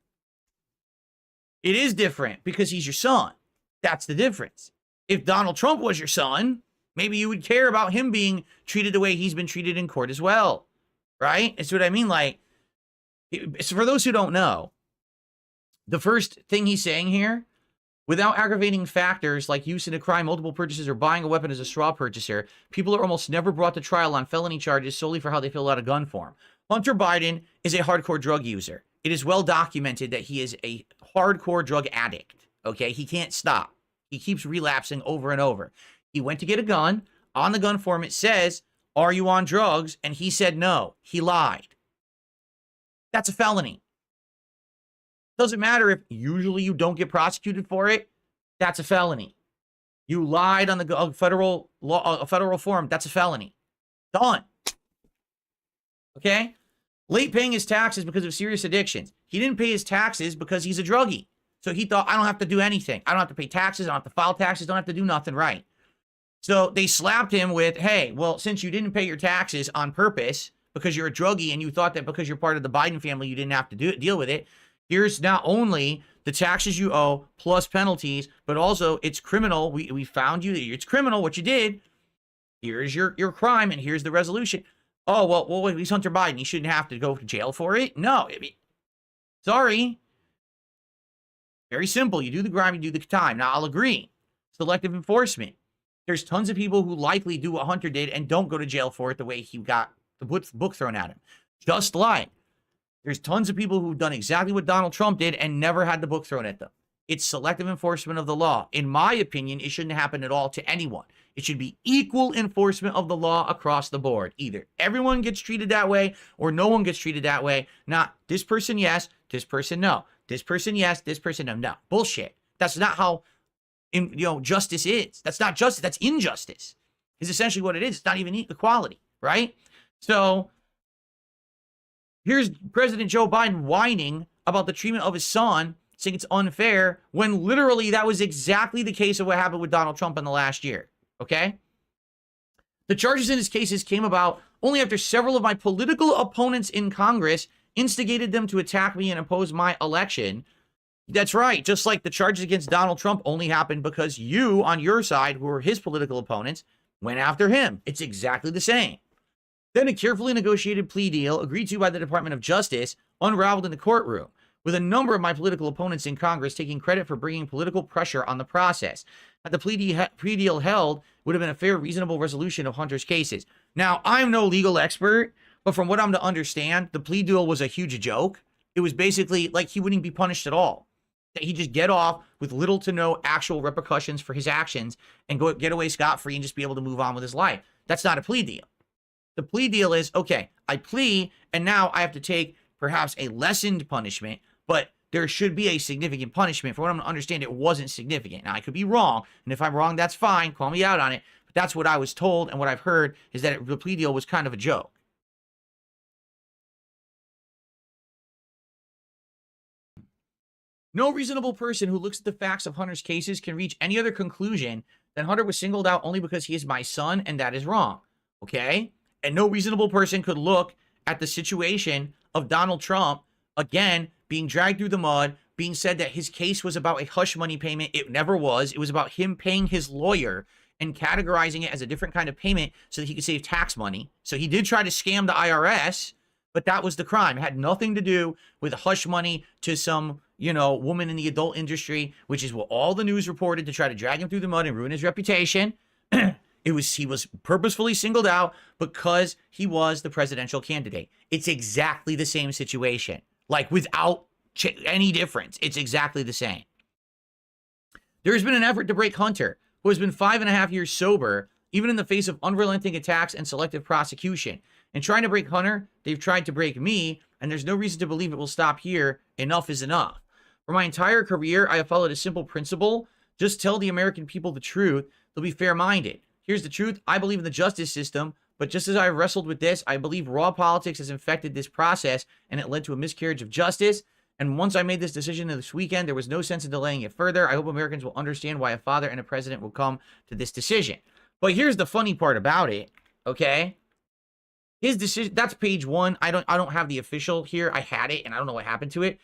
is different because he's your son. That's the difference. If Donald Trump was your son, maybe you would care about him being treated the way he's been treated in court as well, right? It's what I mean. Like, so for those who don't know, the first thing he's saying here, without aggravating factors like use in a crime, multiple purchases, or buying a weapon as a straw purchaser, people are almost never brought to trial on felony charges solely for how they fill out a gun form. Hunter Biden is a hardcore drug user. It is well documented that he is a hardcore drug addict, okay? He can't stop. He keeps relapsing over and over. He went to get a gun. On the gun form, it says, "Are you on drugs?" And he said no. He lied. That's a felony. Doesn't matter if usually you don't get prosecuted for it. That's a felony. You lied on the federal law, a federal form. That's a felony. Done. Okay? Late paying his taxes because of serious addictions. He didn't pay his taxes because he's a druggie. So he thought, I don't have to do anything. I don't have to pay taxes. I don't have to file taxes. Don't have to do nothing right. So they slapped him with, hey, well, since you didn't pay your taxes on purpose because you're a druggie and you thought that because you're part of the Biden family, you didn't have to deal with it. Here's not only the taxes you owe plus penalties, but also it's criminal. We found you. It's criminal what you did. Here's your crime and here's the resolution. Oh, well, he's Hunter Biden. He shouldn't have to go to jail for it. No, I mean, sorry. Very simple. You do the crime, you do the time. Now, I'll agree. Selective enforcement. There's tons of people who likely do what Hunter did and don't go to jail for it the way he got the book thrown at him. Just like there's tons of people who've done exactly what Donald Trump did and never had the book thrown at them. It's selective enforcement of the law. In my opinion, it shouldn't happen at all to anyone. It should be equal enforcement of the law across the board. Either everyone gets treated that way or no one gets treated that way. Not this person yes, this person no. This person yes, this person no. No. Bullshit. That's not how justice is. That's not justice. That's injustice. Is essentially what it is. It's not even equality, right? So here's President Joe Biden whining about the treatment of his son, saying it's unfair, when literally that was exactly the case of what happened with Donald Trump in the last year, okay? The charges in his cases came about only after several of my political opponents in Congress instigated them to attack me and oppose my election. That's right. Just like the charges against Donald Trump only happened because you, on your side, who were his political opponents, went after him. It's exactly the same. Then a carefully negotiated plea deal agreed to by the Department of Justice unraveled in the courtroom, with a number of my political opponents in Congress taking credit for bringing political pressure on the process. Had the plea deal held, would have been a fair, reasonable resolution of Hunter's cases. Now, I'm no legal expert, but from what I'm to understand, the plea deal was a huge joke. It was basically like he wouldn't be punished at all. That he'd just get off with little to no actual repercussions for his actions and get away scot-free and just be able to move on with his life. That's not a plea deal. The plea deal is, okay, I plea, and now I have to take perhaps a lessened punishment, but there should be a significant punishment. For what I'm to understand, it wasn't significant. Now, I could be wrong, and if I'm wrong, that's fine. Call me out on it. But that's what I was told, and what I've heard is that the plea deal was kind of a joke. No reasonable person who looks at the facts of Hunter's cases can reach any other conclusion than Hunter was singled out only because he is my son, and that is wrong. Okay? And no reasonable person could look at the situation of Donald Trump, again, being dragged through the mud, being said that his case was about a hush money payment. It never was. It was about him paying his lawyer and categorizing it as a different kind of payment so that he could save tax money. So he did try to scam the IRS, but that was the crime. It had nothing to do with hush money to some, woman in the adult industry, which is what all the news reported to try to drag him through the mud and ruin his reputation. He was purposefully singled out because he was the presidential candidate. It's exactly the same situation. Like, without any difference. It's exactly the same. There has been an effort to break Hunter, who has been 5.5 years sober, even in the face of unrelenting attacks and selective prosecution. In trying to break Hunter, they've tried to break me, and there's no reason to believe it will stop here. Enough is enough. For my entire career, I have followed a simple principle. Just tell the American people the truth. They'll be fair-minded. Here's the truth. I believe in the justice system, but just as I wrestled with this, I believe raw politics has infected this process, and it led to a miscarriage of justice. And once I made this decision this weekend, there was no sense in delaying it further. I hope Americans will understand why a father and a president will come to this decision. But here's the funny part about it, okay? His decision, that's page 1. I don't have the official here. I had it, and I don't know what happened to it.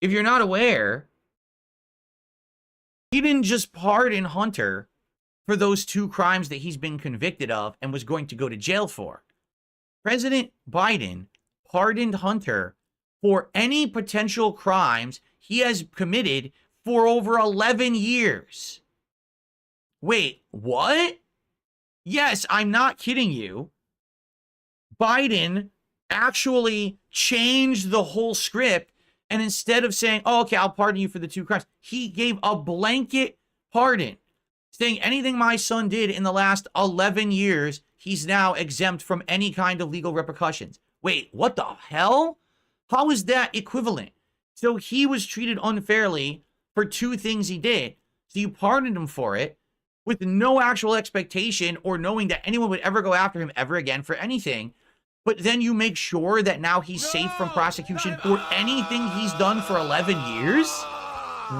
If you're not aware, he didn't just pardon Hunter for those 2 crimes that he's been convicted of and was going to go to jail for. President Biden pardoned Hunter for any potential crimes he has committed for over 11 years. Wait, what? Yes, I'm not kidding you. Biden actually changed the whole script, and instead of saying, oh, okay, I'll pardon you for the 2 crimes, he gave a blanket pardon, saying anything my son did in the last 11 years, he's now exempt from any kind of legal repercussions. Wait, what the hell? How is that equivalent? So he was treated unfairly for 2 things he did. So you pardoned him for it with no actual expectation or knowing that anyone would ever go after him ever again for anything. But then you make sure that now he's safe from prosecution for anything he's done for 11 years?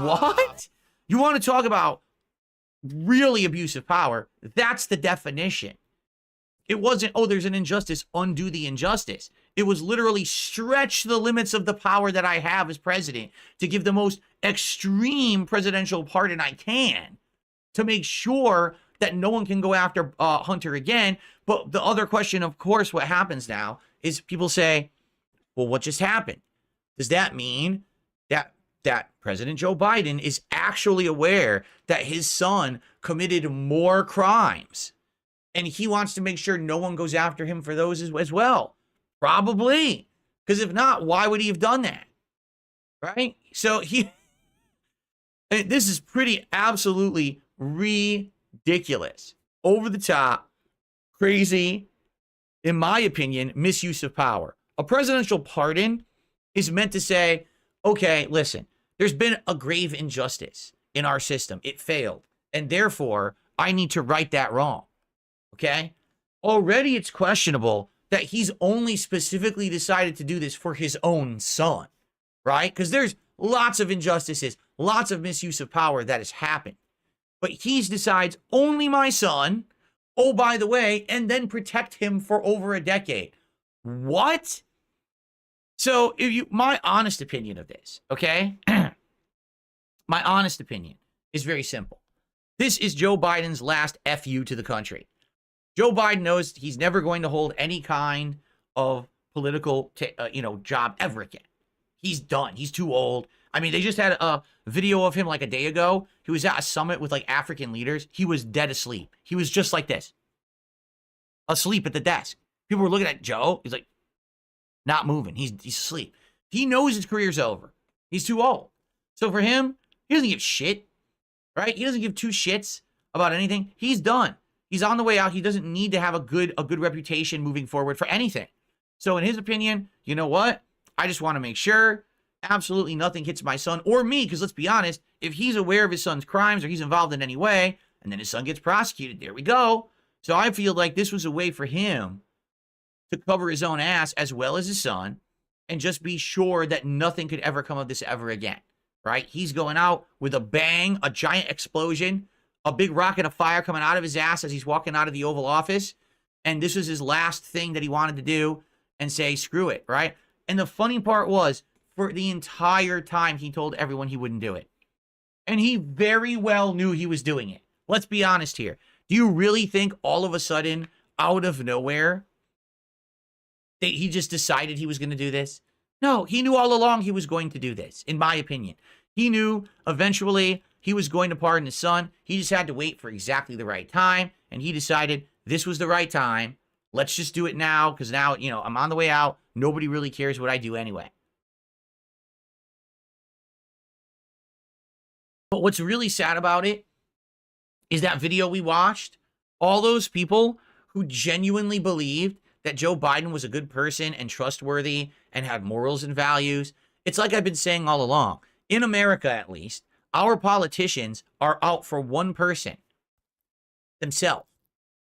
What? You want to talk about really abusive power? That's the definition. It wasn't, oh, there's an injustice, undo the injustice. It was literally stretch the limits of the power that I have as president to give the most extreme presidential pardon I can to make sure that no one can go after Hunter again. But the other question, of course, what happens now is people say, well, what just happened? Does that mean that President Joe Biden is actually aware that his son committed more crimes and he wants to make sure no one goes after him for those as well? Probably. Because if not, why would he have done that? Right? So this is pretty absolutely ridiculous. Over the top, crazy, in my opinion, misuse of power. A presidential pardon is meant to say, okay, listen, there's been a grave injustice in our system. It failed. And therefore, I need to right that wrong. Okay? Already it's questionable that he's only specifically decided to do this for his own son, right? Because there's lots of injustices, lots of misuse of power that has happened. But he decides only my son, oh, by the way, and then protect him for over a decade. What? So my honest opinion of this, okay? My honest opinion is very simple. This is Joe Biden's last FU to the country. Joe Biden knows he's never going to hold any kind of political, job ever again. He's done. He's too old. I mean, they just had a video of him like a day ago. He was at a summit with like African leaders. He was dead asleep. He was just like this, asleep at the desk. People were looking at Joe. He's like, not moving. He's asleep. He knows his career's over. He's too old. So for him, he doesn't give shit, right? He doesn't give two shits about anything. He's done. He's on the way out. He doesn't need to have a good reputation moving forward for anything. So in his opinion, you know what? I just want to make sure absolutely nothing hits my son or me, because let's be honest, if he's aware of his son's crimes or he's involved in any way, and then his son gets prosecuted, there we go. So I feel like this was a way for him to cover his own ass as well as his son and just be sure that nothing could ever come of this ever again, right? He's going out with a bang, a giant explosion, a big rocket of fire coming out of his ass as he's walking out of the Oval Office. And this was his last thing that he wanted to do and say, screw it, right? And the funny part was, for the entire time, he told everyone he wouldn't do it. And he very well knew he was doing it. Let's be honest here. Do you really think all of a sudden, out of nowhere, that he just decided he was going to do this? No, he knew all along he was going to do this, in my opinion. He knew eventually he was going to pardon his son. He just had to wait for exactly the right time. And he decided this was the right time. Let's just do it now, because now, I'm on the way out. Nobody really cares what I do anyway. But what's really sad about it is that video we watched, all those people who genuinely believed that Joe Biden was a good person and trustworthy and had morals and values. It's like I've been saying all along. In America, at least, our politicians are out for one person, themselves.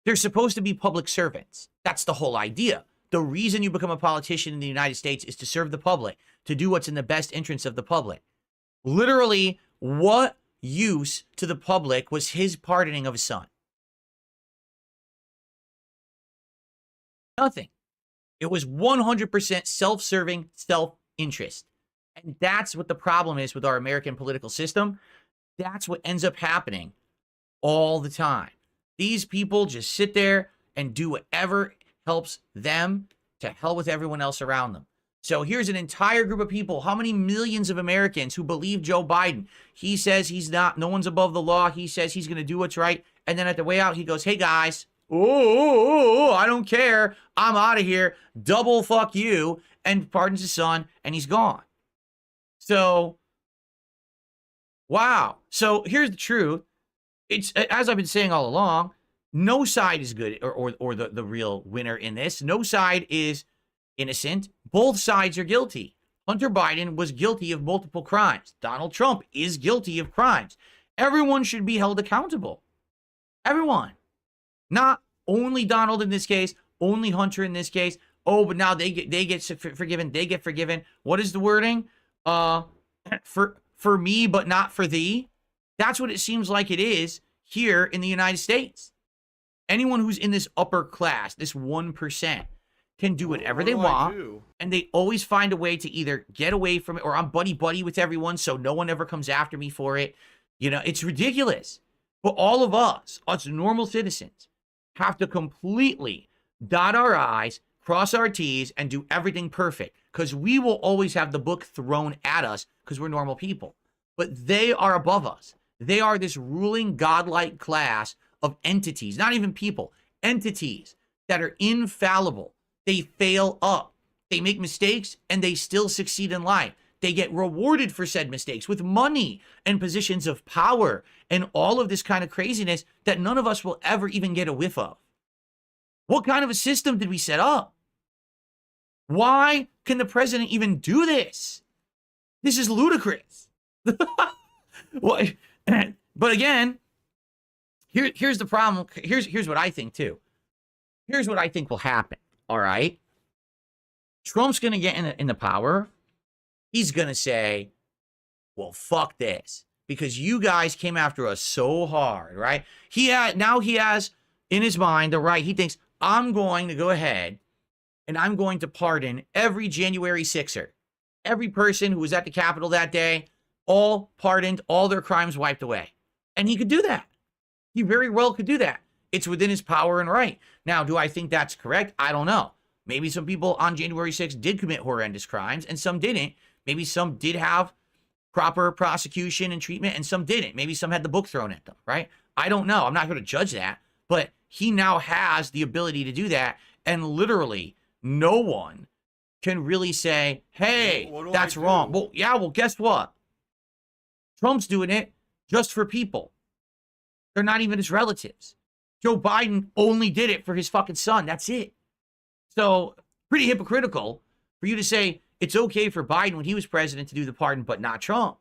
They're supposed to be public servants. That's the whole idea. The reason you become a politician in the United States is to serve the public, to do what's in the best interest of the public. Literally, what use to the public was his pardoning of his son? Nothing. It was 100% self-serving, self-interest. And that's what the problem is with our American political system. That's what ends up happening all the time. These people just sit there and do whatever helps them, to hell with everyone else around them. So here's an entire group of people, how many millions of Americans who believe Joe Biden? He says he's not, no one's above the law. He says he's going to do what's right. And then at the way out, he goes, hey guys, I don't care. I'm out of here. Double fuck you. And pardons his son, and he's gone. So, wow. So here's the truth. It's, as I've been saying all along, no side is good or the real winner in this. No side is innocent. Both sides are guilty. Hunter Biden was guilty of multiple crimes. Donald Trump is guilty of crimes. Everyone should be held accountable. Everyone. Not only Donald in this case, only Hunter in this case. Oh, but now they get forgiven. They get forgiven. What is the wording? For me, but not for thee. That's what it seems like it is here in the United States. Anyone who's in this upper class, this 1%, can do whatever they want, and they always find a way to either get away from it, or I'm buddy-buddy with everyone so no one ever comes after me for it. It's ridiculous. But all of us normal citizens, have to completely dot our I's, cross our T's, and do everything perfect, because we will always have the book thrown at us because we're normal people. But they are above us. They are this ruling godlike class of entities, not even people, entities that are infallible. They fail up. They make mistakes and they still succeed in life. They get rewarded for said mistakes with money and positions of power and all of this kind of craziness that none of us will ever even get a whiff of. What kind of a system did we set up? Why can the president even do this? This is ludicrous. But again, here's the problem. Here's what I think too. Here's what I think will happen. All right. Trump's going to get in the power. He's going to say, well, fuck this, because you guys came after us so hard, right? Now he has in his mind the right. He thinks, I'm going to go ahead and I'm going to pardon every January 6er. Every person who was at the Capitol that day, all pardoned, all their crimes wiped away. And he could do that. He very well could do that. It's within his power and right. Now, do I think that's correct? I don't know. Maybe some people on January 6th did commit horrendous crimes and some didn't. Maybe some did have proper prosecution and treatment and some didn't. Maybe some had the book thrown at them, right? I don't know. I'm not going to judge that. But he now has the ability to do that. And literally no one can really say, hey, that's wrong. Well, yeah, well, guess what? Trump's doing it just for people. They're not even his relatives. Joe Biden only did it for his fucking son. That's it. So pretty hypocritical for you to say it's okay for Biden when he was president to do the pardon, but not Trump.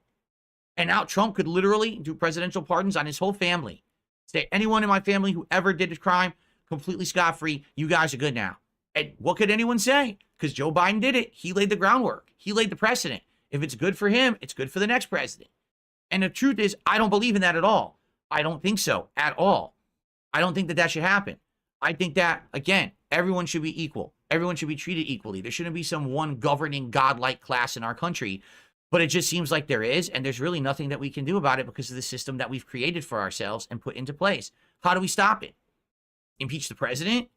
And now Trump could literally do presidential pardons on his whole family. Say, anyone in my family who ever did a crime, completely scot-free, you guys are good now. And what could anyone say? Because Joe Biden did it. He laid the groundwork. He laid the precedent. If it's good for him, it's good for the next president. And the truth is, I don't believe in that at all. I don't think so at all. I don't think that that should happen. I think that, again, everyone should be equal. Everyone should be treated equally. There shouldn't be some one governing godlike class in our country. But it just seems like there is, and there's really nothing that we can do about it because of the system that we've created for ourselves and put into place. How do we stop it? Impeach the president?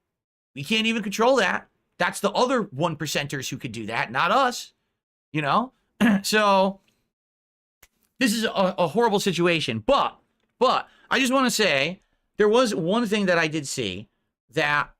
We can't even control that. That's the other 1%ers who could do that, not us. You know? So, this is a horrible situation. But, I just want to say, there was one thing that I did see that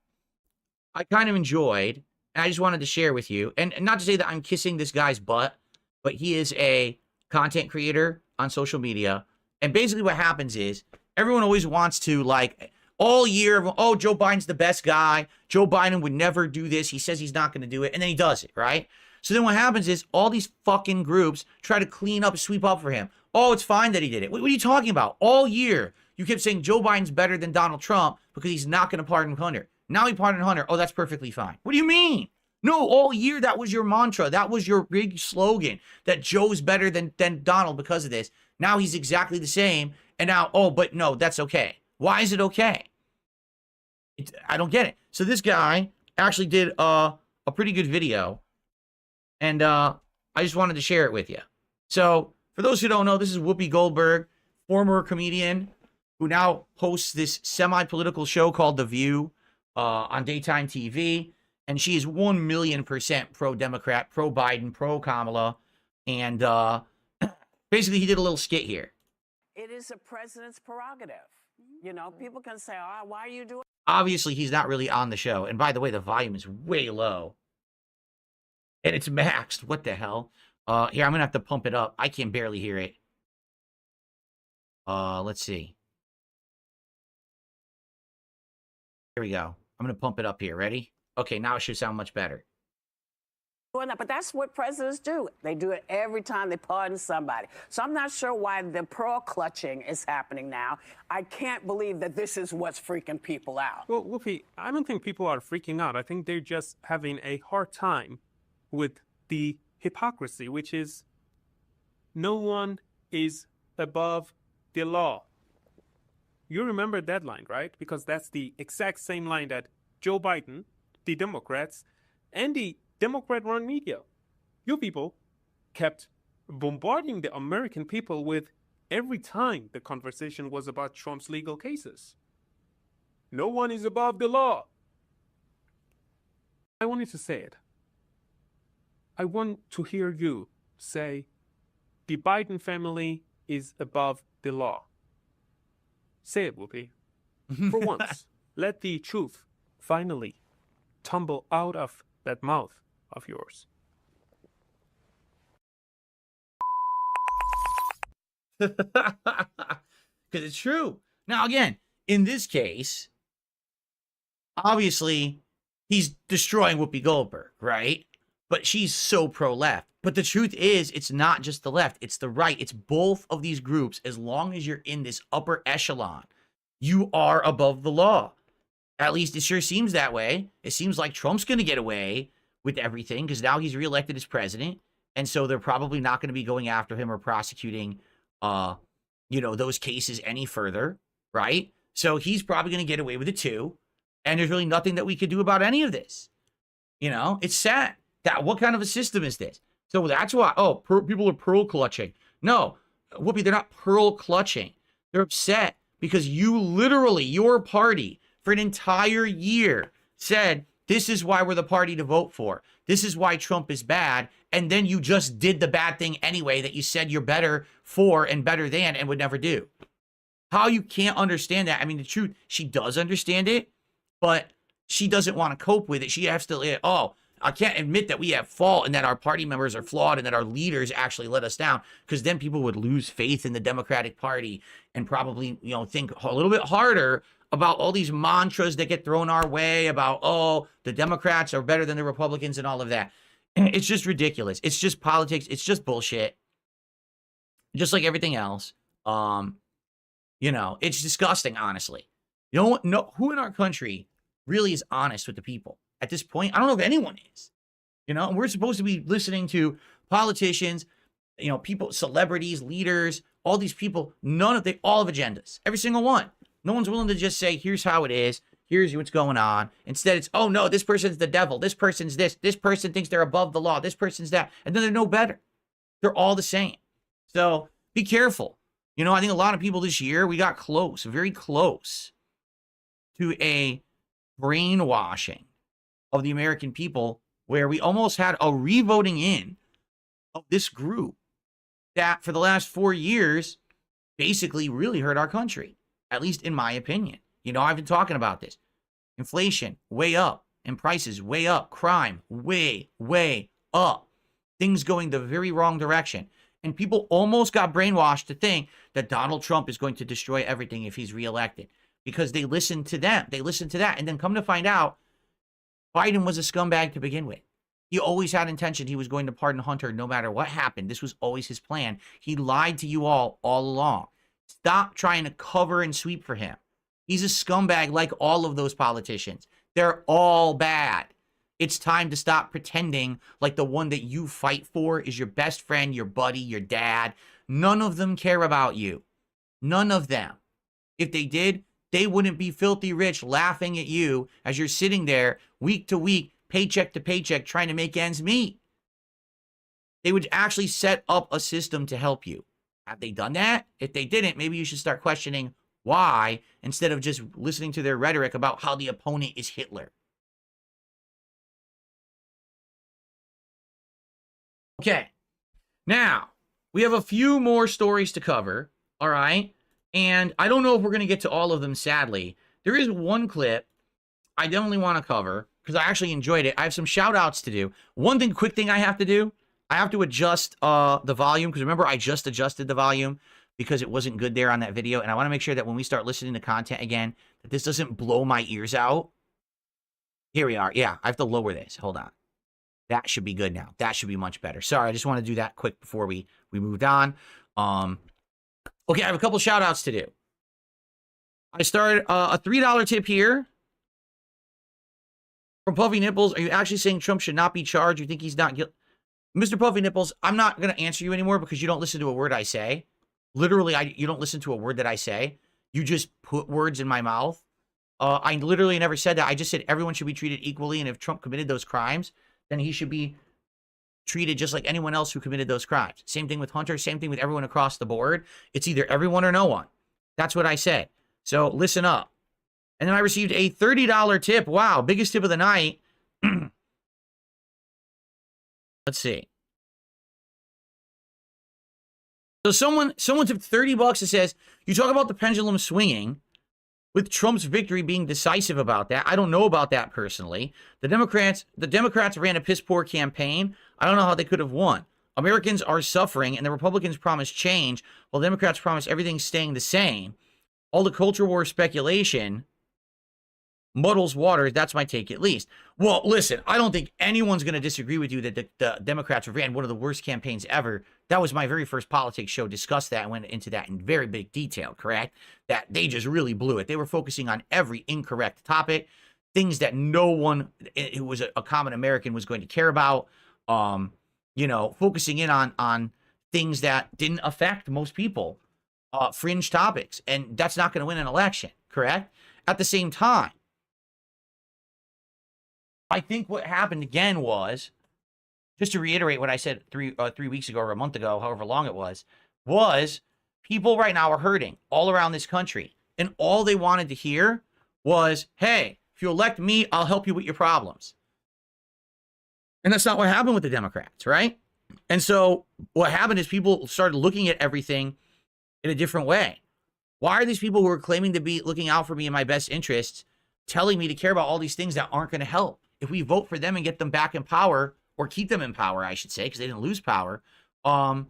I kind of enjoyed, and I just wanted to share with you. And not to say that I'm kissing this guy's butt, but he is a content creator on social media. And basically what happens is everyone always wants to, like, all year, oh, Joe Biden's the best guy. Joe Biden would never do this. He says he's not going to do it. And then he does it, right? So then what happens is all these fucking groups try to clean up, sweep up for him. Oh, it's fine that he did it. What are you talking about? All year, you kept saying Joe Biden's better than Donald Trump because he's not going to pardon Hunter. Now he pardoned Hunter. Oh, that's perfectly fine. What do you mean? No, all year that was your mantra. That was your big slogan, that Joe's better than Donald because of this. Now he's exactly the same. And now, oh, but no, that's okay. Why is it okay? I don't get it. So this guy actually did a pretty good video. And I just wanted to share it with you. So for those who don't know, this is Whoopi Goldberg, former comedian who now hosts this semi-political show called The View on daytime TV. And she is 1,000,000% pro-Democrat, pro-Biden, pro-Kamala. And basically, he did a little skit here. It is a president's prerogative. You know, people can say, oh, why are you doing? Obviously, he's not really on the show. And by the way, the volume is way low. And it's maxed. What the hell? Here, I'm going to have to pump it up. I can barely hear it. Let's see. Here we go. I'm going to pump it up here. Ready? Okay, now it should sound much better. But that's what presidents do. They do it every time they pardon somebody. So I'm not sure why the pearl clutching is happening now. I can't believe that this is what's freaking people out. Well, Whoopi, I don't think people are freaking out. I think they're just having a hard time with the hypocrisy, which is no one is above the law. You remember that line, right? Because that's the exact same line that Joe Biden, the Democrats, and the Democrat-run media, you people, kept bombarding the American people with every time the conversation was about Trump's legal cases. No one is above the law. I wanted to say it. I want to hear you say the Biden family is above the law. Say it, Whoopi. For once, let the truth finally tumble out of that mouth of yours. Because it's true. Now, again, in this case, obviously, he's destroying Whoopi Goldberg, right? But she's so pro-left. But the truth is, it's not just the left. It's the right. It's both of these groups. As long as you're in this upper echelon, you are above the law. At least it sure seems that way. It seems like Trump's going to get away with everything because now he's reelected as president. And so they're probably not going to be going after him or prosecuting, those cases any further, right? So he's probably going to get away with it too. And there's really nothing that we could do about any of this. It's sad. What kind of a system is this? So that's why, people are pearl clutching. No, Whoopi, they're not pearl clutching. They're upset because you literally, your party, for an entire year said, this is why we're the party to vote for. This is why Trump is bad. And then you just did the bad thing anyway that you said you're better for and better than and would never do. How you can't understand that? I mean, the truth, she does understand it, but she doesn't want to cope with it. She has to, oh, I can't admit that we have fault and that our party members are flawed and that our leaders actually let us down, because then people would lose faith in the Democratic Party and probably, think a little bit harder about all these mantras that get thrown our way about, oh, the Democrats are better than the Republicans and all of that. It's just ridiculous. It's just politics. It's just bullshit. Just like everything else. It's disgusting, honestly. No, who in our country really is honest with the people at this point? I don't know if anyone is. And we're supposed to be listening to politicians, people, celebrities, leaders, all these people. They all have agendas. Every single one. No one's willing to just say, here's how it is. Here's what's going on. Instead, it's, oh no, this person's the devil. This person's this. This person thinks they're above the law. This person's that. And then they're no better. They're all the same. So be careful. I think a lot of people this year, we got close, very close to a brainwashing of the American people where we almost had a revoting in of this group that for the last 4 years basically really hurt our country, at least in my opinion. I've been talking about this. Inflation way up and prices way up. Crime way, way up. Things going the very wrong direction. And people almost got brainwashed to think that Donald Trump is going to destroy everything if he's reelected, because they listened to them. They listened to that. And then come to find out, Biden was a scumbag to begin with. He always had intention he was going to pardon Hunter no matter what happened. This was always his plan. He lied to you all along. Stop trying to cover and sweep for him. He's a scumbag like all of those politicians. They're all bad. It's time to stop pretending like the one that you fight for is your best friend, your buddy, your dad. None of them care about you. None of them. If they did, they wouldn't be filthy rich laughing at you as you're sitting there week to week, paycheck to paycheck, trying to make ends meet. They would actually set up a system to help you. Have they done that? If they didn't, maybe you should start questioning why, instead of just listening to their rhetoric about how the opponent is Hitler. Okay, now we have a few more stories to cover, all right? And I don't know if we're going to get to all of them, sadly. There is one clip I definitely want to cover because I actually enjoyed it. I have some shout outs to do. Quick thing I have to do, I have to adjust the volume, because remember I just adjusted the volume because it wasn't good there on that video. And I want to make sure that when we start listening to content again, that this doesn't blow my ears out. Here we are. Yeah, I have to lower this. Hold on. That should be good now. That should be much better. Sorry, I just want to do that quick before we moved on. Okay, I have a couple shout outs to do. I started a $3 tip here from Puffy Nipples. Are you actually saying Trump should not be charged? You think he's not guilty? Mr. Puffy Nipples, I'm not going to answer you anymore because you don't listen to a word I say. Literally, you don't listen to a word that I say. You just put words in my mouth. I literally never said that. I just said everyone should be treated equally, and if Trump committed those crimes, then he should be treated just like anyone else who committed those crimes. Same thing with Hunter, same thing with everyone across the board. It's either everyone or no one. That's what I said. So listen up. And then I received a $30 tip. Wow, biggest tip of the night. Let's see. So someone tipped $30 that says, you talk about the pendulum swinging with Trump's victory being decisive about that. I don't know about that personally. The Democrats ran a piss poor campaign. I don't know how they could have won. Americans are suffering and the Republicans promise change while Democrats promise everything staying the same. All the culture war speculation muddles waters. That's my take, at least. Well, listen, I don't think anyone's going to disagree with you that the Democrats ran one of the worst campaigns ever. That was my very first politics show, discussed that and went into that in very big detail, correct? That they just really blew it. They were focusing on every incorrect topic, things that no one who was a common American was going to care about, focusing in on things that didn't affect most people, fringe topics. And that's not going to win an election, correct? At the same time, I think what happened again was, just to reiterate what I said 3 weeks ago or a month ago, however long it was people right now are hurting all around this country. And all they wanted to hear was, hey, if you elect me, I'll help you with your problems. And that's not what happened with the Democrats, right? And so what happened is people started looking at everything in a different way. Why are these people who are claiming to be looking out for me in my best interests telling me to care about all these things that aren't going to help? If we vote for them and get them back in power, or keep them in power, I should say, because they didn't lose power, how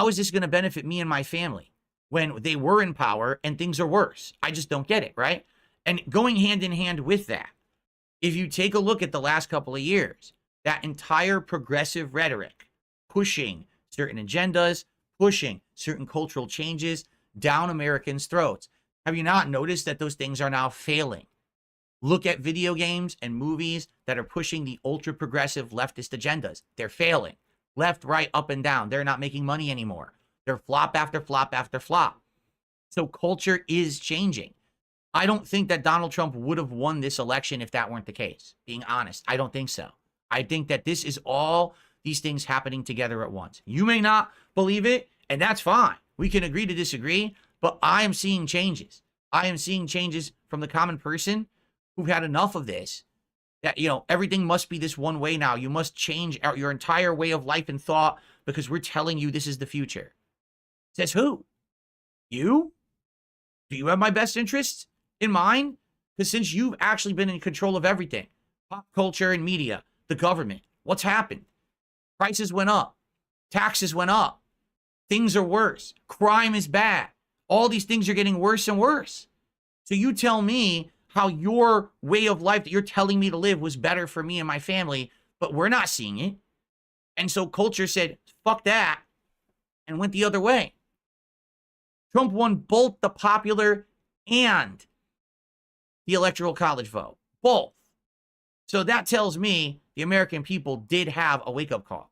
is this going to benefit me and my family when they were in power and things are worse? I just don't get it, right? And going hand in hand with that, if you take a look at the last couple of years, that entire progressive rhetoric, pushing certain agendas, pushing certain cultural changes down Americans' throats. Have you not noticed that those things are now failing? Look at video games and movies that are pushing the ultra-progressive leftist agendas. They're failing. Left, right, up, and down. They're not making money anymore. They're flop after flop after flop. So culture is changing. I don't think that Donald Trump would have won this election if that weren't the case. Being honest, I don't think so. I think that this is all these things happening together at once. You may not believe it, and that's fine. We can agree to disagree, but I am seeing changes. I am seeing changes from the common person who've had enough of this, that, you know, everything must be this one way now. You must change your entire way of life and thought because we're telling you this is the future. Says who? You? Do you have my best interests in mind? Because since you've actually been in control of everything, pop culture and media, the government, what's happened? Prices went up. Taxes went up. Things are worse. Crime is bad. All these things are getting worse and worse. So you tell me how your way of life that you're telling me to live was better for me and my family, but we're not seeing it. And so culture said, fuck that, and went the other way. Trump won both the popular and the electoral college vote. Both. So that tells me the American people did have a wake-up call.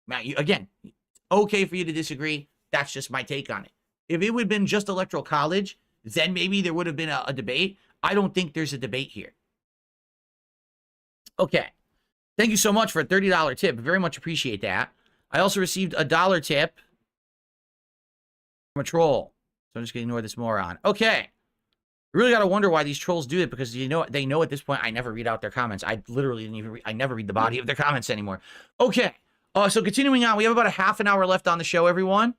Now, again, it's okay for you to disagree. That's just my take on it. If it would have been just electoral college, then maybe there would have been a debate. I don't think there's a debate here. Okay. Thank you so much for a $30 tip. Very much appreciate that. I also received a $1 tip from a troll. So I'm just going to ignore this moron. Okay. You really got to wonder why these trolls do it, because you know they know at this point I never read out their comments. I literally didn't even I never read the body of their comments anymore. Okay. So continuing on, we have about a half an hour left on the show, everyone.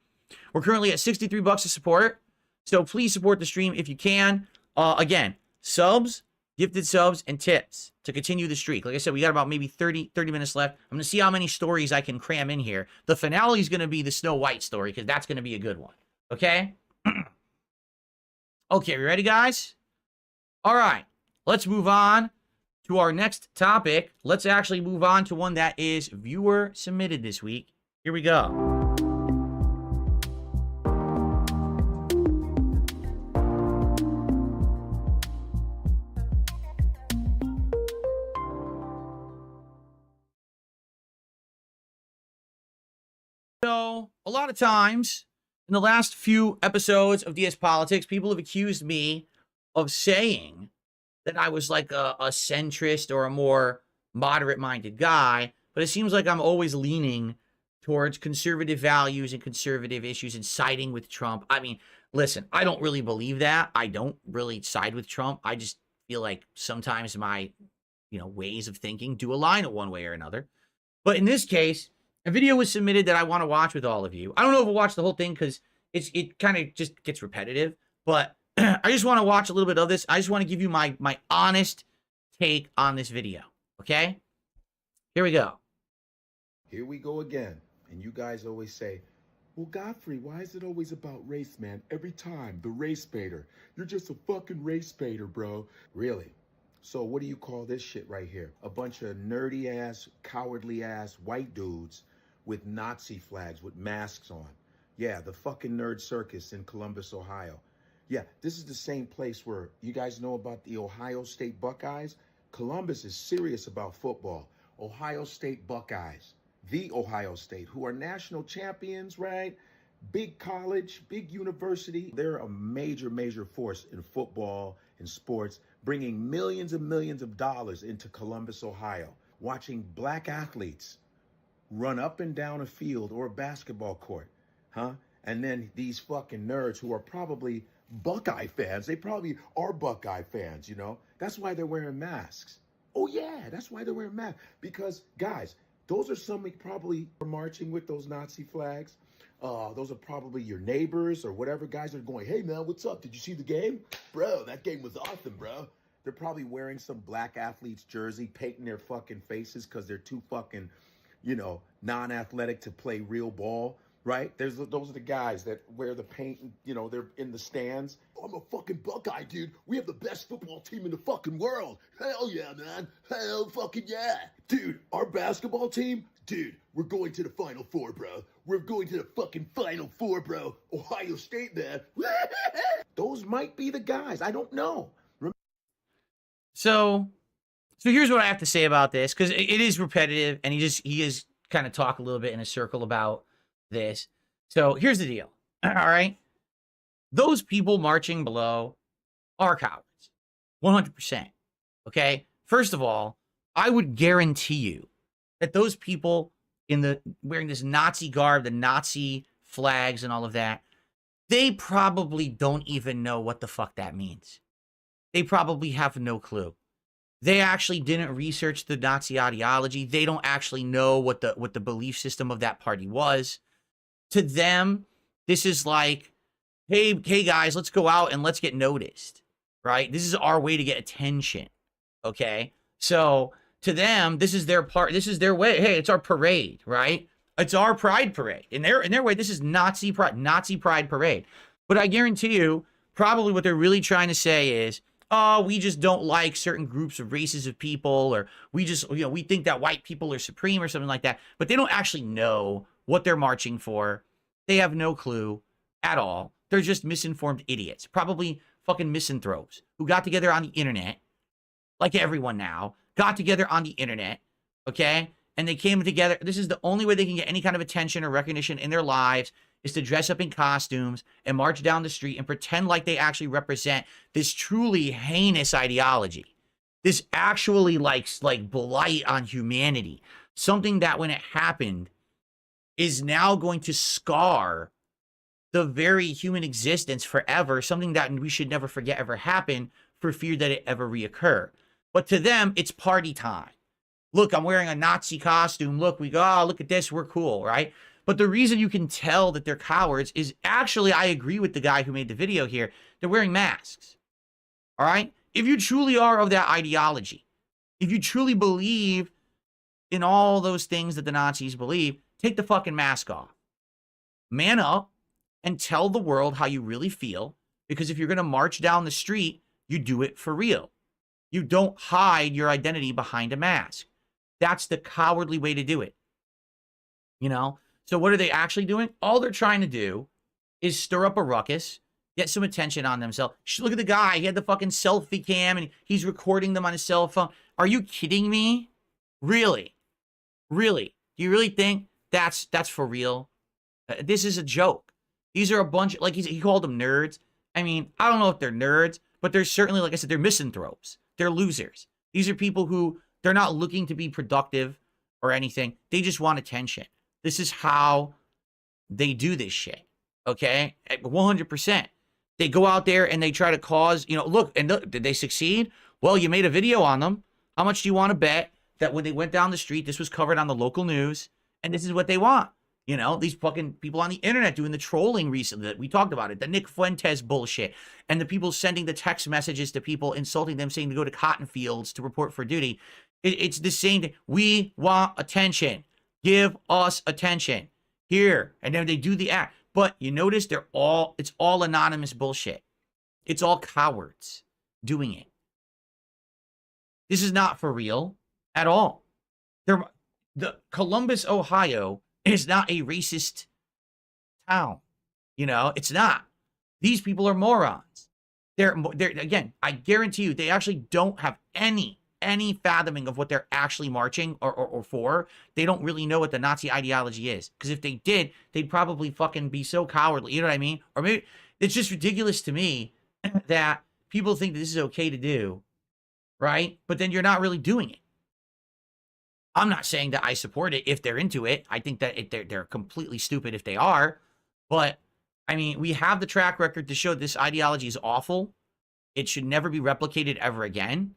We're currently at $63 to support. So please support the stream if you can. Again, subs, gifted subs, and tips to continue the streak. Like I said, we got about maybe 30 minutes left. I'm going to see how many stories I can cram in here. The finale is going to be the Snow White story, because that's going to be a good one. Okay? Okay, we ready, guys? All right. Let's move on to our next topic. Let's actually move on to one that is viewer submitted this week. Here we go. So, a lot of times in the last few episodes of DS Politics, people have accused me of saying that I was like a centrist or a more moderate-minded guy, but it seems like I'm always leaning towards conservative values and conservative issues and siding with Trump. I mean, listen, I don't really believe that. I don't really side with Trump. I just feel like sometimes my, ways of thinking do align in one way or another. But in this case, a video was submitted that I want to watch with all of you. I don't know if we'll watch the whole thing because it kind of just gets repetitive, but I just want to watch a little bit of this. I just want to give you my honest take on this video, okay? Here we go. Here we go again. And you guys always say, well, Godfrey, why is it always about race, man? Every time, the race baiter. You're just a fucking race baiter, bro. Really? So what do you call this shit right here? A bunch of nerdy-ass, cowardly-ass white dudes with Nazi flags with masks on. Yeah, the fucking nerd circus in Columbus, Ohio. Yeah, this is the same place where you guys know about the Ohio State Buckeyes. Columbus is serious about football. Ohio State Buckeyes, the Ohio State, who are national champions, right? Big college, big university. They're a major, major force in football and sports, bringing millions and millions of dollars into Columbus, Ohio. Watching black athletes run up and down a field or a basketball court, huh? And then these fucking nerds who are probably Buckeye fans. They probably are Buckeye fans, you know? That's why they're wearing masks. Oh, yeah, that's why they're wearing masks. Because, guys, those are some probably are marching with those Nazi flags. Those are probably your neighbors or whatever guys are going, hey, man, what's up? Did you see the game? Bro, that game was awesome, bro. They're probably wearing some black athlete's jersey, painting their fucking faces because they're too fucking, you know, non-athletic to play real ball, right? Those are the guys that wear the paint, you know, they're in the stands. Oh, I'm a fucking Buckeye, dude. We have the best football team in the fucking world. Hell yeah, man. Hell fucking yeah. Dude, our basketball team, dude, we're going to the Final Four, bro. We're going to the fucking Final Four, bro. Ohio State, man. Those might be the guys. I don't know. So here's what I have to say about this, because it is repetitive, and he is kind of talk a little bit in a circle about this. So here's the deal. All right. Those people marching below are cowards. 100%. Okay. First of all, I would guarantee you that those people wearing this Nazi garb, the Nazi flags and all of that, they probably don't even know what the fuck that means. They probably have no clue. They actually didn't research the Nazi ideology. They don't actually know what the belief system of that party was. To them, this is like, hey guys, let's go out and let's get noticed, right? This is our way to get attention, okay? So to them, this is their part. This is their way. Hey, it's our parade, right? It's our pride parade. In their way, this is Nazi pride parade. But I guarantee you, probably what they're really trying to say is, oh, we just don't like certain groups of races of people, or we just, you know, we think that white people are supreme or something like that. But they don't actually know what they're marching for. They have no clue at all. They're just misinformed idiots, probably fucking misanthropes who got together on the internet, like everyone now, got together on the internet, okay? And they came together. This is the only way they can get any kind of attention or recognition in their lives, is to dress up in costumes and march down the street and pretend like they actually represent this truly heinous ideology. This actually like blight on humanity. Something that when it happened is now going to scar the very human existence forever. Something that we should never forget ever happened, for fear that it ever reoccur. But to them, it's party time. Look, I'm wearing a Nazi costume. Look, we go, oh, look at this. We're cool, right? But the reason you can tell that they're cowards is actually, I agree with the guy who made the video here. They're wearing masks. All right? If you truly are of that ideology, if you truly believe in all those things that the Nazis believe, take the fucking mask off. Man up and tell the world how you really feel. Because if you're going to march down the street, you do it for real. You don't hide your identity behind a mask. That's the cowardly way to do it. You know? So what are they actually doing? All they're trying to do is stir up a ruckus, get some attention on themselves. Look at the guy. He had the fucking selfie cam and he's recording them on his cell phone. Are you kidding me? Really? Really? Do you really think that's for real? This is a joke. These are a bunch, like he called them nerds. I mean, I don't know if they're nerds, but they're certainly, like I said, they're misanthropes. They're losers. These are people who, they're not looking to be productive or anything. They just want attention. This is how they do this shit, okay? 100%. They go out there and they try to cause, you know, look, did they succeed? Well, you made a video on them. How much do you want to bet that when they went down the street, this was covered on the local news, and this is what they want? You know, these fucking people on the internet doing the trolling recently that we talked about it, the Nick Fuentes bullshit, and the people sending the text messages to people, insulting them, saying to go to cotton fields to report for duty. It's the same thing. We want attention. Give us attention here. And then they do the act. But you notice it's all anonymous bullshit. It's all cowards doing it. This is not for real at all. The Columbus, Ohio is not a racist town. You know, it's not. These people are morons. They're again, I guarantee you, they actually don't have any fathoming of what they're actually marching or for. They don't really know what the Nazi ideology is. Because if they did, they'd probably fucking be so cowardly. You know what I mean? Or maybe it's just ridiculous to me that people think that this is okay to do, right? But then you're not really doing it. I'm not saying that I support it if they're into it. I think that they're completely stupid if they are. But I mean, we have the track record to show this ideology is awful. It should never be replicated ever again.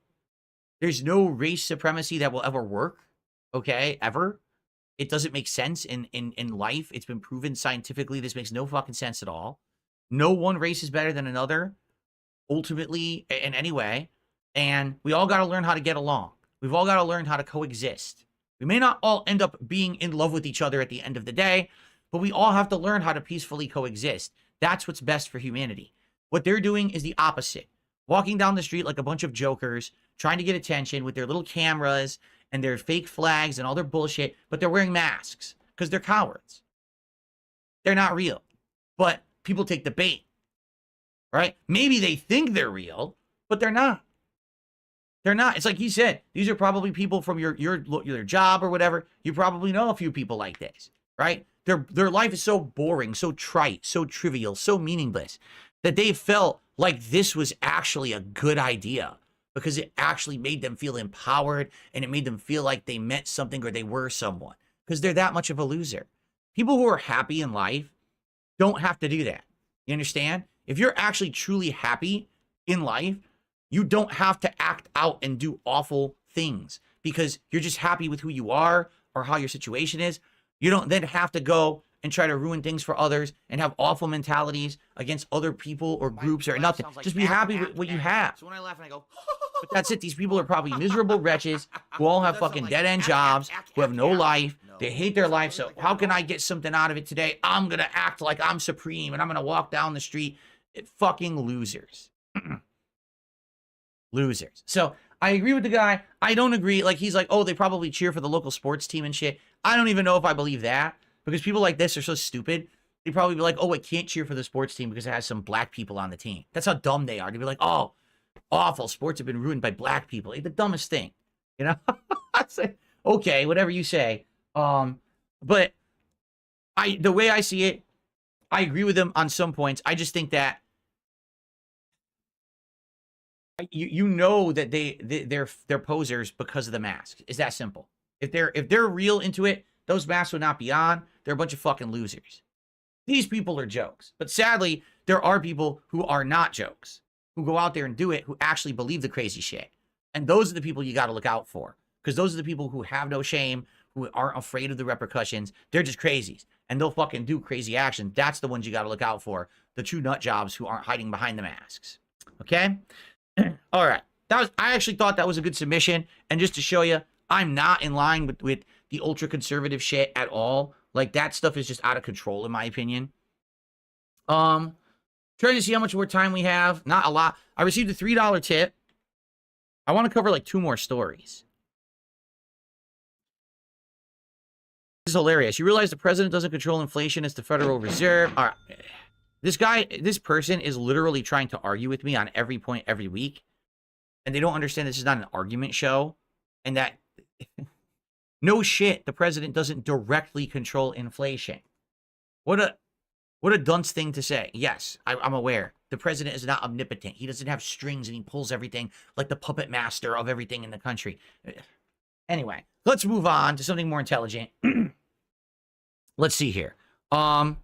There's no race supremacy that will ever work, okay, ever. It doesn't make sense in life. It's been proven scientifically. This makes no fucking sense at all. No one race is better than another, ultimately, in any way. And we all got to learn how to get along. We've all got to learn how to coexist. We may not all end up being in love with each other at the end of the day, but we all have to learn how to peacefully coexist. That's what's best for humanity. What they're doing is the opposite. Walking down the street like a bunch of jokers, trying to get attention with their little cameras and their fake flags and all their bullshit, but they're wearing masks because they're cowards. They're not real. But people take the bait, right? Maybe they think they're real, but they're not. They're not. It's like he said, these are probably people from your job or whatever. You probably know a few people like this, right? Their life is so boring, so trite, so trivial, so meaningless that they felt like this was actually a good idea because it actually made them feel empowered and it made them feel like they meant something or they were someone because they're that much of a loser. People who are happy in life don't have to do that. You understand? If you're actually truly happy in life, you don't have to act out and do awful things because you're just happy with who you are or how your situation is. You don't then have to go and try to ruin things for others and have awful mentalities against other people or groups or nothing. Just be happy with what you have. So when I laugh and I go, But that's it. These people are probably miserable wretches who all have fucking dead-end jobs, who have no life. They hate their life. So how can I get something out of it today? I'm going to act like I'm supreme and I'm going to walk down the street. Fucking losers. Losers. So I agree with the guy. I don't agree. Like, he's like, oh, they probably cheer for the local sports team and shit. I don't even know if I believe that because people like this are so stupid. They'd probably be like, oh, I can't cheer for the sports team because it has some black people on the team. That's how dumb they are. They'd be like, oh, awful. Sports have been ruined by black people. It's the dumbest thing. You know? I'd say, okay, whatever you say. But the way I see it, I agree with them on some points. I just think that you know that they're posers because of the masks. It's that simple. If they're real into it, those masks would not be on. They're a bunch of fucking losers. These people are jokes. But sadly, there are people who are not jokes, who go out there and do it, who actually believe the crazy shit. And those are the people you got to look out for. Because those are the people who have no shame, who aren't afraid of the repercussions. They're just crazies. And they'll fucking do crazy action. That's the ones you got to look out for. The true nut jobs who aren't hiding behind the masks. Okay? All right. I actually thought that was a good submission. And just to show you, I'm not in line with the ultra conservative shit at all. Like, that stuff is just out of control, in my opinion. Trying to see how much more time we have. Not a lot. I received a $3 tip. I want to cover like 2 more stories. This is hilarious. You realize the president doesn't control inflation, it's the Federal Reserve. All right. This person is literally trying to argue with me on every point every week. And they don't understand this is not an argument show. And that, no shit, the president doesn't directly control inflation. What a dunce thing to say. Yes, I'm aware. The president is not omnipotent. He doesn't have strings and he pulls everything like the puppet master of everything in the country. Anyway, let's move on to something more intelligent. Let's see here. Darn,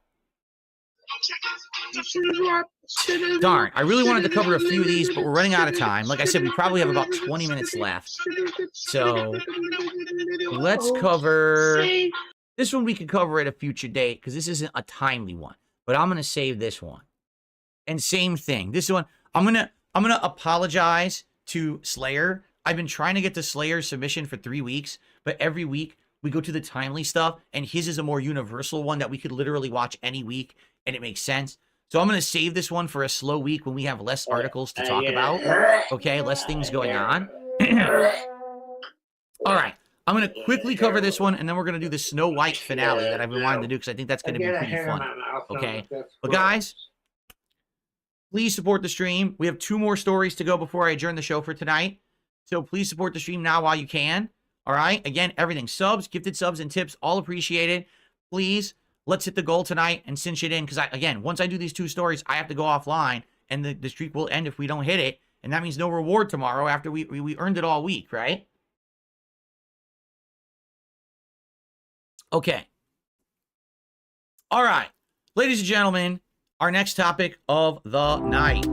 I really wanted to cover a few of these, but we're running out of time. Like I said, we probably have about 20 minutes left. So let's cover this one. We can cover at a future date because this isn't a timely one, but I'm going to save this one. And same thing. This one, I'm going to apologize to Slayer. I've been trying to get the Slayer submission for 3 weeks, but every week we go to the timely stuff, and his is a more universal one that we could literally watch any week, and it makes sense. So I'm going to save this one for a slow week when we have less articles to talk about. Okay, less things going on. All right. I'm going to quickly cover this one, and then we're going to do the Snow White finale that I've been wanting to do because I think that's going to be pretty fun. Okay? But guys, please support the stream. We have 2 more stories to go before I adjourn the show for tonight. So please support the stream now while you can. All right? Again, everything. Subs, gifted subs, and tips, all appreciated. Please, let's hit the goal tonight and cinch it in. Because, again, once I do these 2 stories, I have to go offline. And the streak will end if we don't hit it. And that means no reward tomorrow after we earned it all week, right? Okay. All right. Ladies and gentlemen, Our next topic of the night. Well,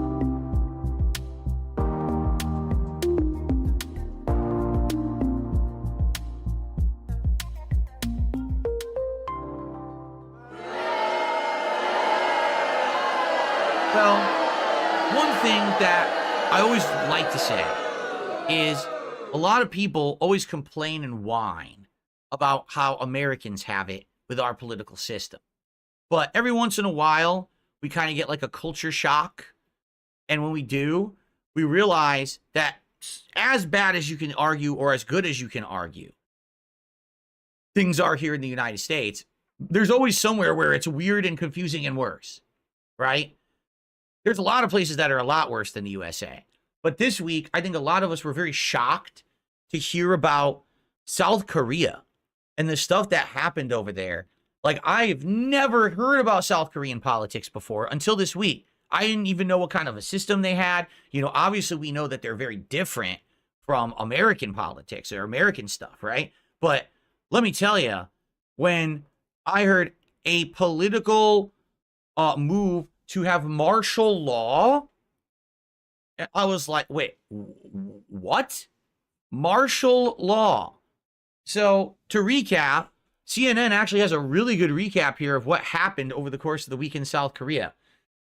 one thing that I always like to say is a lot of people always complain and whine about how Americans have it with our political system. But every once in a while, we kind of get like a culture shock. And when we do, we realize that as bad as you can argue or as good as you can argue, things are here in the United States, there's always somewhere where it's weird and confusing and worse, right? There's a lot of places that are a lot worse than the USA. But this week, I think a lot of us were very shocked to hear about South Korea and the stuff that happened over there. Like, I've never heard about South Korean politics before until this week. I didn't even know what kind of a system they had. You know, obviously we know that they're very different from American politics or American stuff, right? But let me tell you, when I heard a political move to have martial law, I was like, wait, what? Martial law. So to recap, CNN actually has a really good recap here of what happened over the course of the week in South Korea.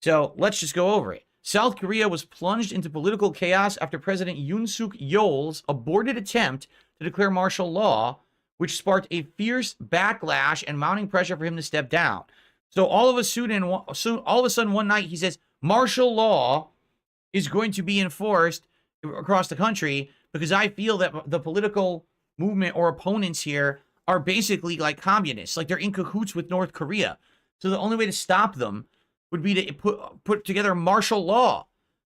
So let's just go over it. South Korea was plunged into political chaos after President Yoon Suk Yeol's aborted attempt to declare martial law, which sparked a fierce backlash and mounting pressure for him to step down. So all of a sudden one night he says martial law is going to be enforced across the country because I feel that the political movement or opponents here are basically like communists, like they're in cahoots with North Korea. So the only way to stop them would be to put together martial law,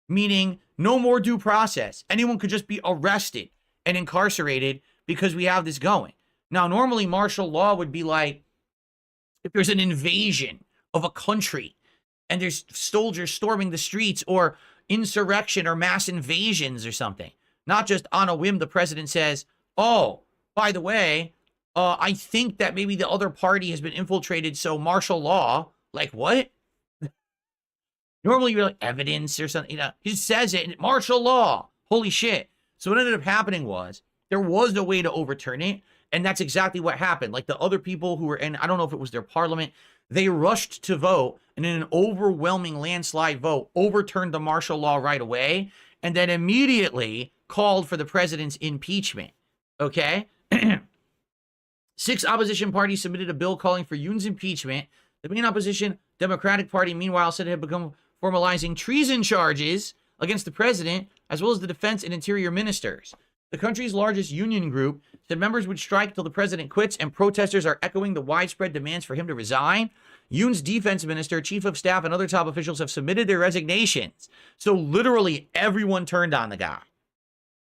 meaning no more due process. Anyone could just be arrested and incarcerated because we have this going. Now, normally martial law would be like if there's an invasion of a country and there's soldiers storming the streets or insurrection or mass invasions or something. Not just on a whim, the president says, oh, by the way, I think that maybe the other party has been infiltrated, so martial law. Like, what? Normally you're like evidence or something, you know, he just says it, martial law. Holy shit. So what ended up happening was there was no way to overturn it. And that's exactly what happened. Like the other people who were in, I don't know if it was their parliament, they rushed to vote and in an overwhelming landslide vote overturned the martial law right away and then immediately called for the president's impeachment. Okay? 6 opposition parties submitted a bill calling for Yoon's impeachment. The main opposition, Democratic Party, meanwhile, said it had begun formalizing treason charges against the president, as well as the defense and interior ministers. The country's largest union group said members would strike till the president quits, and protesters are echoing the widespread demands for him to resign. Yoon's defense minister, chief of staff, and other top officials have submitted their resignations. So literally everyone turned on the guy.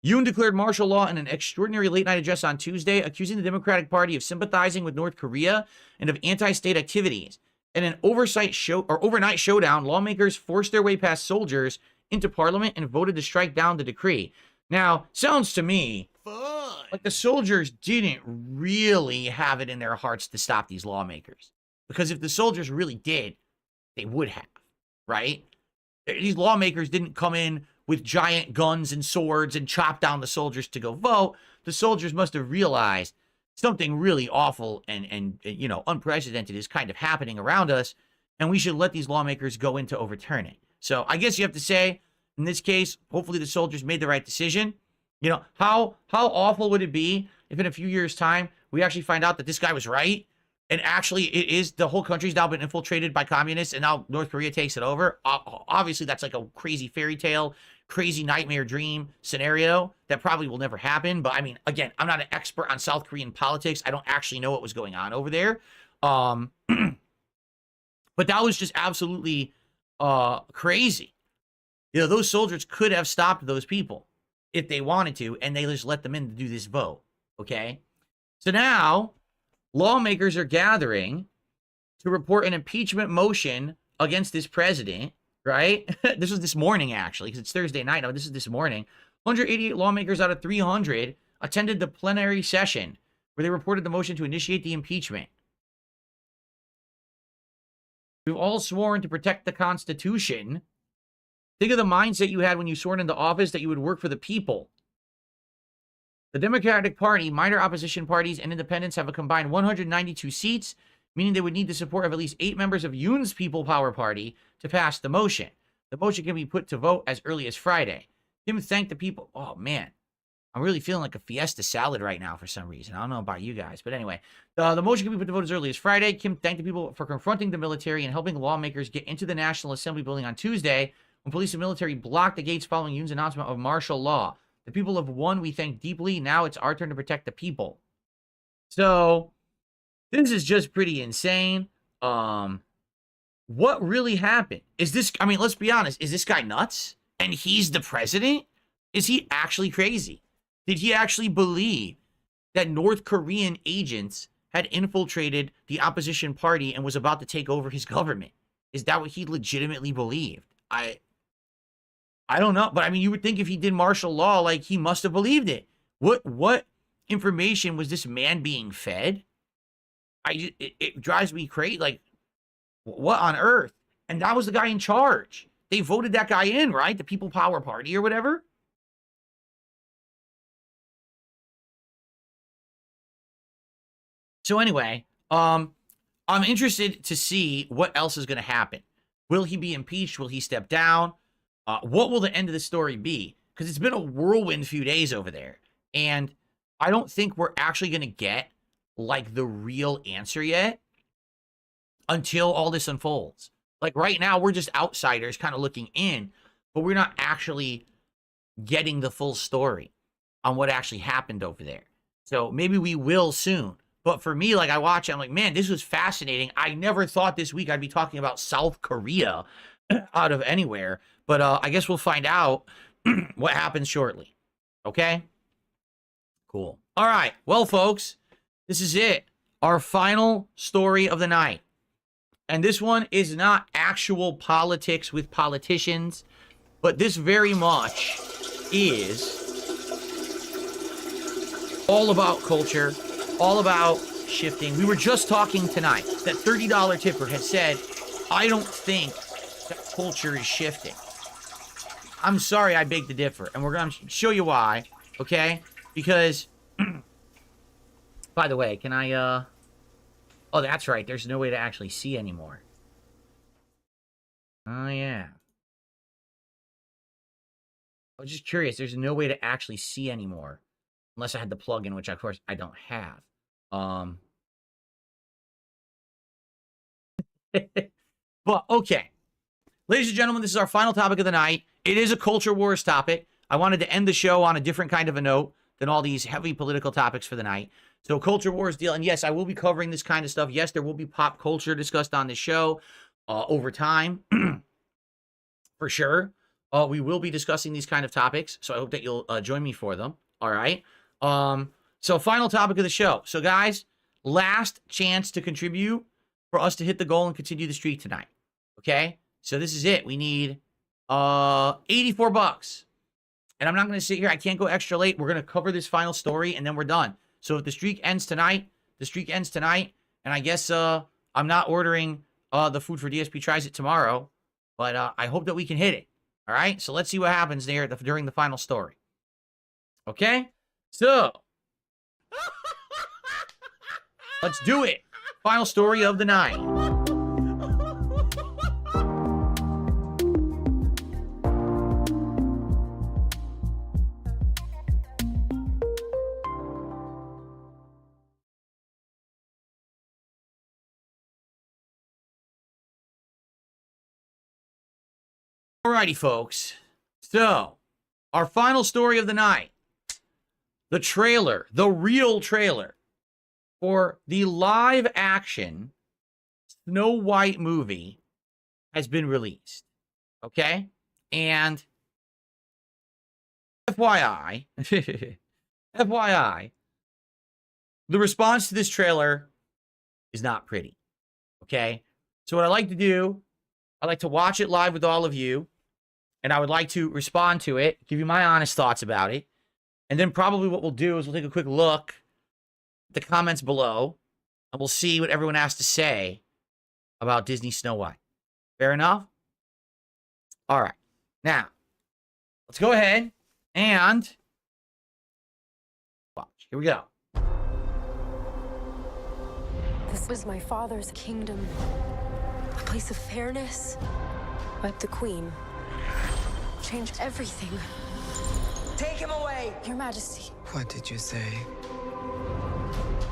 Yoon declared martial law in an extraordinary late-night address on Tuesday, accusing the Democratic Party of sympathizing with North Korea and of anti-state activities. In an overnight showdown, lawmakers forced their way past soldiers into parliament and voted to strike down the decree. Now, sounds to me like the soldiers didn't really have it in their hearts to stop these lawmakers. Because if the soldiers really did, they would have, right? These lawmakers didn't come in with giant guns and swords and chop down the soldiers to go vote. The soldiers must have realized something really awful and you know, unprecedented is kind of happening around us, and we should let these lawmakers go in to overturn it. So I guess you have to say, in this case, hopefully the soldiers made the right decision. You know, how awful would it be if in a few years' time we actually find out that this guy was right, and actually it is, the whole country's now been infiltrated by communists, and now North Korea takes it over? Obviously, that's like a crazy fairy tale, crazy nightmare dream scenario that probably will never happen. But I mean, again, I'm not an expert on South Korean politics. I don't actually know what was going on over there. But that was just absolutely crazy. You know, those soldiers could have stopped those people if they wanted to, and they just let them in to do this vote. Okay? So now lawmakers are gathering to report an impeachment motion against this president, right? This was this morning, actually, because it's Thursday night. No, this is this morning. 188 lawmakers out of 300 attended the plenary session where they reported the motion to initiate the impeachment. We've all sworn to protect the Constitution. Think of the mindset you had when you sworn into office that you would work for the people. The Democratic Party, minor opposition parties, and independents have a combined 192 seats, meaning they would need the support of at least 8 members of Yoon's People Power Party to pass the motion. The motion can be put to vote as early as Friday. Kim thanked the people. Oh, man. I'm really feeling like a Fiesta salad right now for some reason. I don't know about you guys. But anyway, the motion can be put to vote as early as Friday. Kim thanked the people for confronting the military and helping lawmakers get into the National Assembly building on Tuesday when police and military blocked the gates following Yoon's announcement of martial law. The people have won. We thank deeply. Now it's our turn to protect the people. So this is just pretty insane. What really happened? Is this, I mean, let's be honest. Is this guy nuts? And he's the president? Is he actually crazy? Did he actually believe that North Korean agents had infiltrated the opposition party and was about to take over his government? Is that what he legitimately believed? I don't know. But I mean, you would think if he did martial law, like, he must have believed it. What information was this man being fed? It drives me crazy. Like, what on earth? And that was the guy in charge. They voted that guy in, right? The People Power Party or whatever. So anyway, I'm interested to see what else is going to happen. Will he be impeached? Will he step down? What will the end of the story be? Because it's been a whirlwind few days over there. And I don't think we're actually going to get, like, the real answer yet until all this unfolds. Like, right now, we're just outsiders kind of looking in, but we're not actually getting the full story on what actually happened over there. So maybe we will soon. But for me, like, I watch it, I'm like, man, this was fascinating. I never thought this week I'd be talking about South Korea out of anywhere. But I guess we'll find out what happens shortly. Okay? Cool. All right. Well, folks, this is it. Our final story of the night. And this one is not actual politics with politicians, but this very much is all about culture, all about shifting. We were just talking tonight that $30 tipper has said, I don't think that culture is shifting. I'm sorry, I beg to differ. And we're going to show you why, okay? Because, by the way, can I, oh, that's right. There's no way to actually see anymore. Oh, yeah. I was just curious. There's no way to actually see anymore. Unless I had the plug-in, which, of course, I don't have. But, okay. Ladies and gentlemen, this is our final topic of the night. It is a culture wars topic. I wanted to end the show on a different kind of a note than all these heavy political topics for the night. So culture wars deal. And yes, I will be covering this kind of stuff. Yes, there will be pop culture discussed on this show over time. For sure. We will be discussing these kind of topics. So I hope that you'll join me for them. All right. So final topic of the show. So guys, last chance to contribute for us to hit the goal and continue the streak tonight. Okay. So this is it. We need $84. And I'm not going to sit here. I can't go extra late. We're going to cover this final story and then we're done. So if the streak ends tonight, the streak ends tonight. And I guess I'm not ordering the food for DSP Tries It tomorrow. But I hope that we can hit it. All right? So let's see what happens there during the final story. Okay? So let's do it. Final story of the night. Alrighty, folks. So, our final story of the night. The trailer, the real trailer, for the live-action Snow White movie has been released. Okay? And FYI, FYI, the response to this trailer is not pretty. Okay? So what I like to do, I like to watch it live with all of you. And I would like to respond to it, give you my honest thoughts about it. And then probably what we'll do is we'll take a quick look at the comments below. And we'll see what everyone has to say about Disney Snow White. Fair enough? All right. Now, let's go ahead and watch. Here we go. This was my father's kingdom. A place of fairness. But the queen changed everything. Take him away! Your Majesty, What did you say?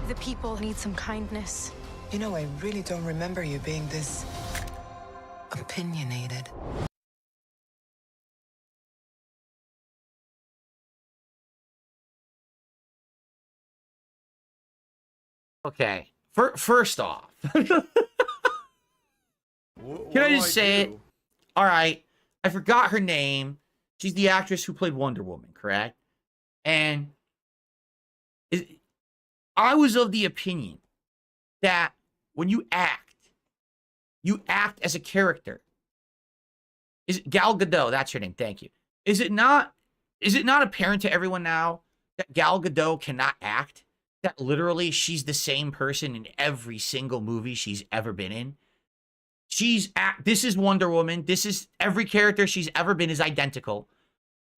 the people need some kindness. You know, I really don't remember you being this opinionated. Okay. First off, can I just say it? All right. I forgot her name. She's the actress who played Wonder Woman, correct? And I was of the opinion that when you act as a character. Is it Gal Gadot? That's her name. Thank you. Is it not apparent to everyone now that Gal Gadot cannot act? That literally she's the same person in every single movie she's ever been in. This is Wonder Woman. This is every character she's ever been is identical.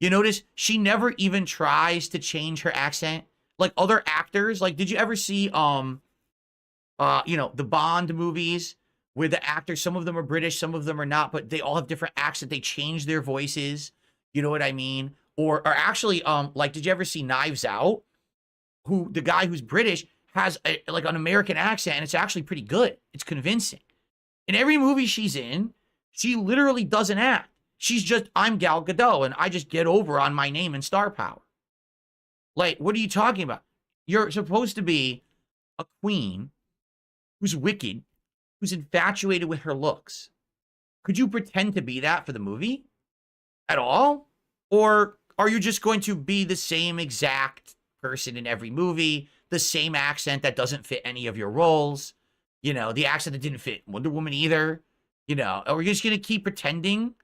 You notice she never even tries to change her accent. Like other actors, like did you ever see the Bond movies where the actors, some of them are British, some of them are not, but they all have different accents. They change their voices. You know what I mean? Or actually, like did you ever see Knives Out? Who the guy who's British has like an American accent, and it's actually pretty good. It's convincing. In every movie she's in, she literally doesn't act. She's just, I'm Gal Gadot, and I just get over on my name and star power. Like, what are you talking about? You're supposed to be a queen who's wicked, who's infatuated with her looks. Could you pretend to be that for the movie at all? Or are you just going to be the same exact person in every movie, the same accent that doesn't fit any of your roles, you know, the accent that didn't fit Wonder Woman either, you know, are we just going to keep pretending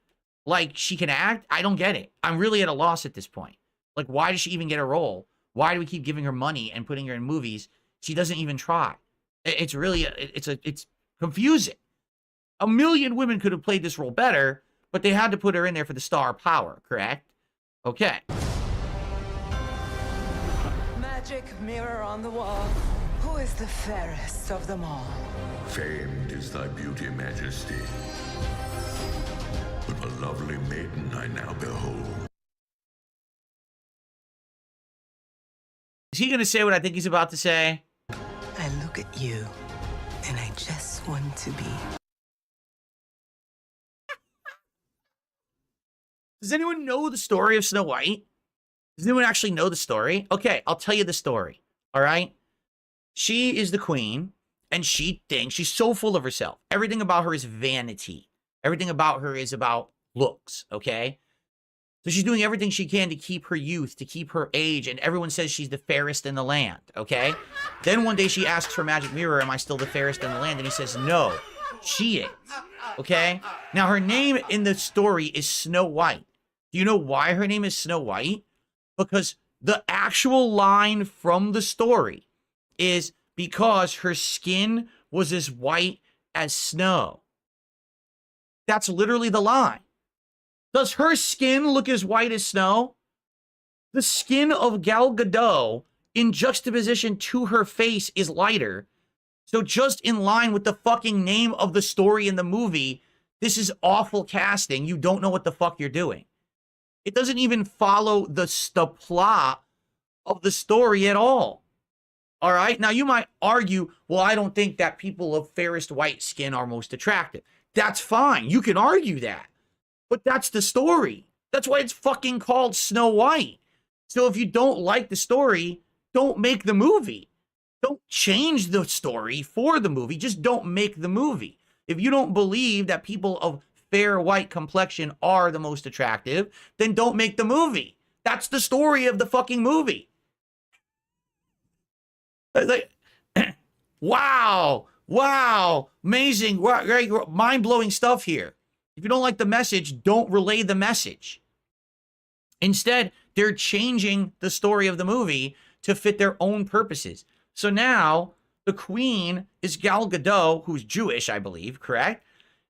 like she can act? I don't get it. I'm really at a loss at this point. Like, why does she even get a role? Why do we keep giving her money and putting her in movies? She doesn't even try. It's really, it's confusing. A million women could have played this role better, but they had to put her in there for the star power, correct? Okay. Magic mirror on the wall. Who is the fairest of them all? Famed is thy beauty, Majesty. But a lovely maiden I now behold. Is he going to say what I think he's about to say? I look at you, and I just want to be. Does anyone know the story of Snow White? Does anyone actually know the story? Okay, I'll tell you the story. All right? She is the queen, and she thinks she's so full of herself. Everything about her is vanity. Everything about her is about looks, okay? So she's doing everything she can to keep her youth, to keep her age, and everyone says she's the fairest in the land, okay? Then one day she asks her magic mirror, am I still the fairest in the land? And he says, no, she is, okay? Now, her name in the story is Snow White. Do you know why her name is Snow White? Because the actual line from the story is because her skin was as white as snow. That's literally the line. Does her skin look as white as snow? The skin of Gal Gadot in juxtaposition to her face is lighter. So just in line with the fucking name of the story in the movie, this is awful casting. You don't know what the fuck you're doing. It doesn't even follow the plot of the story at all. All right? Now, you might argue, well, I don't think that people of fairest white skin are most attractive. That's fine. You can argue that. But that's the story. That's why it's fucking called Snow White. So if you don't like the story, don't make the movie. Don't change the story for the movie. Just don't make the movie. If you don't believe that people of fair white complexion are the most attractive, then don't make the movie. That's the story of the fucking movie. Like, wow, amazing, great, mind-blowing stuff here. If you don't like the message, don't relay the message. Instead, they're changing the story of the movie to fit their own purposes. So now, The queen is Gal Gadot, who's Jewish, I believe, correct?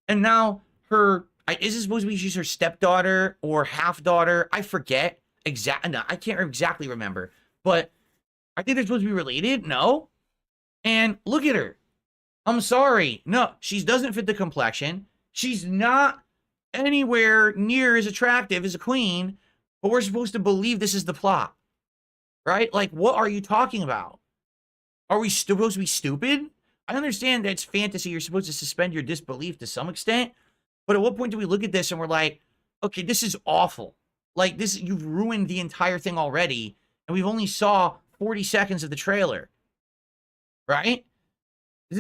And now is it supposed to be she's her stepdaughter or half-daughter? I forget exactly. No, I can't exactly remember. But I think they're supposed to be related. No. And look at her. I'm sorry. No, she doesn't fit the complexion. She's not anywhere near as attractive as a queen, but we're supposed to believe this is the plot. Right? Like, what are you talking about? Are we supposed to be stupid? I understand that it's fantasy. You're supposed to suspend your disbelief to some extent. But at what point do we look at this and we're like, okay, this is awful. Like, this, you've ruined the entire thing already. And we've only saw 40 seconds of the trailer. Right?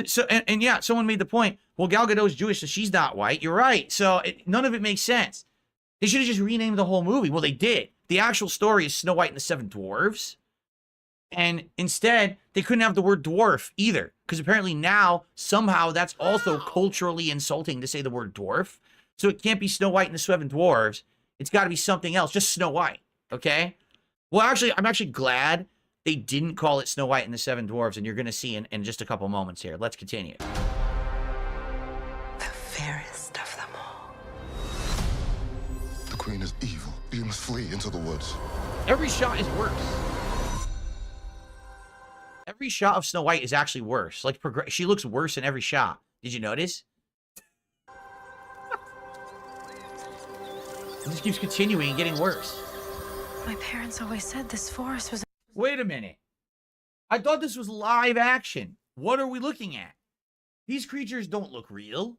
So, and yeah, someone made the point, well, Gal Gadot's Jewish, so she's not white. You're right. So none of it makes sense. They should have just renamed the whole movie. Well, they did. The actual story is Snow White and the Seven Dwarfs. And instead, they couldn't have the word dwarf either. Because apparently now, somehow, that's also culturally insulting to say the word dwarf. So it can't be Snow White and the Seven Dwarfs. It's got to be something else. Just Snow White. Okay? Well, actually, I'm actually glad they didn't call it Snow White and the Seven Dwarfs. And you're going to see in just a couple moments here. Let's continue. The fairest of them all. The queen is evil. You must flee into the woods. Every shot is worse. Every shot of Snow White is actually worse. Like, she looks worse in every shot. Did you notice? It just keeps continuing and getting worse. My parents always said this forest was... Wait a minute. I thought this was live action. What are we looking at? These creatures don't look real.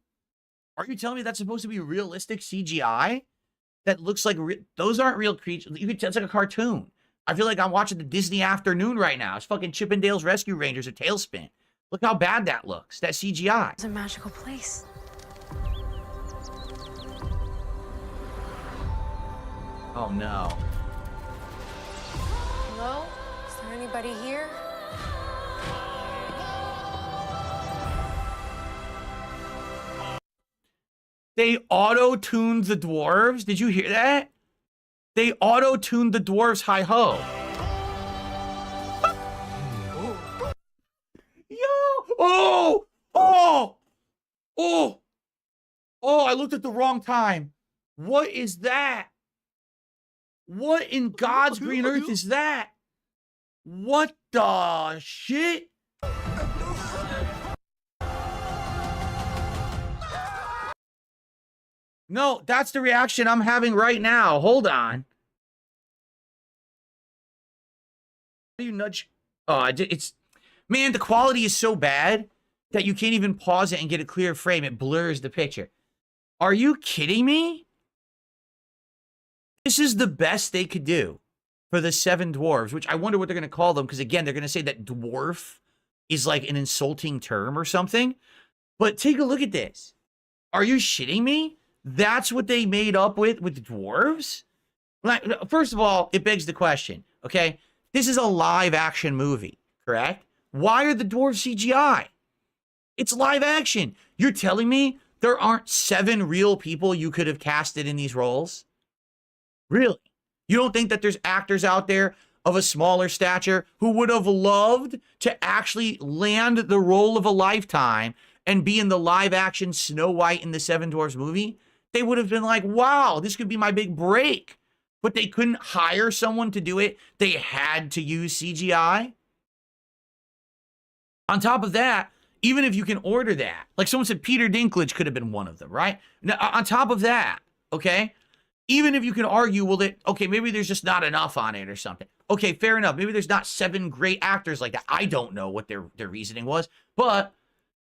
Are you telling me that's supposed to be realistic CGI? That looks like... Those aren't real creatures. You could tell it's like a cartoon. I feel like I'm watching the Disney afternoon right now. It's fucking Chippendale's Rescue Rangers or Tailspin. Look how bad that looks. That CGI. It's a magical place. Oh, no. Hello? Is there anybody here? They auto-tuned the dwarves. Did you hear that? They auto-tuned the dwarves hi-ho. Yo! Oh! Oh! Oh! Oh, I looked at the wrong time. What is that? What in God's green earth is that? What the shit? No, that's the reaction I'm having right now. Hold on. How do you nudge? Oh, it's... Man, the quality is so bad that you can't even pause it and get a clear frame. It blurs the picture. Are you kidding me? This is the best they could do for the Seven Dwarves, which I wonder what they're going to call them, because, again, they're going to say that dwarf is like an insulting term or something. But take a look at this. Are you shitting me? That's what they made up with the dwarves? Like, first of all, it begs the question, okay? This is a live-action movie, correct? Why are the dwarves CGI? It's live action. You're telling me there aren't 7 real people you could have casted in these roles? Really? You don't think that there's actors out there of a smaller stature who would have loved to actually land the role of a lifetime and be in the live-action Snow White and the Seven Dwarfs movie? They would have been like, wow, this could be my big break. But they couldn't hire someone to do it. They had to use CGI. On top of that, even if you can order that, like someone said Peter Dinklage could have been one of them, right? Now, on top of that, okay, even if you can argue, well, that, okay, maybe there's just not enough on it or something. Okay, fair enough. Maybe there's not 7 great actors like that. I don't know what their reasoning was. But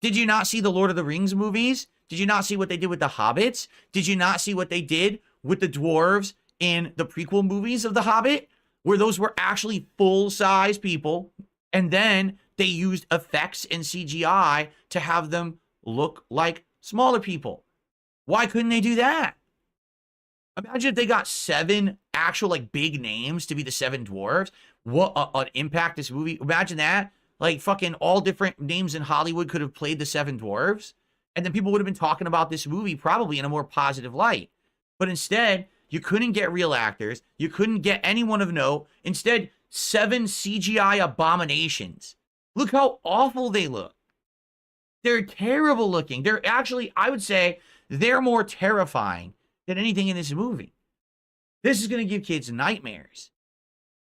did you not see the Lord of the Rings movies? Did you not see what they did with the Hobbits? Did you not see what they did with the dwarves in the prequel movies of The Hobbit? Where those were actually full-size people. And then they used effects and CGI to have them look like smaller people. Why couldn't they do that? Imagine if they got 7 actual, like, big names to be the 7 dwarves. What an impact this movie. Imagine that. Like, fucking all different names in Hollywood could have played the 7 dwarves. And then people would have been talking about this movie probably in a more positive light. But instead, you couldn't get real actors. You couldn't get anyone of note. Instead, 7 CGI abominations Look how awful they look. They're terrible looking. They're actually, I would say, they're more terrifying than anything in this movie. This is going to give kids nightmares.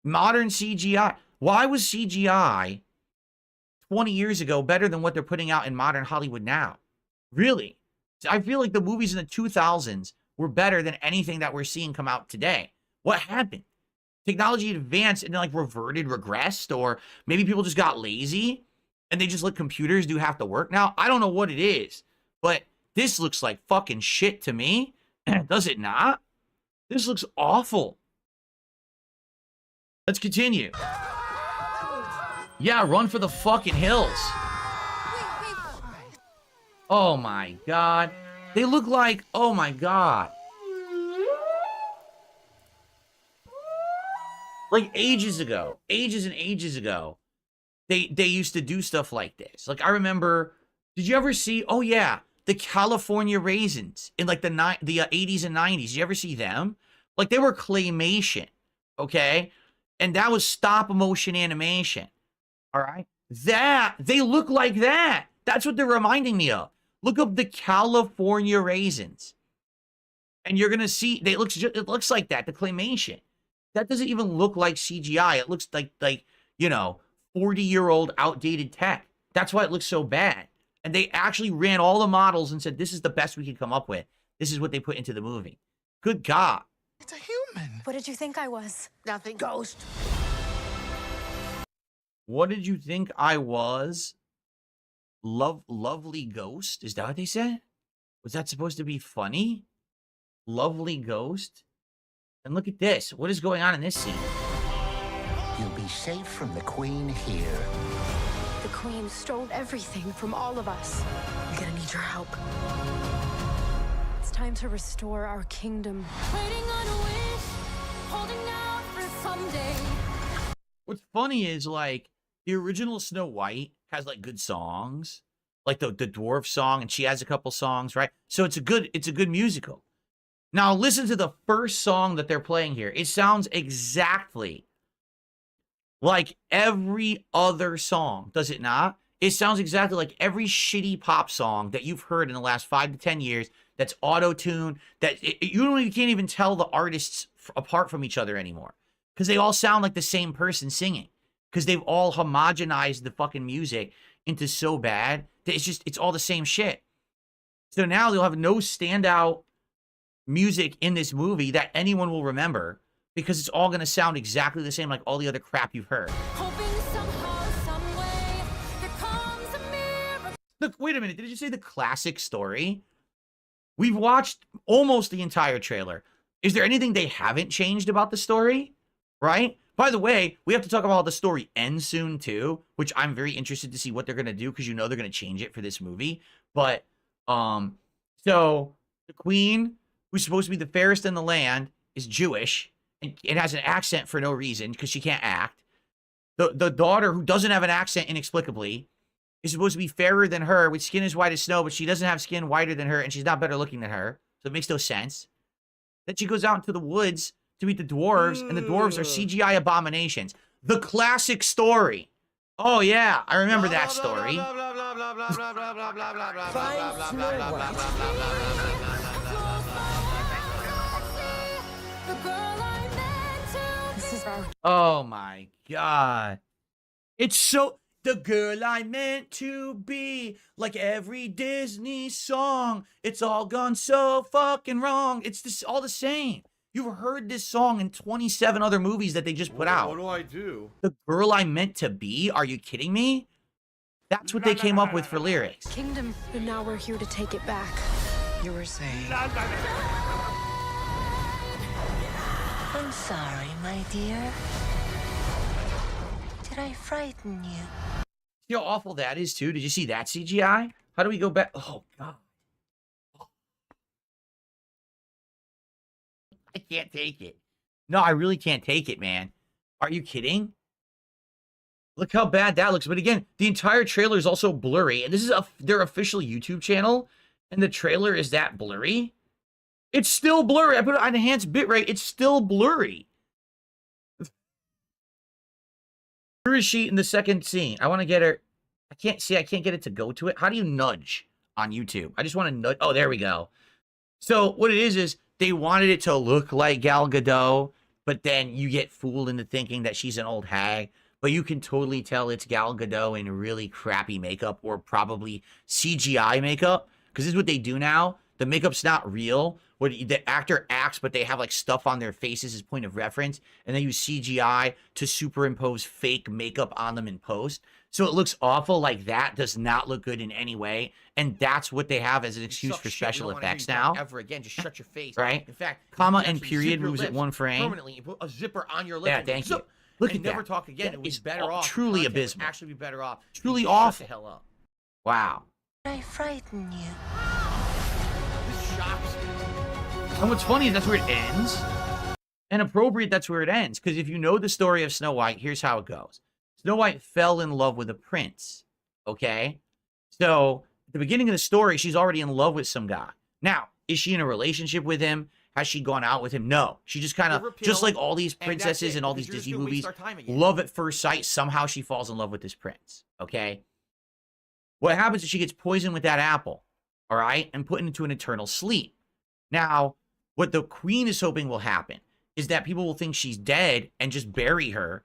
Modern CGI. Why was CGI 20 years ago better than what they're putting out in modern Hollywood now? Really? I feel like the movies in the 2000s were better than anything that we're seeing come out today. What happened? Technology advanced and like regressed, or maybe people just got lazy and they just let computers do half the work now. I don't know what it is, but this looks like fucking shit to me. Does it not? This looks awful. Let's continue. Yeah, run for the fucking hills. Oh my god. They look like, oh my god. Like ages ago, ages and ages ago, they used to do stuff like this. Like I remember, did you ever see, oh yeah, the California Raisins in like the 80s and 90s. Did you ever see them? Like they were claymation, okay? And that was stop motion animation. All right? That, they look like that. That's what they're reminding me of. Look up the California Raisins. And you're going to see, it looks like that, the claymation. That doesn't even look like CGI. It looks like you know, 40-year-old outdated tech. That's why it looks so bad. And they actually ran all the models and said, this is the best we can come up with. This is what they put into the movie. Good God. It's a human. What did you think I was? Nothing. Ghost. What did you think I was? Lovely ghost? Is that what they said? Was that supposed to be funny? Lovely ghost? And look at this. What is going on in this scene? You'll be safe from the Queen here. The Queen stole everything from all of us. I'm gonna need your help. It's time to restore our kingdom. Waiting on a wish, holding out for someday. What's funny is, like, the original Snow White has, like, good songs. Like the dwarf song, and she has a couple songs, right? So it's a good musical. Now listen to the first song that they're playing here. It sounds exactly like every other song, does it not? It sounds exactly like every shitty pop song that you've heard in the last 5 to 10 years that's auto-tuned, that you can't even tell the artists apart from each other anymore because they all sound like the same person singing because they've all homogenized the fucking music into so bad that it's all the same shit. So now they'll have no standout music in this movie that anyone will remember because it's all going to sound exactly the same like all the other crap you've heard. Look, wait a minute. Did you say the classic story? We've watched almost the entire trailer. Is there anything they haven't changed about the story? Right? By the way, we have to talk about how the story ends soon too, which I'm very interested to see what they're going to do because you know they're going to change it for this movie. But, so the Queen, who's supposed to be the fairest in the land, is Jewish. And it has an accent for no reason because she can't act. The daughter, who doesn't have an accent inexplicably, is supposed to be fairer than her, with skin as white as snow, but she doesn't have skin whiter than her, and she's not better looking than her. So it makes no sense. Then she goes out into the woods to meet the dwarves, and the dwarves are CGI abominations. The classic story. Oh, yeah, I remember that story. Oh my god. It's so the girl I meant to be, like every Disney song. It's all gone so fucking wrong. It's all the same. You've heard this song in 27 other movies that they just put out. What do I do? The girl I meant to be? Are you kidding me? That's what they came up with for lyrics. Kingdom, and now we're here to take it back. You were saying. I'm sorry, my dear. Did I frighten you? See how awful that is, too? Did you see that CGI? How do we go back? Oh, God. I can't take it. No, I really can't take it, man. Are you kidding? Look how bad that looks. But again, the entire trailer is also blurry. And this is their official YouTube channel. And the trailer is that blurry. It's still blurry. I put it on enhanced bitrate. It's still blurry. Where is she in the second scene? I want to get her. I can't get it to go to it. How do you nudge on YouTube? I just want to nudge. Oh, there we go. So what it is they wanted it to look like Gal Gadot, but then you get fooled into thinking that she's an old hag. But you can totally tell it's Gal Gadot in really crappy makeup or probably CGI makeup. Because this is what they do now. The makeup's not real. What the actor acts, but they have like stuff on their faces as point of reference. And they use CGI to superimpose fake makeup on them in post. So it looks awful. Like that does not look good in any way. And that's what they have as an excuse for special effects now. Ever again, just shut your face. Right? In fact, comma and period moves at one frame. Permanently, you put a zipper on your lip. Yeah, thank you. Look at never that. talk again. It was better off. Truly Content would abysmal. actually be better off. Truly Shut awful. the hell up. Wow. I frighten you. This shocks me. And what's funny is that's where it ends. And appropriate, that's where it ends. Because if you know the story of Snow White, here's how it goes. Snow White fell in love with a prince. Okay? So, at the beginning of the story, she's already in love with some guy. Now, is she in a relationship with him? Has she gone out with him? No. She just kind of, just like all these princesses and all these Disney movies, love at first sight. Somehow she falls in love with this prince. Okay? What happens is she gets poisoned with that apple. All right? And put into an eternal sleep. Now, what the queen is hoping will happen is that people will think she's dead and just bury her,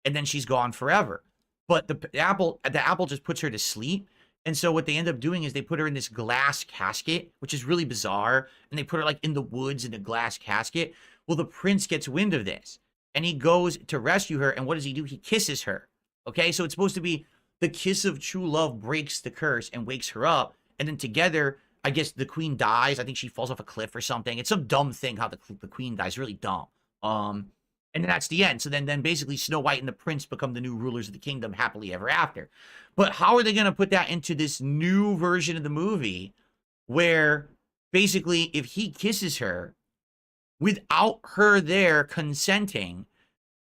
and then she's gone forever. But the apple just puts her to sleep. And so what they end up doing is they put her in this glass casket, which is really bizarre. And they put her like in the woods in a glass casket. Well, the prince gets wind of this and he goes to rescue her. And what does he do? He kisses her. Okay. So it's supposed to be the kiss of true love breaks the curse and wakes her up. And then together, I guess the queen dies. I think she falls off a cliff or something. It's some dumb thing how the queen dies. Really dumb. And then that's the end. So then basically Snow White and the prince become the new rulers of the kingdom happily ever after. But how are they going to put that into this new version of the movie where basically if he kisses her without her there consenting,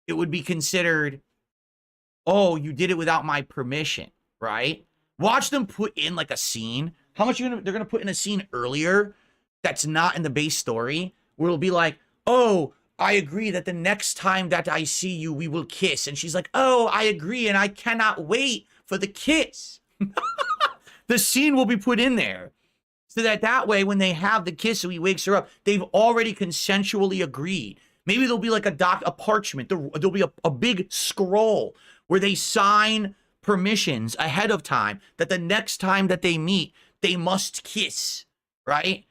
it would be considered, oh, you did it without my permission, right? Watch them put in like a scene. How much they're going to put in a scene earlier that's not in the base story where it'll be like, oh, I agree that the next time that I see you, we will kiss. And she's like, oh, I agree. And I cannot wait for the kiss. The scene will be put in there so that way, when they have the kiss, so he wakes her up, they've already consensually agreed. Maybe there'll be like a parchment. There'll be a big scroll where they sign permissions ahead of time that the next time that they meet, they must kiss, right?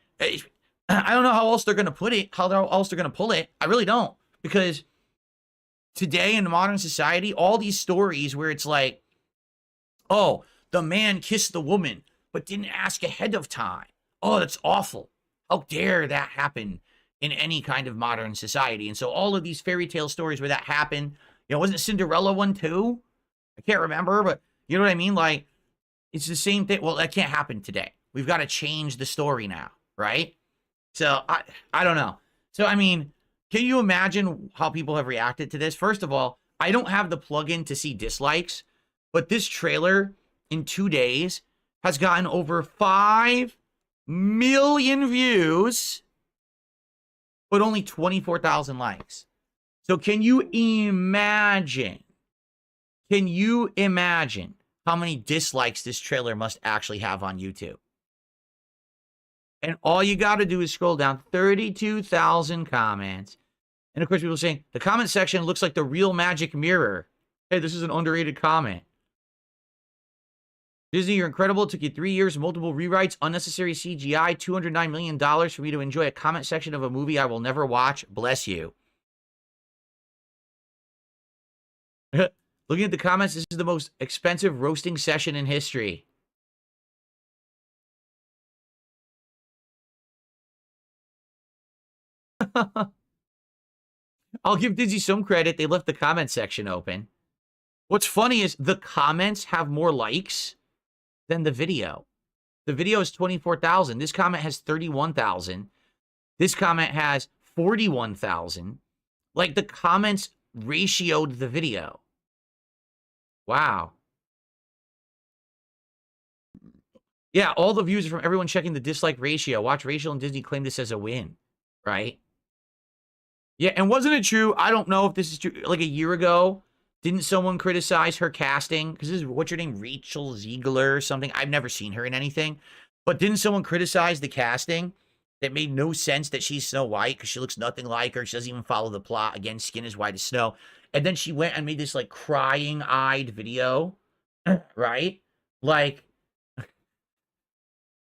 I don't know how else they're going to put it, how else they're going to pull it. I really don't. Because today in modern society, all these stories where it's like, oh, the man kissed the woman, but didn't ask ahead of time. Oh, that's awful. How dare that happen in any kind of modern society? And so all of these fairy tale stories where that happened, wasn't Cinderella one too? I can't remember, but you know what I mean? Like, it's the same thing. Well, that can't happen today. We've got to change the story now, right? So, I don't know. So, I mean, can you imagine how people have reacted to this? First of all, I don't have the plugin to see dislikes, but this trailer in 2 days has gotten over 5 million views, but only 24,000 likes. So, can you imagine? Can you imagine how many dislikes this trailer must actually have on YouTube? And all you got to do is scroll down 32,000 comments. And of course, people are saying the comment section looks like the real magic mirror. Hey, this is an underrated comment. Disney, you're incredible. It took you 3 years, multiple rewrites, unnecessary CGI, $209 million for me to enjoy a comment section of a movie I will never watch. Bless you. Looking at the comments, this is the most expensive roasting session in history. I'll give Disney some credit. They left the comment section open. What's funny is the comments have more likes than the video. The video is 24,000. This comment has 31,000. This comment has 41,000. Like, the comments ratioed the video. Wow. Yeah, all the views are from everyone checking the dislike ratio. Watch Rachel and Disney claim this as a win, right? Yeah, and wasn't it true? I don't know if this is true. Like a year ago, Didn't someone criticize her casting? Because this is, what's her name? Rachel Ziegler or something? I've never seen her in anything. But didn't someone criticize the casting? That made no sense that she's Snow White because she looks nothing like her. She doesn't even follow the plot. Again, skin is white as snow. And then she went and made this like crying-eyed video, right? Like,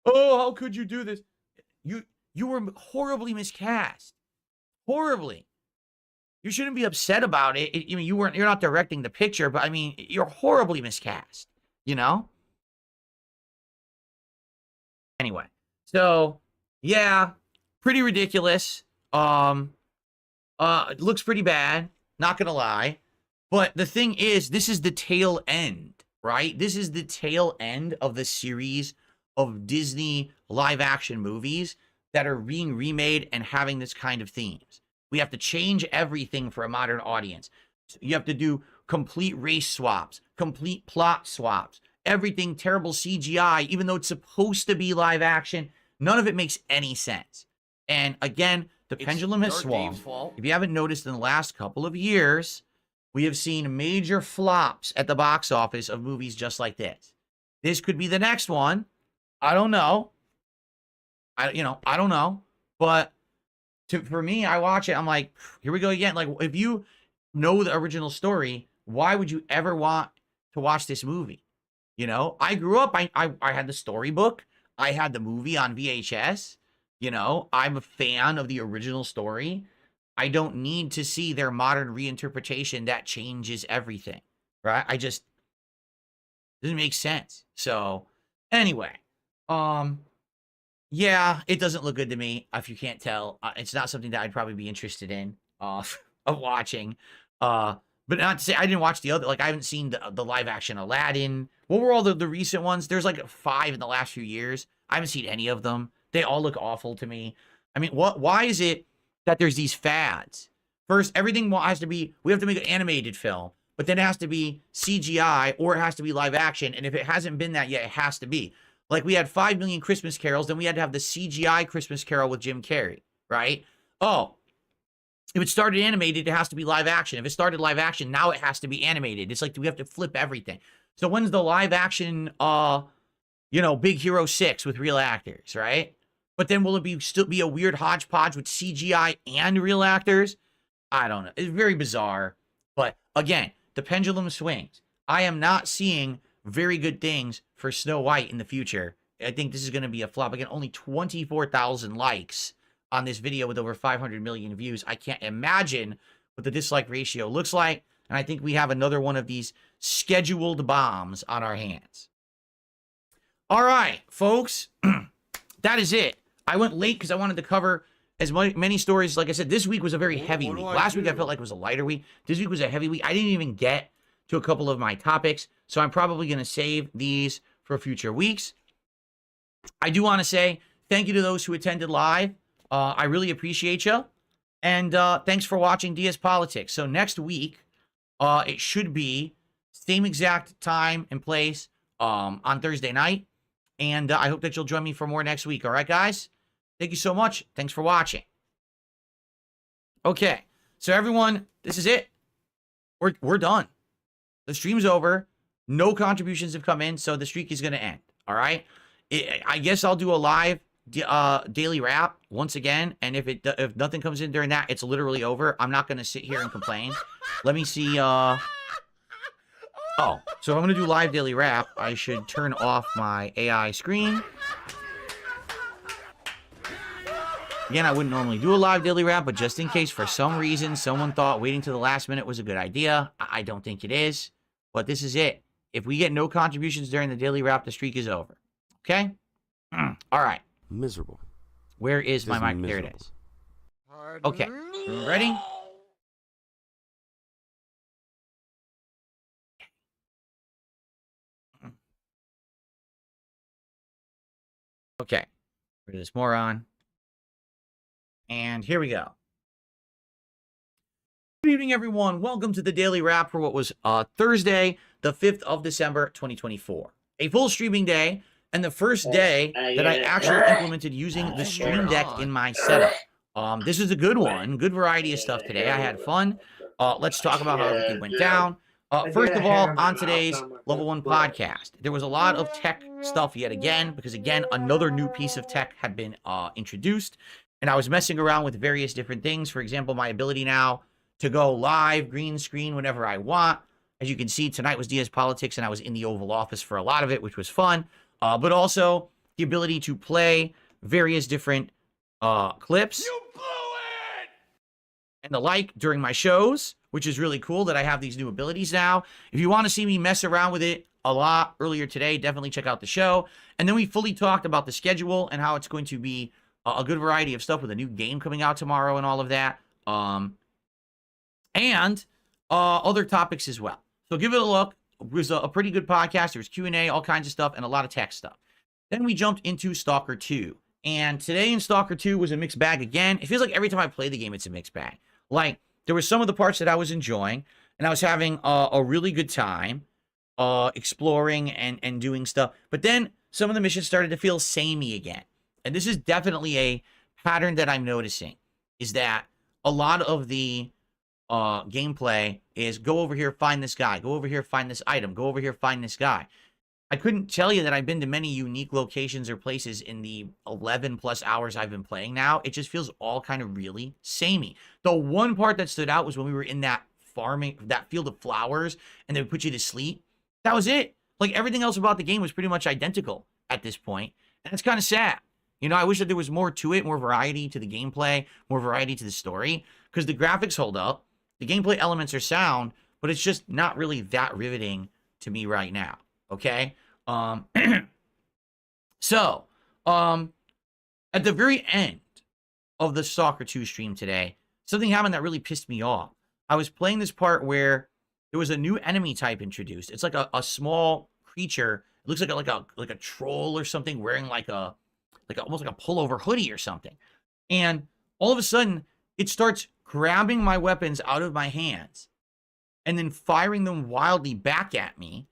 oh, how could you do this? You were horribly miscast. Horribly. You shouldn't be upset about it. I mean, you're not directing the picture, but I mean, you're horribly miscast, you know? Anyway, so yeah, pretty ridiculous. It looks pretty bad, not gonna lie. But the thing is, this is the tail end, right? This is the tail end of the series of Disney live action movies that are being remade and having this kind of themes. We have to change everything for a modern audience. You have to do complete race swaps, complete plot swaps, everything terrible CGI, even though it's supposed to be live action. None of it makes any sense. And again, the pendulum has swung. If you haven't noticed in the last couple of years, we have seen major flops at the box office of movies just like this. This could be the next one. I don't know. I don't know. But for me, I watch it. I'm like, here we go again. Like, if you know the original story, why would you ever want to watch this movie? You know, I grew up, I had the storybook. I had the movie on VHS. You know, I'm a fan of the original story. I don't need to see their modern reinterpretation that changes everything, right? Doesn't make sense. So, anyway, yeah, it doesn't look good to me, if you can't tell. It's not something that I'd probably be interested in, of watching. But not to say I didn't watch the other, like, I haven't seen the live action Aladdin. What were all the recent ones? There's like 5 in the last few years. I haven't seen any of them. They all look awful to me. I mean, why is it that there's these fads? First, everything has to be, we have to make an animated film, but then it has to be CGI or it has to be live action. And if it hasn't been that yet, it has to be. Like, we had 5 million Christmas carols, then we had to have the CGI Christmas Carol with Jim Carrey, right? Oh, if it started animated, it has to be live action. If it started live action, now it has to be animated. It's like, we have to flip everything. So when's the live action, Big Hero 6 with real actors, right? But then will it still be a weird hodgepodge with CGI and real actors? I don't know. It's very bizarre. But again, the pendulum swings. I am not seeing very good things for Snow White in the future. I think this is going to be a flop. Again, only 24,000 likes on this video with over 500 million views. I can't imagine what the dislike ratio looks like. And I think we have another one of these scheduled bombs on our hands. All right, folks, that is it. I went late because I wanted to cover as many stories. Like I said, this week was a very heavy week. Last week I felt like it was a lighter week. This week was a heavy week. I didn't even get to a couple of my topics, so I'm probably going to save these for future weeks. I do want to say thank you to those who attended live. I really appreciate you. And thanks for watching DS Politics. So next week, it should be same exact time and place on Thursday night. And I hope that you'll join me for more next week. All right, guys? Thank you so much. Thanks for watching. Okay. So, everyone, this is it. We're done. The stream's over. No contributions have come in, so the streak is going to end. All right? I guess I'll do a live daily wrap once again. And if nothing comes in during that, it's literally over. I'm not going to sit here and complain. Let me see. Oh, so if I'm going to do live daily wrap, I should turn off my AI screen. Again, I wouldn't normally do a live daily wrap, but just in case for some reason someone thought waiting to the last minute was a good idea, I don't think it is. But this is it. If we get no contributions during the daily wrap, the streak is over. Okay? All right. Miserable. Where is my mic? There it is. Okay. Ready? Okay, rid of this moron. And here we go. Good evening, everyone. Welcome to the Daily Wrap for what was Thursday, the 5th of December, 2024. A full streaming day, and the first day that I actually implemented using the Stream Deck in my setup. This is a good one. Good variety of stuff today. I had fun. Let's talk about how everything went down. First of all, on today's Level 1 podcast, there was a lot of tech stuff yet again, because again, another new piece of tech had been introduced, and I was messing around with various different things. For example, my ability now to go live, green screen, whenever I want. As you can see, tonight was DS Politics, and I was in the Oval Office for a lot of it, which was fun. But also the ability to play various different clips. You blew it! And the like during my shows, which is really cool that I have these new abilities now. If you want to see me mess around with it a lot earlier today, definitely check out the show. And then we fully talked about the schedule and how it's going to be a good variety of stuff with a new game coming out tomorrow and all of that. And other topics as well. So give it a look. It was a pretty good podcast. There was Q&A, all kinds of stuff, and a lot of tech stuff. Then we jumped into Stalker 2. And today in Stalker 2 was a mixed bag again. It feels like every time I play the game, it's a mixed bag. Like, there were some of the parts that I was enjoying, and I was having a really good time exploring and doing stuff. But then some of the missions started to feel samey again. And this is definitely a pattern that I'm noticing, is that a lot of the gameplay is go over here, find this guy, go over here, find this item, go over here, find this guy. I couldn't tell you that I've been to many unique locations or places in the 11 plus hours I've been playing now. It just feels all kind of really samey. The one part that stood out was when we were in that farming, that field of flowers, and they would put you to sleep. That was it. Like, everything else about the game was pretty much identical at this point, and it's kind of sad. You know, I wish that there was more to it, more variety to the gameplay, more variety to the story, because the graphics hold up, the gameplay elements are sound, but it's just not really that riveting to me right now. Okay? So, at the very end of the Stalker 2 stream today, something happened that really pissed me off. I was playing this part where there was a new enemy type introduced. It's like a small creature. It looks like a troll or something, wearing like almost like a pullover hoodie or something. And all of a sudden, it starts grabbing my weapons out of my hands and then firing them wildly back at me.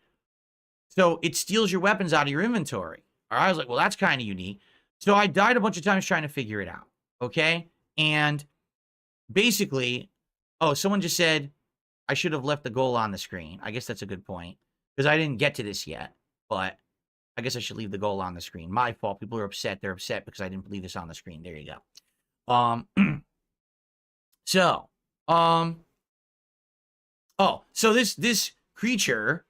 So it steals your weapons out of your inventory. All right, I was like, well, that's kind of unique. So I died a bunch of times trying to figure it out. Okay? And basically, oh, someone just said I should have left the goal on the screen. I guess that's a good point, because I didn't get to this yet. But I guess I should leave the goal on the screen. My fault. People are upset. They're upset because I didn't leave this on the screen. There you go. So this creature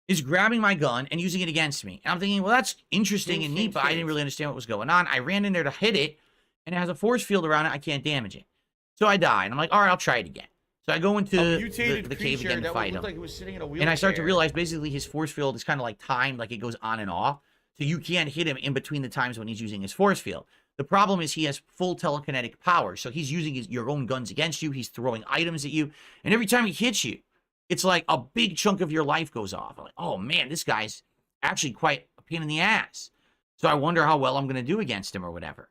is grabbing my gun and using it against me. And I'm thinking, well, that's interesting and neat, but I didn't really understand what was going on. I ran in there to hit it, and it has a force field around it. I can't damage it. So I die, and I'm like, all right, I'll try it again. So I go into the cave again to fight him. Like, and I start to realize basically his force field is kind of like timed, like it goes on and off. So you can't hit him in between the times when he's using his force field. The problem is he has full telekinetic power. So he's using your own guns against you. He's throwing items at you. And every time he hits you, it's like a big chunk of your life goes off. I'm like, oh man, this guy's actually quite a pain in the ass. So I wonder how well I'm going to do against him or whatever.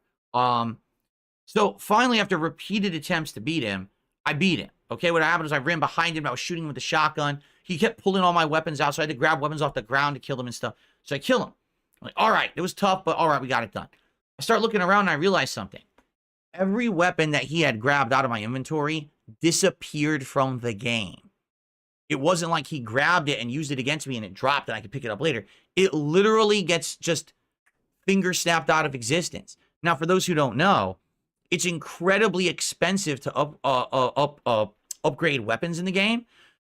So finally, after repeated attempts to beat him, I beat him. Okay, what happened is I ran behind him. I was shooting him with a shotgun. He kept pulling all my weapons out, so I had to grab weapons off the ground to kill him and stuff. So I kill him. I'm like, all right, it was tough, but all right, we got it done. I start looking around and I realize something. Every weapon that he had grabbed out of my inventory disappeared from the game. It wasn't like he grabbed it and used it against me and it dropped and I could pick it up later. It literally gets just finger snapped out of existence. Now, for those who don't know, it's incredibly expensive to upgrade weapons in the game.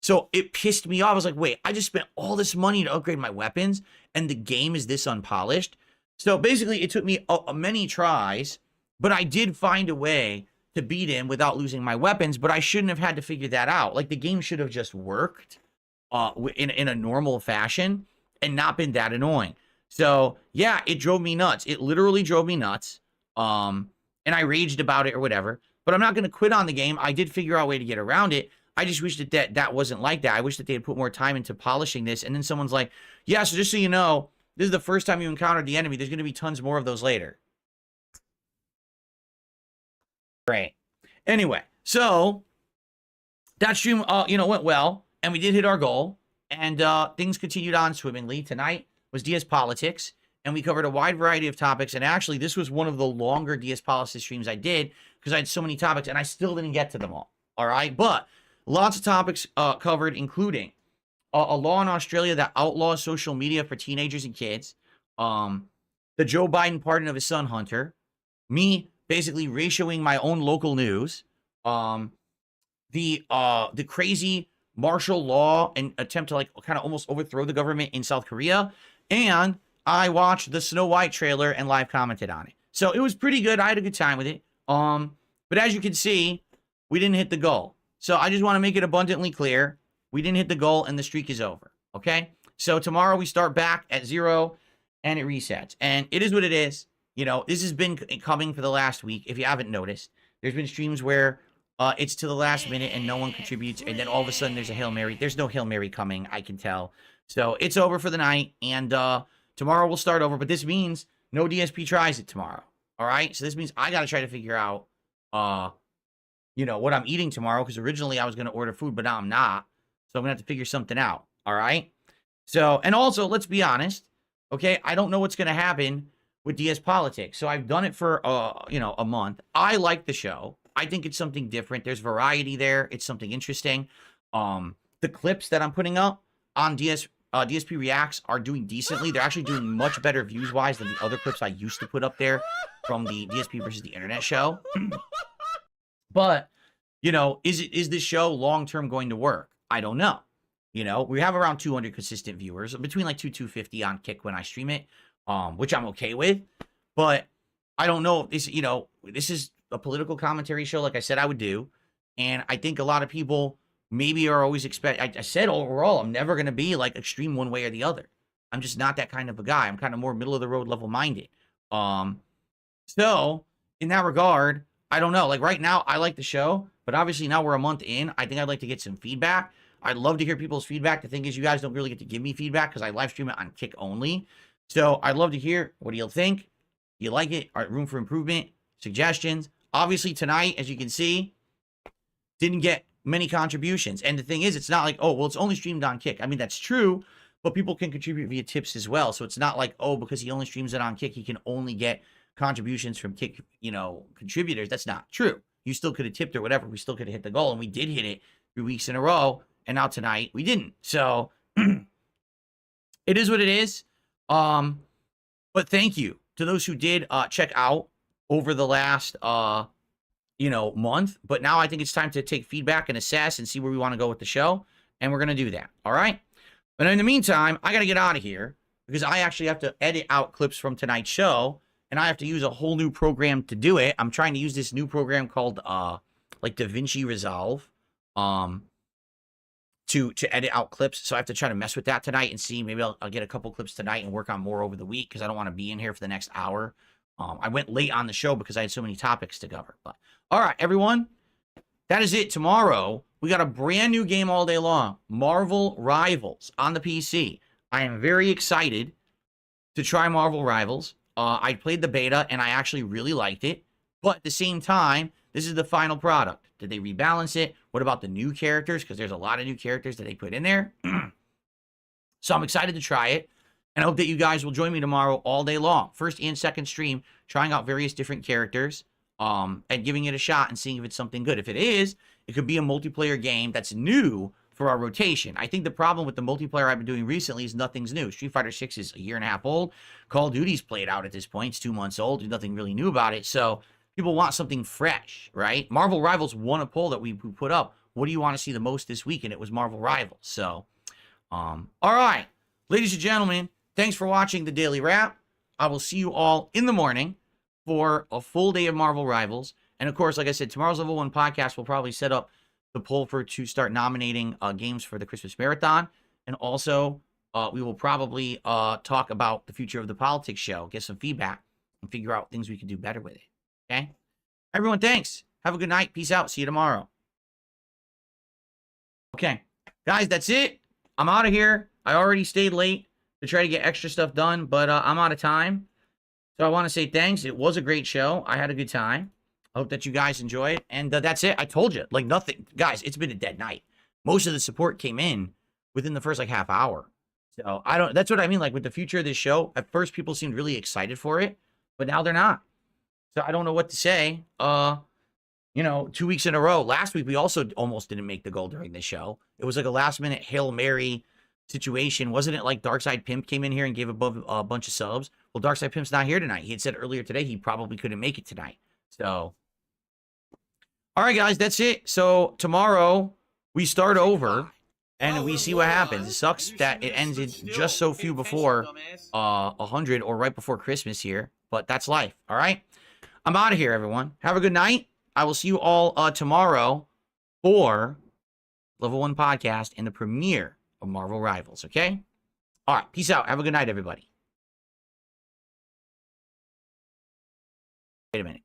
So it pissed me off. I was like, wait, I just spent all this money to upgrade my weapons and the game is this unpolished? So basically, it took me many tries, but I did find a way to beat him without losing my weapons, but I shouldn't have had to figure that out. Like, the game should have just worked in a normal fashion and not been that annoying. So, yeah, it drove me nuts. It literally drove me nuts. And I raged about it or whatever. But I'm not going to quit on the game. I did figure out a way to get around it. I just wish that wasn't like that. I wish that they had put more time into polishing this. And then someone's like, yeah, so just so you know, this is the first time you encountered the enemy. There's going to be tons more of those later. Great. Anyway, so that stream, went well. And we did hit our goal. And things continued on swimmingly. Tonight was DS Politics. And we covered a wide variety of topics. And actually, this was one of the longer DS Politics streams I did because I had so many topics. And I still didn't get to them all. All right? But lots of topics covered, including a law in Australia that outlaws social media for teenagers and kids, the Joe Biden pardon of his son Hunter, me basically ratioing my own local news, the crazy martial law and attempt to like kind of almost overthrow the government in South Korea, and I watched the Snow White trailer and live commented on it. So it was pretty good. I had a good time with it. But as you can see, we didn't hit the goal. So I just want to make it abundantly clear. We didn't hit the goal and the streak is over. Okay? So tomorrow we start back at 0 and it resets. And it is what it is. You know, this has been coming for the last week. If you haven't noticed, there's been streams where it's to the last minute and no one contributes. And then all of a sudden there's a Hail Mary. There's no Hail Mary coming, I can tell. So it's over for the night. And tomorrow we'll start over. But this means no DSP tries it tomorrow. All right? So this means I got to try to figure out, you know, what I'm eating tomorrow. Because originally I was going to order food, but now I'm not. So I'm going to have to figure something out. All right? So, and also, let's be honest. Okay? I don't know what's going to happen with DS Politics. So I've done it for, you know, a month. I like the show. I think it's something different. There's variety there. It's something interesting. The clips that I'm putting up on DSP Reacts are doing decently. They're actually doing much better views-wise than the other clips I used to put up there from the DSP versus the Internet show. But, you know, is this show long-term going to work? I don't know. You know, we have around 200 consistent viewers, between like 250 on Kick when I stream it, which I'm okay with. But I don't know if this, you know, this is a political commentary show, like I said I would do. And I think a lot of people maybe are always I said overall, I'm never going to be like extreme one way or the other. I'm just not that kind of a guy. I'm kind of more middle of the road, level minded. So in that regard, I don't know. Like right now, I like the show, but obviously now we're a month in. I think I'd like to get some feedback. I'd love to hear people's feedback. The thing is, you guys don't really get to give me feedback because I live stream it on Kick only. So I'd love to hear, what do you think? Do you like it? All right, room for improvement, suggestions. Obviously tonight, as you can see, didn't get many contributions. And the thing is, it's not like, oh, well, it's only streamed on Kick. I mean, that's true, but people can contribute via tips as well. So it's not like, oh, because he only streams it on Kick, he can only get contributions from Kick, you know, contributors. That's not true. You still could have tipped or whatever. We still could have hit the goal, and we did hit it 3 weeks in a row. And now tonight we didn't. So it is what it is. But thank you to those who did check out over the last you know, month. But now I think it's time to take feedback and assess and see where we want to go with the show. And we're gonna do that. All right. But in the meantime, I gotta get out of here because I actually have to edit out clips from tonight's show, and I have to use a whole new program to do it. I'm trying to use this new program called like DaVinci Resolve. To edit out clips. So I have to try to mess with that tonight and see. Maybe I'll get a couple clips tonight and work on more over the week because I don't want to be in here for the next hour. I went late on the show because I had so many topics to cover. But all right, everyone, that is it. Tomorrow, we got a brand new game all day long, Marvel Rivals on the PC. I am very excited to try Marvel Rivals. I played the beta and I actually really liked it. But at the same time, this is the final product. Did they rebalance it? What about the new characters? Because there's a lot of new characters that they put in there. So I'm excited to try it. And I hope that you guys will join me tomorrow all day long. First and second stream, trying out various different characters and giving it a shot and seeing if it's something good. If it is, it could be a multiplayer game that's new for our rotation. I think the problem with the multiplayer I've been doing recently is nothing's new. Street Fighter 6 is a year and a half old. Call of Duty's played out at this point. It's 2 months old. There's nothing really new about it. So people want something fresh, right? Marvel Rivals won a poll that we put up. What do you want to see the most this week? And it was Marvel Rivals. So, all right. Ladies and gentlemen, thanks for watching the Daily Wrap. I will see you all in the morning for a full day of Marvel Rivals. And, of course, like I said, tomorrow's Level 1 podcast will probably set up the poll to start nominating games for the Christmas Marathon. And also, we will probably talk about the future of the politics show, get some feedback, and figure out things we can do better with it. Okay? Everyone, thanks. Have a good night. Peace out. See you tomorrow. Okay. Guys, that's it. I'm out of here. I already stayed late to try to get extra stuff done, but I'm out of time. So I want to say thanks. It was a great show. I had a good time. I hope that you guys enjoyed. And that's it. I told you. Like nothing. Guys, it's been a dead night. Most of the support came in within the first like half hour. So that's what I mean. Like with the future of this show, at first people seemed really excited for it, but now they're not. So I don't know what to say. You you know, 2 weeks in a row. Last week, we also almost didn't make the goal during the show. It was like a last-minute Hail Mary situation. Wasn't it like Darkside Pimp came in here and gave a bunch of subs? Well, Darkside Pimp's not here tonight. He had said earlier today he probably couldn't make it tonight. So, all right, guys, that's it. So tomorrow we start over and we see what happens. It sucks that it ended just so few before 100 or right before Christmas here, but that's life. All right, I'm out of here, everyone. Have a good night. I will see you all tomorrow for Level 1 Podcast and the premiere of Marvel Rivals, okay? All right, peace out. Have a good night, everybody. Wait a minute.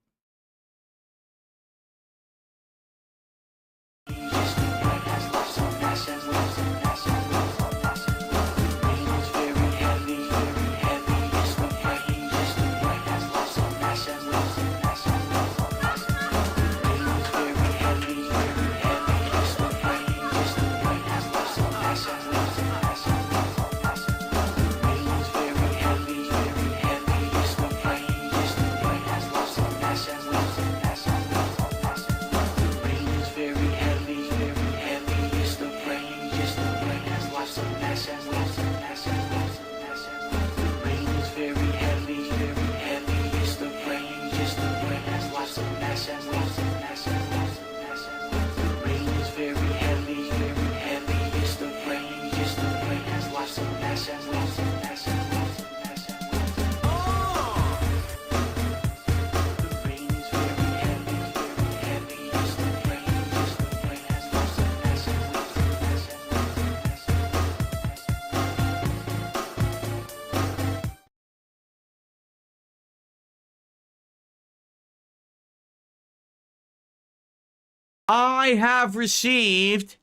I have received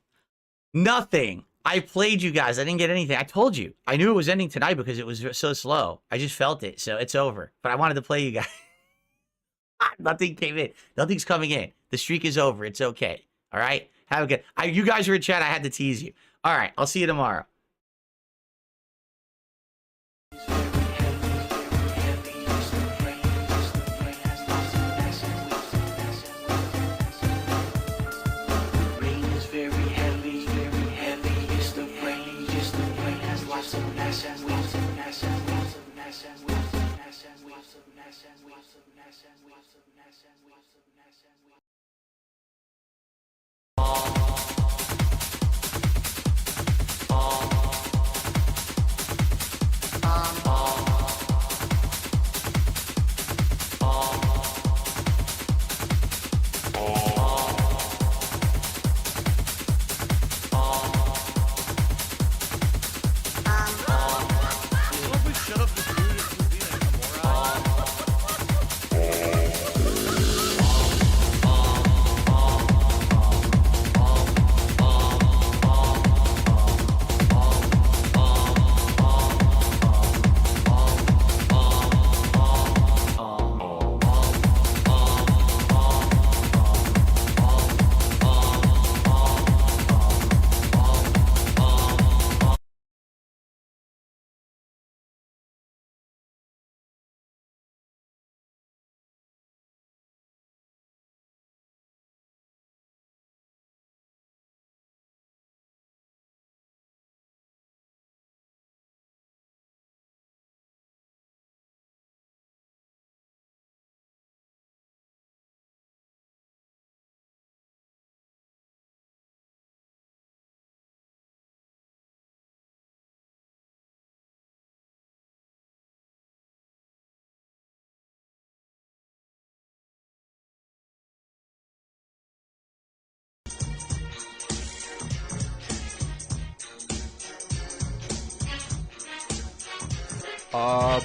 nothing. I played you guys. I didn't get anything. I told you. I knew it was ending tonight because it was so slow. I just felt it. So it's over. But I wanted to play you guys. Nothing came in. Nothing's coming in. The streak is over. It's okay. All right? Have a good... you guys were in chat. I had to tease you. All right. I'll see you tomorrow.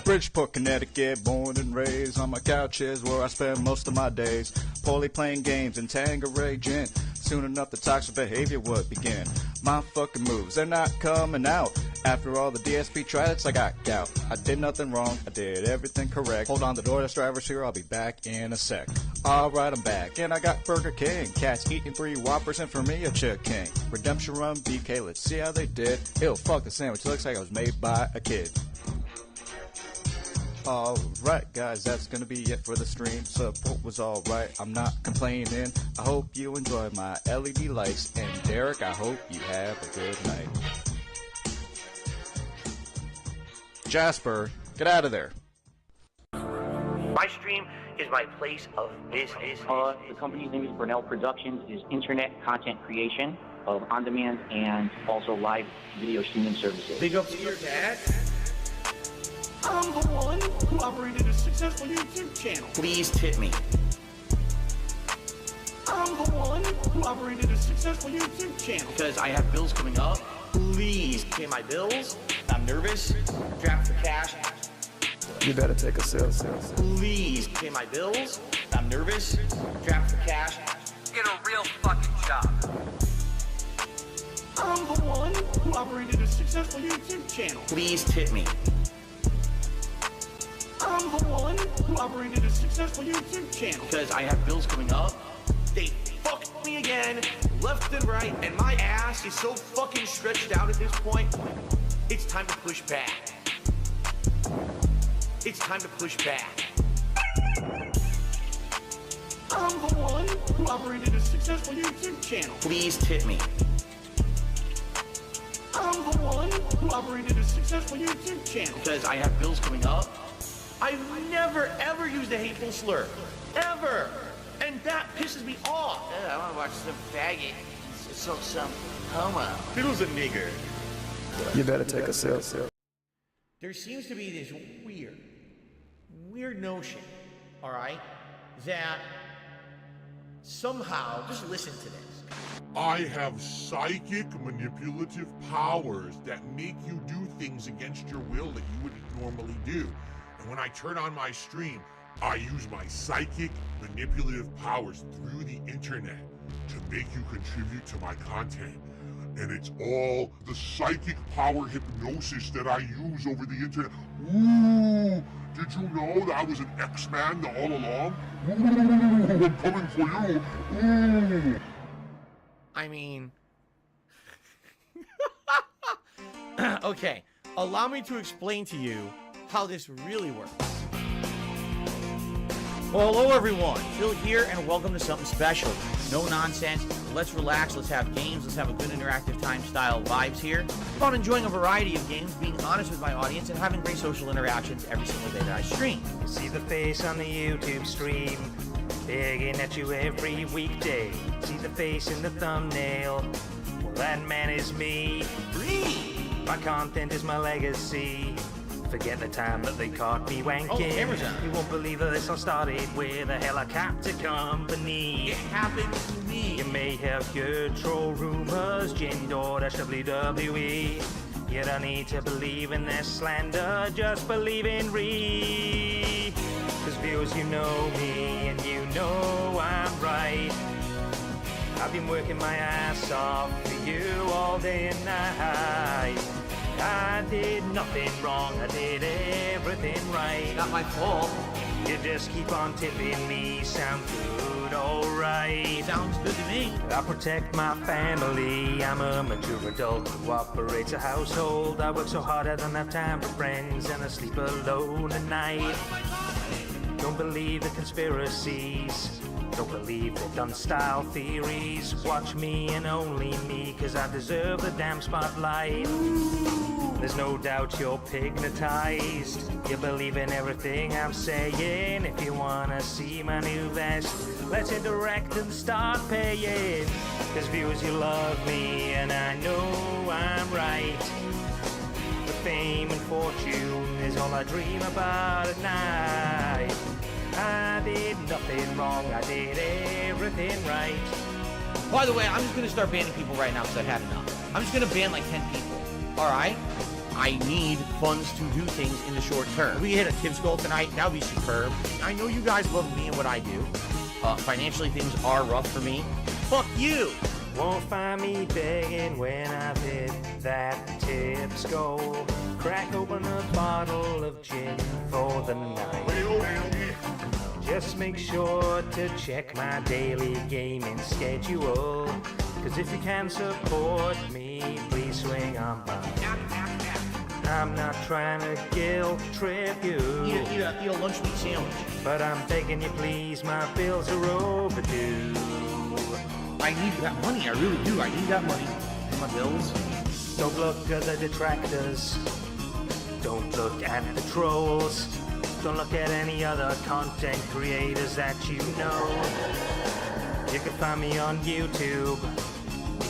Bridgeport, Connecticut, born and raised. On my couch is where I spend most of my days. Poorly playing games and Tanqueray gin. Soon enough the toxic behavior would begin. My fucking moves, they're not coming out. After all the DSP trials, I got gout. I did nothing wrong, I did everything correct. Hold on, the DoorDash driver's here, I'll be back in a sec. Alright, I'm back, and I got Burger King. Cats eating 3 Whoppers, and for me, a chicken. Redemption Run BK, let's see how they did. Ew, fuck the sandwich, it looks like it was made by a kid. Alright guys, that's gonna be it for the stream. Support was alright, I'm not complaining. I hope you enjoy my LED lights. And Derek, I hope you have a good night. Jasper, get out of there. My stream is my place of business. The company's name is Brunel Productions. It is internet content creation of on-demand and also live video streaming services. Big up to your dad. I'm the one who operated a successful YouTube channel. Please tip me. I'm the one who operated a successful YouTube channel. Because I have bills coming up. Please pay my bills. I'm nervous. Draft for cash. You better take a sip. Please pay my bills. I'm nervous. Draft for cash. Get a real fucking job. I'm the one who operated a successful YouTube channel. Please tip me. I'm the one who operated a successful YouTube channel. Because I have bills coming up. They fucked me again, left and right, and my ass is so fucking stretched out at this point. It's time to push back. It's time to push back. I'm the one who operated a successful YouTube channel. Please tip me. I'm the one who operated a successful YouTube channel. Because I have bills coming up. I've never ever used a hateful slur. Ever. And that pisses me off. I want to watch some faggot. Some homo. Fiddle's a nigger. You better take a sip. There seems to be this weird notion, all right, that somehow, just listen to this. I have psychic manipulative powers that make you do things against your will that you wouldn't normally do. And when I turn on my stream, I use my psychic manipulative powers through the internet to make you contribute to my content. And it's all the psychic power hypnosis that I use over the internet. Ooh, did you know that I was an X-Man all along? Ooh, I'm coming for you. Ooh. I mean, okay, allow me to explain to you how this really works. Well, hello everyone. Phil here, and welcome to something special. No nonsense. Let's relax. Let's have games. Let's have a good interactive time style vibes here. About enjoying a variety of games, being honest with my audience, and having great social interactions every single day that I stream. See the face on the YouTube stream, begging at you every weekday. See the face in the thumbnail. Well, that man is me. My content is my legacy. Forget the time that they caught me wanking. Oh, the camera's on. You won't believe that this all started with a helicopter company. It happened to me. You may have heard troll rumors, Gender-WWE. You don't need to believe in their slander, just believe in Ree. Cause viewers, you know me, and you know I'm right. I've been working my ass off for you all day and night. I did nothing wrong, I did everything right. Not my fault. You just keep on tipping me, sound good, alright. Sounds good to me. I protect my family, I'm a mature adult who operates a household. I work so hard I don't have time for friends, and I sleep alone at night. Don't believe the conspiracies, don't believe the done style theories. Watch me and only me, cause I deserve the damn spotlight. There's no doubt you're pignatized. You believe in everything I'm saying. If you wanna see my new vest, let's hit direct and start paying. Cause viewers, you love me, and I know I'm right. The fame and fortune is all I dream about at night. I did nothing wrong, I did everything right. By the way, I'm just going to start banning people right now because I've had enough. I'm just going to ban like 10 people. All right? I need funds to do things in the short term. If we hit a Tibbs goal tonight, that would be superb. I know you guys love me and what I do. Financially, things are rough for me. Fuck you! Won't find me begging when I've hit that Tibbs goal. Crack open a bottle of gin for the night. Just make sure to check my daily gaming schedule. Cause if you can support me, please swing on by. I'm not trying to guilt trip you. You eat a lunch meat sandwich. But I'm begging you, please, my bills are overdue. I need that money, I really do. I need that money for my bills. Don't look at the detractors. Don't look at the trolls. Don't look at any other content creators that you know. You can find me on YouTube.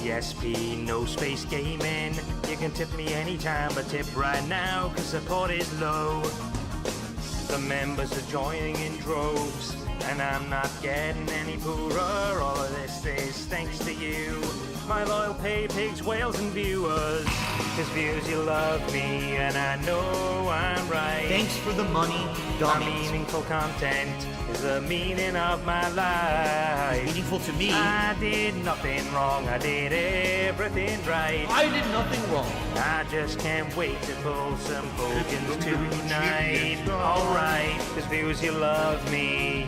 ESP, no space gaming. You can tip me anytime, but tip right now, cause support is low. The members are joining in droves, and I'm not getting any poorer. All of this is thanks to you, my loyal pay pigs, whales, and viewers. Cause viewers, you love me, and I know I'm right. Thanks for the money, dummies. My meaningful content is the meaning of my life. It's meaningful to me. I did nothing wrong, I did everything right. I did nothing wrong. I just can't wait to pull some Hogans tonight. Alright, cause viewers, you love me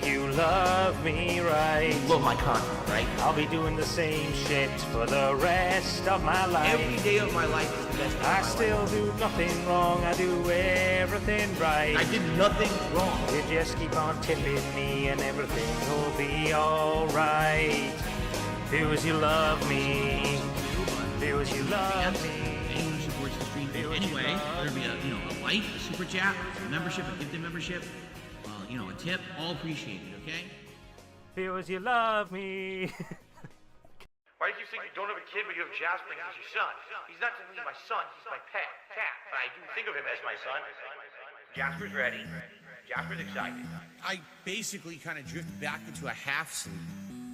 right. You love my content, right? I'll be doing the same shit for the rest of my life. Every day of my life is the best day of my life. I still do nothing wrong, I do everything right. I did nothing wrong. You just keep on tipping me and everything will be alright. Viewers, you love me. Viewers, you love me. Anyone who supports the stream anyway, whether it be a like, a super chat, a membership, a gifted membership, a tip, all appreciated, okay? Viewers, you love me. Why do you think you don't have a kid, but you have Jasper as your son? He's not just my son, he's my pet cat. But I do think of him as my son. Jasper's ready. Jasper's excited. I basically kind of drift back into a half sleep.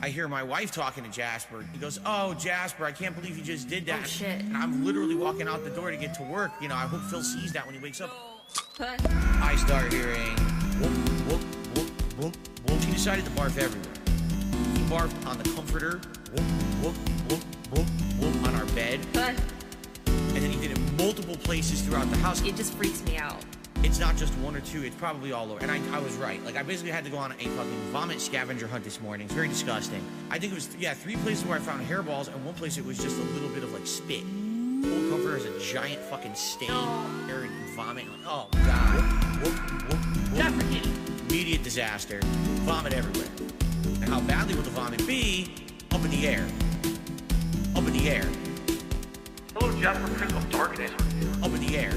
I hear my wife talking to Jasper. He goes, "Oh, Jasper, I can't believe you just did that." Oh, shit. And I'm literally walking out the door to get to work. I hope Phil sees that when he wakes up. I start hearing whoop, whoop, whoop, whoop, whoop. She decided to barf everywhere. He barfed on the comforter, whoop, whoop, whoop, whoop, whoop, on our bed. And then he did it multiple places throughout the house. It just freaks me out. It's not just one or two, it's probably all over. And I was right. Like, I basically had to go on a fucking vomit scavenger hunt this morning. It's very disgusting. I think it was, 3 places where I found hairballs, and one place it was just a little bit of, like, spit. The whole comforter has a giant fucking stain there and vomit. Like, oh, God. Whoop, whoop, whoop, whoop. Immediate disaster. Vomit everywhere. And how badly will the vomit be? Up in the air. Up in the air. Hello, Jasper, Prince of Darkness. Up in the air.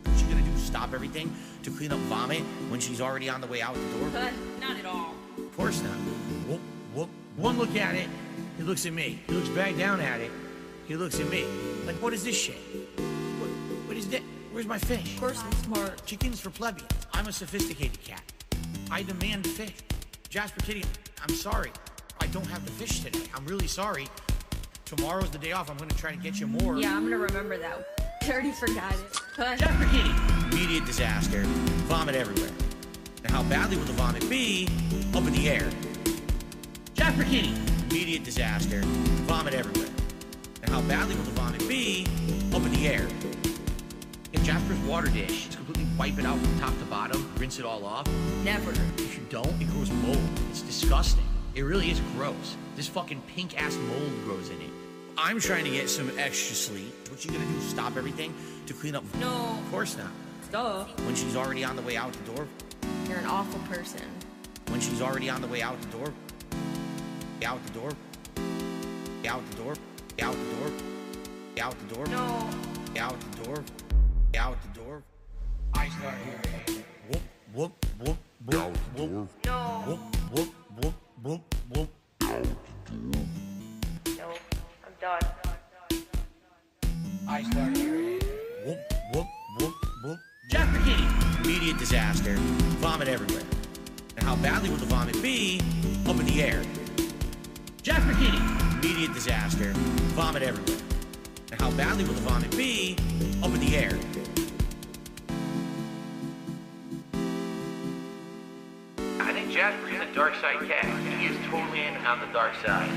What's she gonna do? Stop everything to clean up vomit when she's already on the way out the door? Not at all. Of course not. Whoop, whoop. One look at it, he looks at me. He looks back down at it, he looks at me. Like, what is this shit? What is that? Where's my fish? Of course I'm smart. Chicken's for plebeians. I'm a sophisticated cat. I demand fish. Jasper Kitty, I'm sorry. I don't have the fish today. I'm really sorry. Tomorrow's the day off. I'm gonna try to get you more. Yeah, I'm gonna remember that. I already forgot it. Jasper Kitty! Immediate disaster. Vomit everywhere. And how badly will the vomit be? Up in the air. Jasper Kitty! Immediate disaster. Vomit everywhere. And how badly will the vomit be? Up in the air. In Jasper's water dish, just completely wipe it out from top to bottom, rinse it all off. Never. If you don't, it grows mold. It's disgusting. It really is gross. This fucking pink-ass mold grows in it. I'm trying to get some extra sleep. What you gonna do, stop everything to clean up? No. Of course not. Stop. When she's already on the way out the door? You're an awful person. When she's already on the way out the door? Out the door? Out the door? Out the door? Out the door? No. Out the door? Out the door? I start hearing whoop, whoop, whoop, whoop, whoop. No. Whoop, whoop, whoop, whoop, whoop. No, I'm done. I start hearing whoop, whoop, whoop, whoop. Jasper Kitty! Immediate disaster. Vomit everywhere. And how badly will the vomit be? Up in the air. Jasper Kitty! Immediate disaster. Vomit everywhere. And how badly will the vomit be? Up in the air. I think Jasper is a dark side cat. He is totally in on the dark side.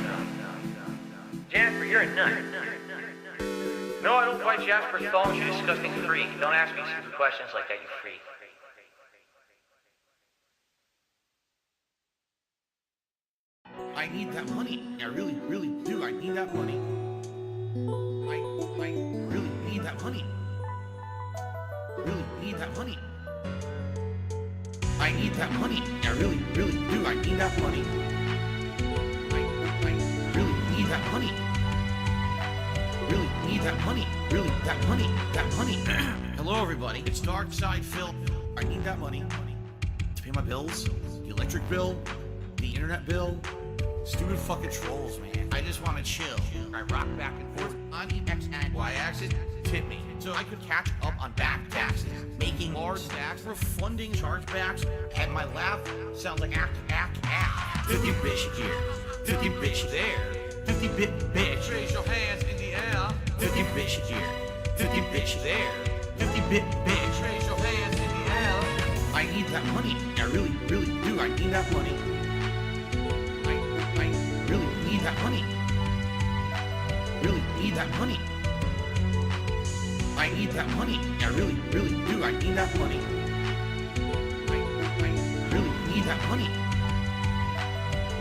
Jasper, you're a nut. No, I don't fight Jasper's thongs, you disgusting freak. Don't ask me stupid questions like that, you freak. I need that money. I really, really do. I need that money. I really need that money. Really need that money. I need that money. I really, really do. I need that money. I really need that money. Really need that money. Really, that money. That money. Hello, everybody. It's Dark Side Phil. I need that money to pay my bills, the electric bill, the internet bill. Stupid fucking trolls, man. I just want to chill. I rock back and forth on the X and Y axis. Tip me so I could catch up on back taxes, making large stacks, refunding chargebacks, and my laugh sounds like act. 50 bitch here, 50 bitch there, 50 bit bitch. Raise your hands in the air. 50 bitch here, 50 bitch there, 50 bit bitch. Raise your hands in the air. I need that money. I really, really do. I need that money. I really need that money. Really need that money. I need that money. I really, really do. I need that money. I really need that money.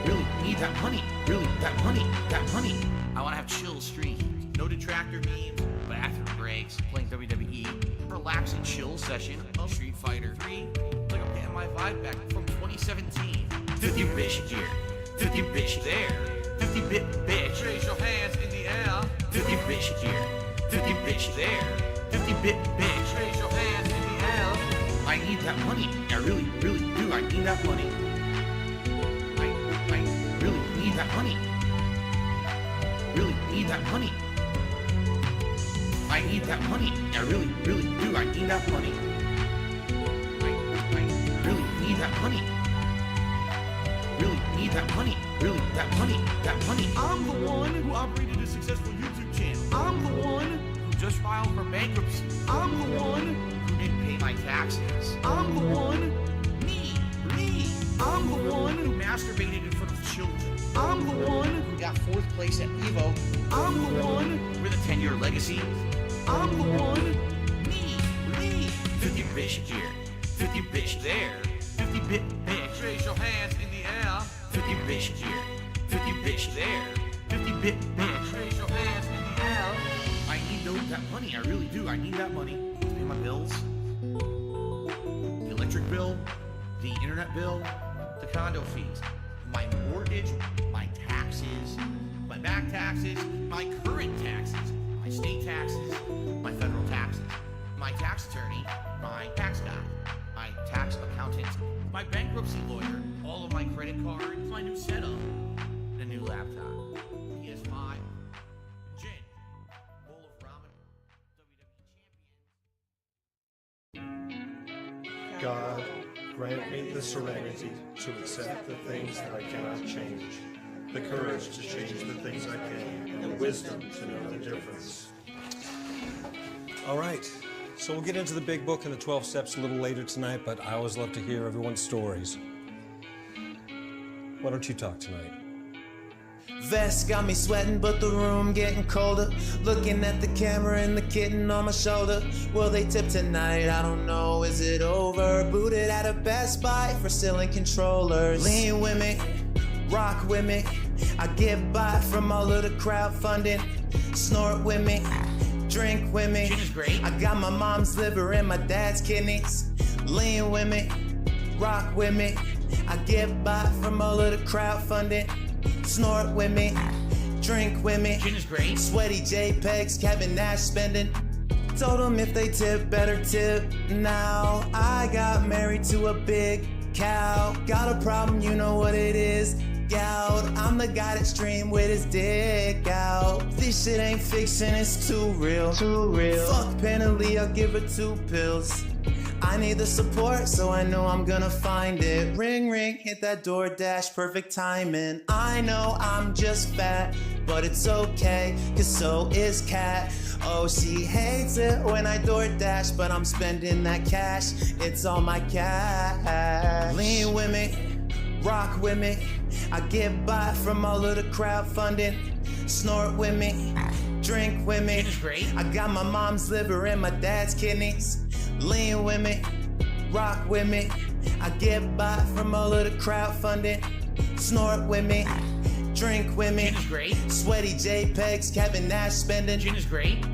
Really need that money. Really, that money. That money. I want to have chill streams. No detractor memes, bathroom breaks, playing WWE, relaxing chill session of Street Fighter 3. Like I'm getting my vibe back from 2017. 50 bitch here, 50 bitch there, 50 bit bitch. Raise your hands in the air. 50 bitch here, 50 bitch there, 50 bit bitch. Raise your hands in the air. I need that money. I really, really do. I need that money. I really need that money. Really need that money. I need that money. I really, really do. I need that money. I really need that money. Really need that money. Really, that money. That money. I'm the one who operated a successful YouTube channel. I'm the one who just filed for bankruptcy. I'm the one who didn't pay my taxes. I'm the one. Me. I'm the one who masturbated in front of children. I'm the one who got 4th place at Evo. I'm the one with a 10-year legacy. I'm the one. Me. 50 bitch here, 50 bitch there, 50 bit bitch. Raise your hands in the air. 50 bitch here, 50 bitch there, 50 bit bitch. Raise your hands in the air. I need that money. I really do. I need that money to pay my bills, the electric bill, the internet bill, the condo fees, my mortgage, my taxes, my back taxes, my current taxes, my state taxes, my federal taxes, my tax attorney, my tax guy, my tax accountant, my bankruptcy lawyer, all of my credit cards, my new setup, the new laptop, PS5, gin, bowl of ramen, WWE God, grant me the serenity to accept the things that I cannot change, the courage to change the things I can, and the wisdom to know the difference. All right, so we'll get into the big book and the 12 steps a little later tonight, but I always love to hear everyone's stories. Why don't you talk tonight? Vest got me sweating, but the room getting colder. Looking at the camera and the kitten on my shoulder. Will they tip tonight? I don't know. Is it over? Booted at a Best Buy for stealing controllers. Lean with me, rock with me. I get by from all of the crowdfunding. Snort with me, drink with me. I got my mom's liver and my dad's kidneys. Lean with me, rock with me. I get by from all of the crowdfunding. Snort with me, drink with me. Gin is great. Sweaty JPEGs, Kevin Nash spending. Told them if they tip, better tip now. I got married to a big cow. Got a problem, you know what it is. Gout. I'm the guy that stream with his dick out. This shit ain't fiction, it's too real. Fuck penalty, I'll give her 2 pills. I need the support, so I know I'm gonna find it. Ring, ring, hit that DoorDash, perfect timing. I know I'm just fat, but it's okay, cause so is Kat. Oh, she hates it when I DoorDash, but I'm spending that cash. It's all my cash. Lean with me, rock with me. I get by from all of the crowdfunding. Snort with me, drink with me. I got my mom's liver and my dad's kidneys. Lean with me, rock with me. I get by from all of the crowdfunding. Snort with me, drink with me. Gin is great. Sweaty JPEGs, Kevin Nash spending. Gin is great.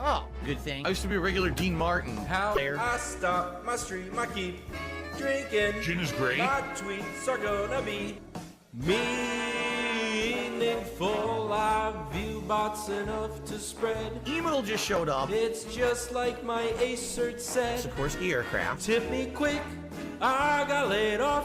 Oh, good thing. I used to be a regular Dean Martin. How player. I stop my stream, I keep drinking. Gin is great. My tweets are gonna be meaningful. I view bots enough to spread. Email just showed up. It's just like my Acert said. Sikorsky Aircraft. Tip me quick. I got laid off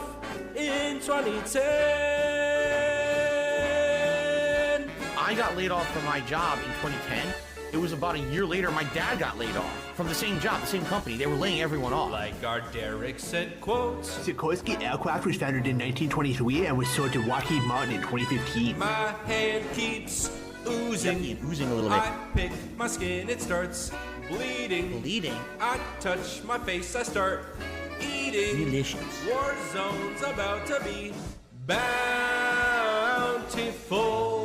in 2010. I got laid off from my job in 2010. It was about a year later, my dad got laid off from the same job, the same company. They were laying everyone off. Like our Derek said, quotes. Sikorsky Aircraft was founded in 1923 and was sold to Lockheed Martin in 2015. My hand keeps oozing. Oozing a little bit. I pick my skin, it starts bleeding. Bleeding? I touch my face, I start eating. Delicious. War zone's about to be bountiful.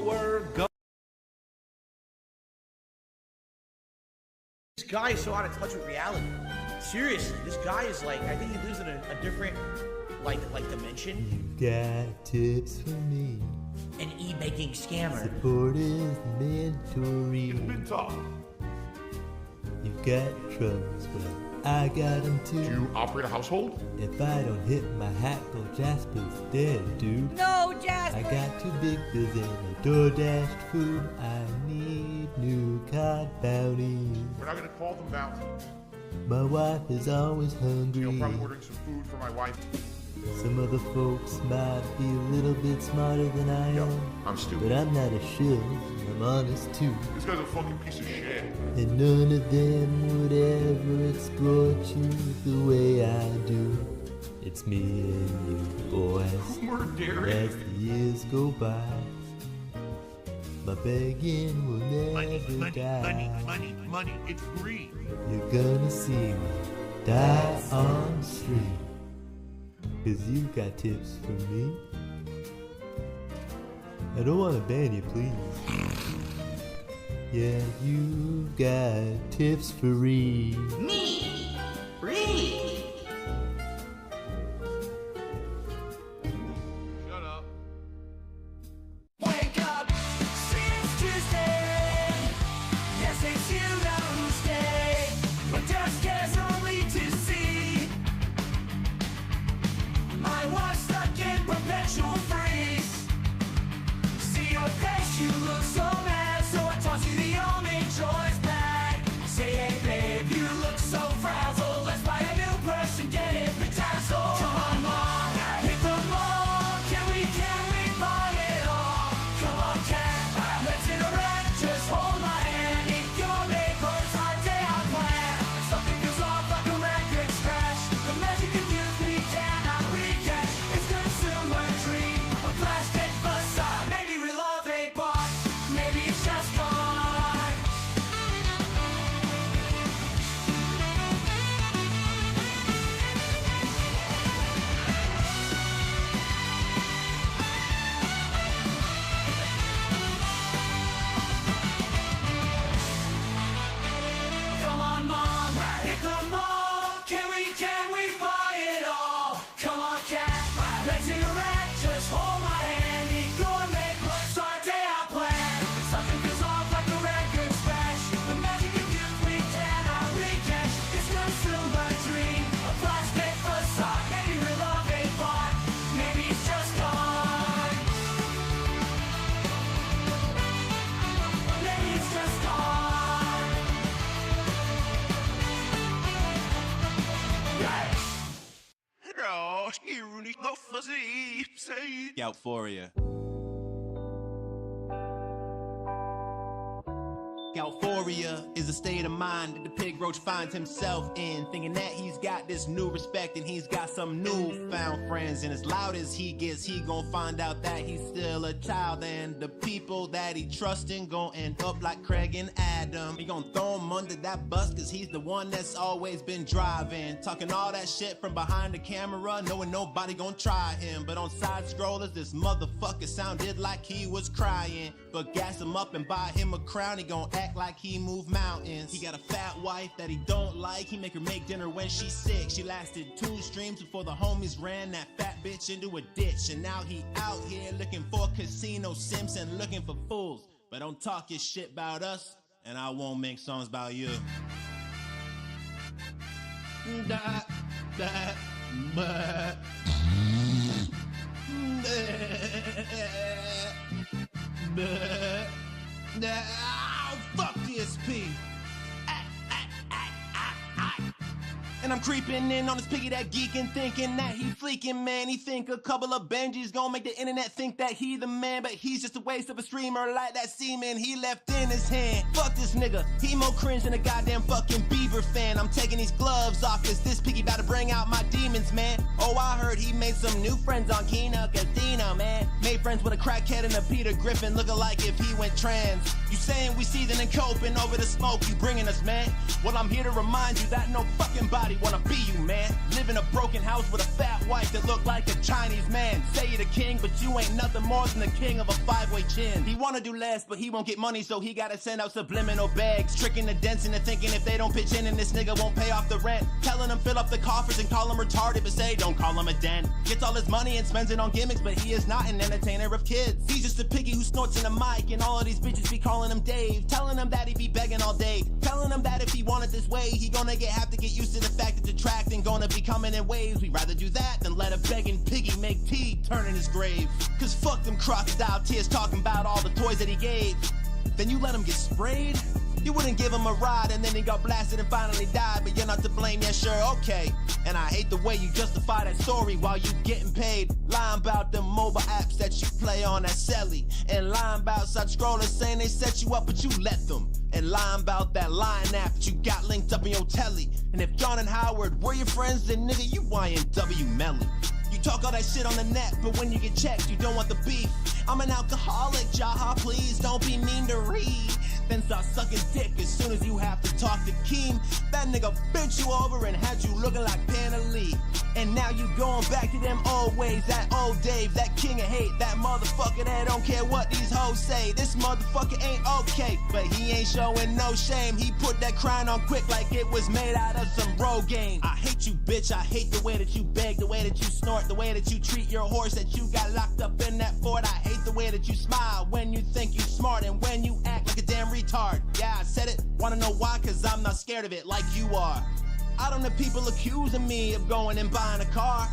We're going. This guy is so out of touch with reality. Seriously, this guy is like, I think he lives in a different, like dimension. You got tips for me. An e-banking scammer. Support is mentoring. It's been tough. You got troubles, well, I got them too. Do you operate a household? If I don't hit my hackle, Jasper's dead, dude. No, Jasper! I got 2 big bills and a DoorDashed food. I need new cod bounties. We're not gonna call them bounty. My wife is always hungry. I'm probably ordering some food for my wife. Some other folks might be a little bit smarter than I am. I'm stupid. But I'm not a shill. I'm honest too. This guy's a fucking piece of shit. And none of them would ever exploit you the way I do. It's me and you, boys. We're Derek. As the years go by, my begging will never die. Money, it's greed. You're gonna see me die on stream. 'Cause you got tips for me. I don't wanna ban you, please. Yeah, you got tips for Reed. Me! Reed! Shut up. Wake up, since Tuesday. Yes, it's you who's day. But just cares only to see. My wife's stuck in perpetual freeze. See your face, you look so mad. So I toss you the only choice bag. Say, hey babe, you look so frazzled. Let's buy a new purse and get it bedazzled. Come on, mom, hit the mall. Can we buy it all? Come on, cat, let's interact. Just hold my hand. If your neighbor's our day out plan. Something feels off like a record scratch. The magic of youth we cannot recatch. It's consumer dream, a plastic facade. Maybe we love a bot, maybe it's just gone. Come on, mom, hit the mall. Can we buy it all? Come on, cat, let's interact. Just hold my hand. Eat gourmet books, our day out plan. Something feels off like a record scratch. The magic of youth we cannot recatch. It's consumer dream, a plastic facade. Maybe we love a bot, maybe it's just gone. Maybe it's just gone. Goutphoria. Goutphoria is a state of mind that the pig roach finds himself in, thinking that he's got this new respect and he's got some newfound friends. And as loud as he gets, he gon' find out that he's still a child, and the people that he trustin' gon' end up like Craig and Adam. He gon' throw him under that bus cause he's the one that's always been driving, talking all that shit from behind the camera, knowing nobody gon' try him. But on side scrollers, this motherfucker sounded like he was crying. But gas him up and buy him a crown, he gon' act like he moved mountains. He got a fat wife that he don't like, he make her make dinner when she's sick. She lasted 2 streams before the homies ran that fat bitch into a ditch. And now he out here looking for casino simps and looking for fools. But don't talk your shit about us, and I won't make songs about you. Da, da, ba. Oh, fuck DSP. And I'm creeping in on this piggy that geeking, thinking that he fleeking, man. He think a couple of Benjis gon' make the internet think that he the man, but he's just a waste of a streamer like that semen he left in his hand. Fuck this nigga, he more cringe than a goddamn fucking Bieber fan. I'm taking these gloves off, cause this piggy about to bring out my demons, man. Oh, I heard he made some new friends on Kina Casino, man. Made friends with a crackhead and a Peter Griffin, looking like if he went trans. You saying we seething and coping over the smoke you bringing us, man. Well, I'm here to remind you that no fucking body wanna be you, man. Live in a broken house with a fat wife that look like a Chinese man. Say you're the king, but you ain't nothing more than the king of a 5-way chin. He wanna do less, but he won't get money, so he gotta send out subliminal bags. Tricking the Dents into thinking if they don't pitch in, and this nigga won't pay off the rent. Telling him fill up the coffers and call him retarded, but say don't call him a dent. Gets all his money and spends it on gimmicks, but he is not an entertainer of kids. He's just a piggy who snorts in a mic, and all of these bitches be calling him Dave. Telling him that he be begging all day. Telling him that if he wanted this way, he gonna have to get used to the fact that the tract ain't gonna be coming in waves. We'd rather do that than let a begging piggy make tea turn in his grave. Cause fuck them crocodile tears talking about all the toys that he gave. Then you let him get sprayed? You wouldn't give him a ride and then he got blasted and finally died, but you're not to blame, yeah sure, okay. And I hate the way you justify that story while you getting paid. Lying about the mobile apps that you play on that celly. And lying about side scrollers saying they set you up but you let them. And lying about that Line app that you got linked up in your telly. And if John and Howard were your friends, then nigga you YNW Melly. You talk all that shit on the net, but when you get checked, you don't want the beef. I'm an alcoholic, Jaha, please don't be mean to read. Then start sucking dick as soon as you have to talk to Keem. That nigga bent you over and had you looking like Panelli. And now you going back to them old ways, that old Dave, that king of hate, that motherfucker that don't care what these hoes say. This motherfucker ain't okay, but he ain't showing no shame. He put that crying on quick like it was made out of some Rogaine. I hate you, bitch, I hate the way that you beg, the way that you snort, the way that you treat your horse that you got locked up in that fort. I hate the way that you smile when you think you smart and when you act like a damn retard. Yeah, I said it, wanna know why? Cause I'm not scared of it like you are. I don't have people accusing me of going and buying a car.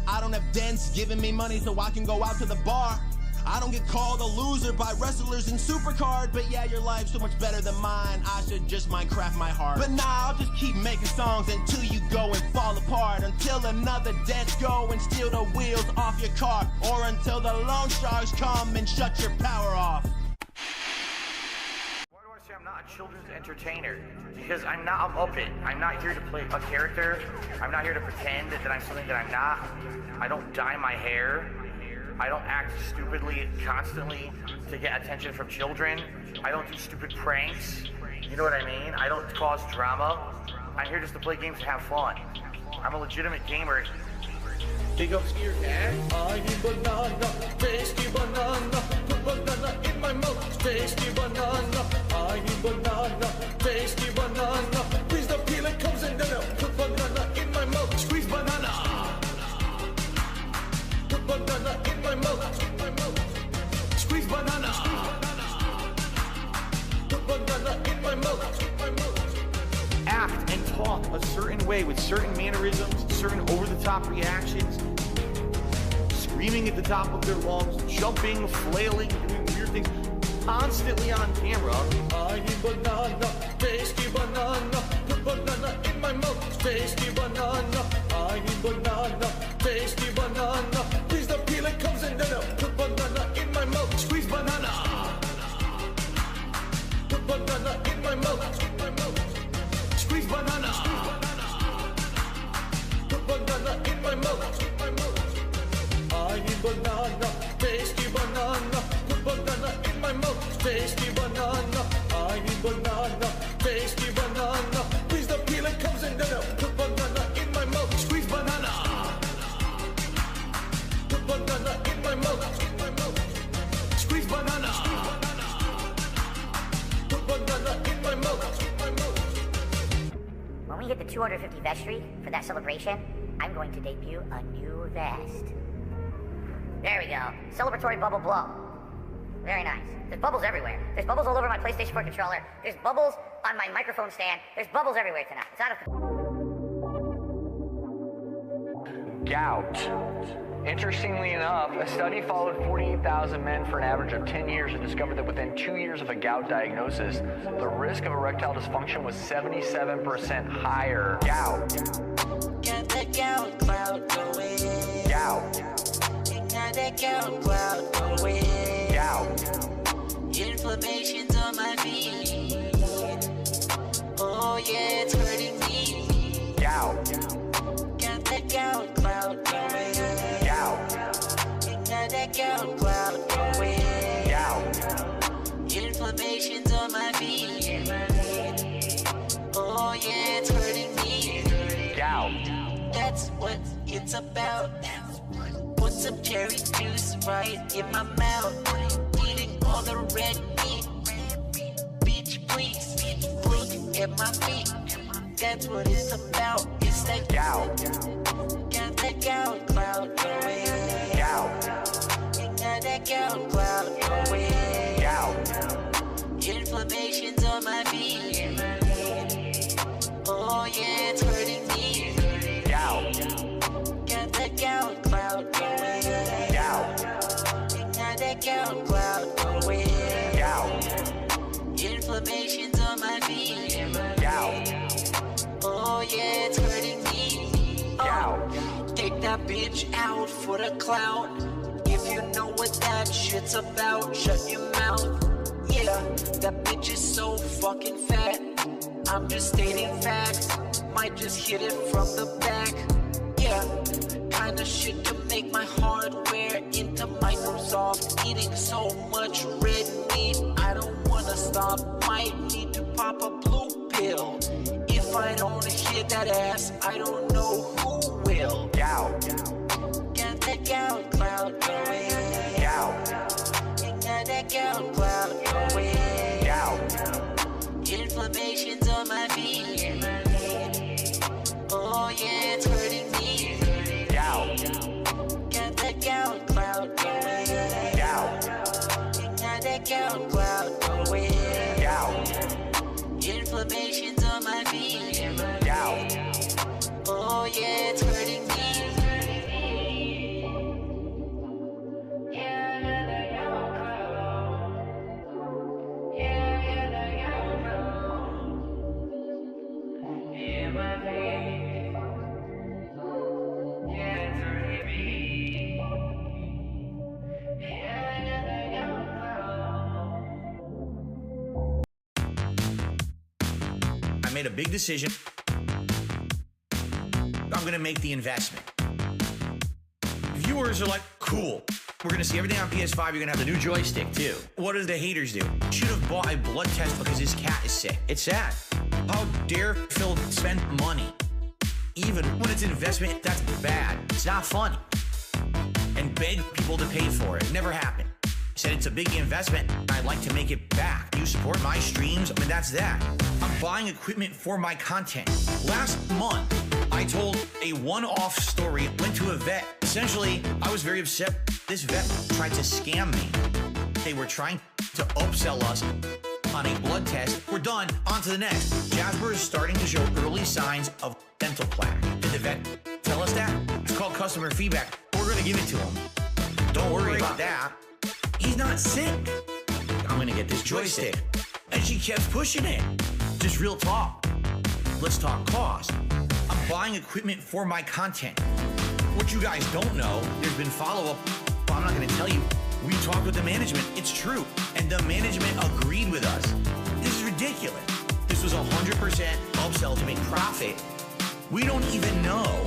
I don't have Dents giving me money so I can go out to the bar. I don't get called a loser by wrestlers in Supercard, but yeah, your life's so much better than mine. I should just Minecraft my heart. But nah, I'll just keep making songs until you go and fall apart. Until another Dent go and steal the wheels off your car. Or until the loan sharks come and shut your power off. Why do I say I'm not a children's entertainer? Because I'm not a Muppet. I'm not here to play a character. I'm not here to pretend that I'm something that I'm not. I don't dye my hair. I don't act stupidly constantly to get attention from children. I don't do stupid pranks. You know what I mean? I don't cause drama. I'm here just to play games and have fun. I'm a legitimate gamer. Big ups to your dad. I need banana, tasty banana. Put banana in my mouth, tasty banana. I need banana, tasty banana. Please the peel it comes in there. Put banana in my mouth, squeeze banana. Put banana in my mouth, squeeze banana. Put banana in my mouth. Act and talk a certain way with certain mannerisms, certain over-the-top reactions, screaming at the top of their lungs, jumping, flailing, doing weird things, constantly on camera. I need banana, tasty banana. Put banana in my mouth, tasty banana. I need banana, tasty banana. Please the peel it comes in there. Put banana in my mouth, squeeze banana. Put banana in my mouth. Squeeze banana. Put banana in my mouth. I need banana, tasty banana. Put banana in my mouth, tasty banana. I need banana, tasty banana. Please the peel it comes in there. Put banana in my mouth, squeeze banana. Put banana in my mouth, squeeze banana. Put banana in my mouth. When we hit the 250 vestry for that celebration, I'm going to debut a new vest. There we go. Celebratory bubble blow. Very nice. There's bubbles everywhere. There's bubbles all over my PlayStation 4 controller. There's bubbles on my microphone stand. There's bubbles everywhere tonight. It's out of... Gout. Interestingly enough, a study followed 48,000 men for an average of 10 years and discovered that within 2 years of a gout diagnosis, the risk of erectile dysfunction was 77% higher. Gout. Got that gout cloud going. Gout. Got that gout cloud going. Gout. Inflammation's on my feet. Oh yeah, it's hurting me. Gout. Got that gout cloud going. Gout. Got that gout cloud going. Gout. Inflammation's on my feet. Oh yeah, it's hurting me. Gout. That's what it's about. Put some cherry juice right in my mouth. Eating all the red meat. Bitch, please look at my feet. That's what it's about. It's that gout. Got that gout cloud going. Gout. Got that gout cloud going. Gout. Inflammation's on my feet. Oh yeah, it's hurting me. Gout. Got that gout cloud going. Gout. Got that gout cloud going. Gout. Inflammation's on my feet. Gout. Oh yeah, it's hurting me. Gout. Take that bitch out for the clout. If you know what that shit's about, shut your mouth. Yeah, that bitch is so fucking fat. I'm just stating facts. Might just hit it from the back. Yeah, kinda shit to make my hardware into Microsoft. Eating so much red meat, I don't wanna stop. Might need to pop a blue pill. If I don't hit that ass, I don't know who will. Gout. Got that gout cloud going. Gout. Got that gout cloud going. Gout. Inflammation's on my feet. Oh yeah, it's hurting me. Gout. Got that gout cloud going. Gout. Got that gout cloud going. Gout. Inflammation's on my feet. Gout. Oh yeah, it's hurting me. I made a big decision. I'm gonna make the investment. Viewers are like, cool. We're gonna see everything on PS5. You're gonna have the new joystick too. What do the haters do? Should have bought a blood test because his cat is sick. It's sad. How dare Phil spend money? Even when it's an investment, that's bad. It's not funny. And beg people to pay for it. Never happened. Said it's a big investment. I'd like to make it back. You support my streams? I mean, that's that. I'm buying equipment for my content. Last month, I told a one-off story, went to a vet. Essentially, I was very upset. This vet tried to scam me. They were trying to upsell us on a blood test. We're done. On to the next. Jasper is starting to show early signs of dental plaque. Did the vet tell us that? It's called customer feedback. We're going to give it to him. Don't worry about that. He's not sick. I'm going to get this joystick. And she kept pushing it. Just real talk. Let's talk cost. I'm buying equipment for my content. What you guys don't know, there's been follow-up. I'm not going to tell you. We talked with the management. It's true. And the management agreed with us. This is ridiculous. This was 100% upsell to make profit. We don't even know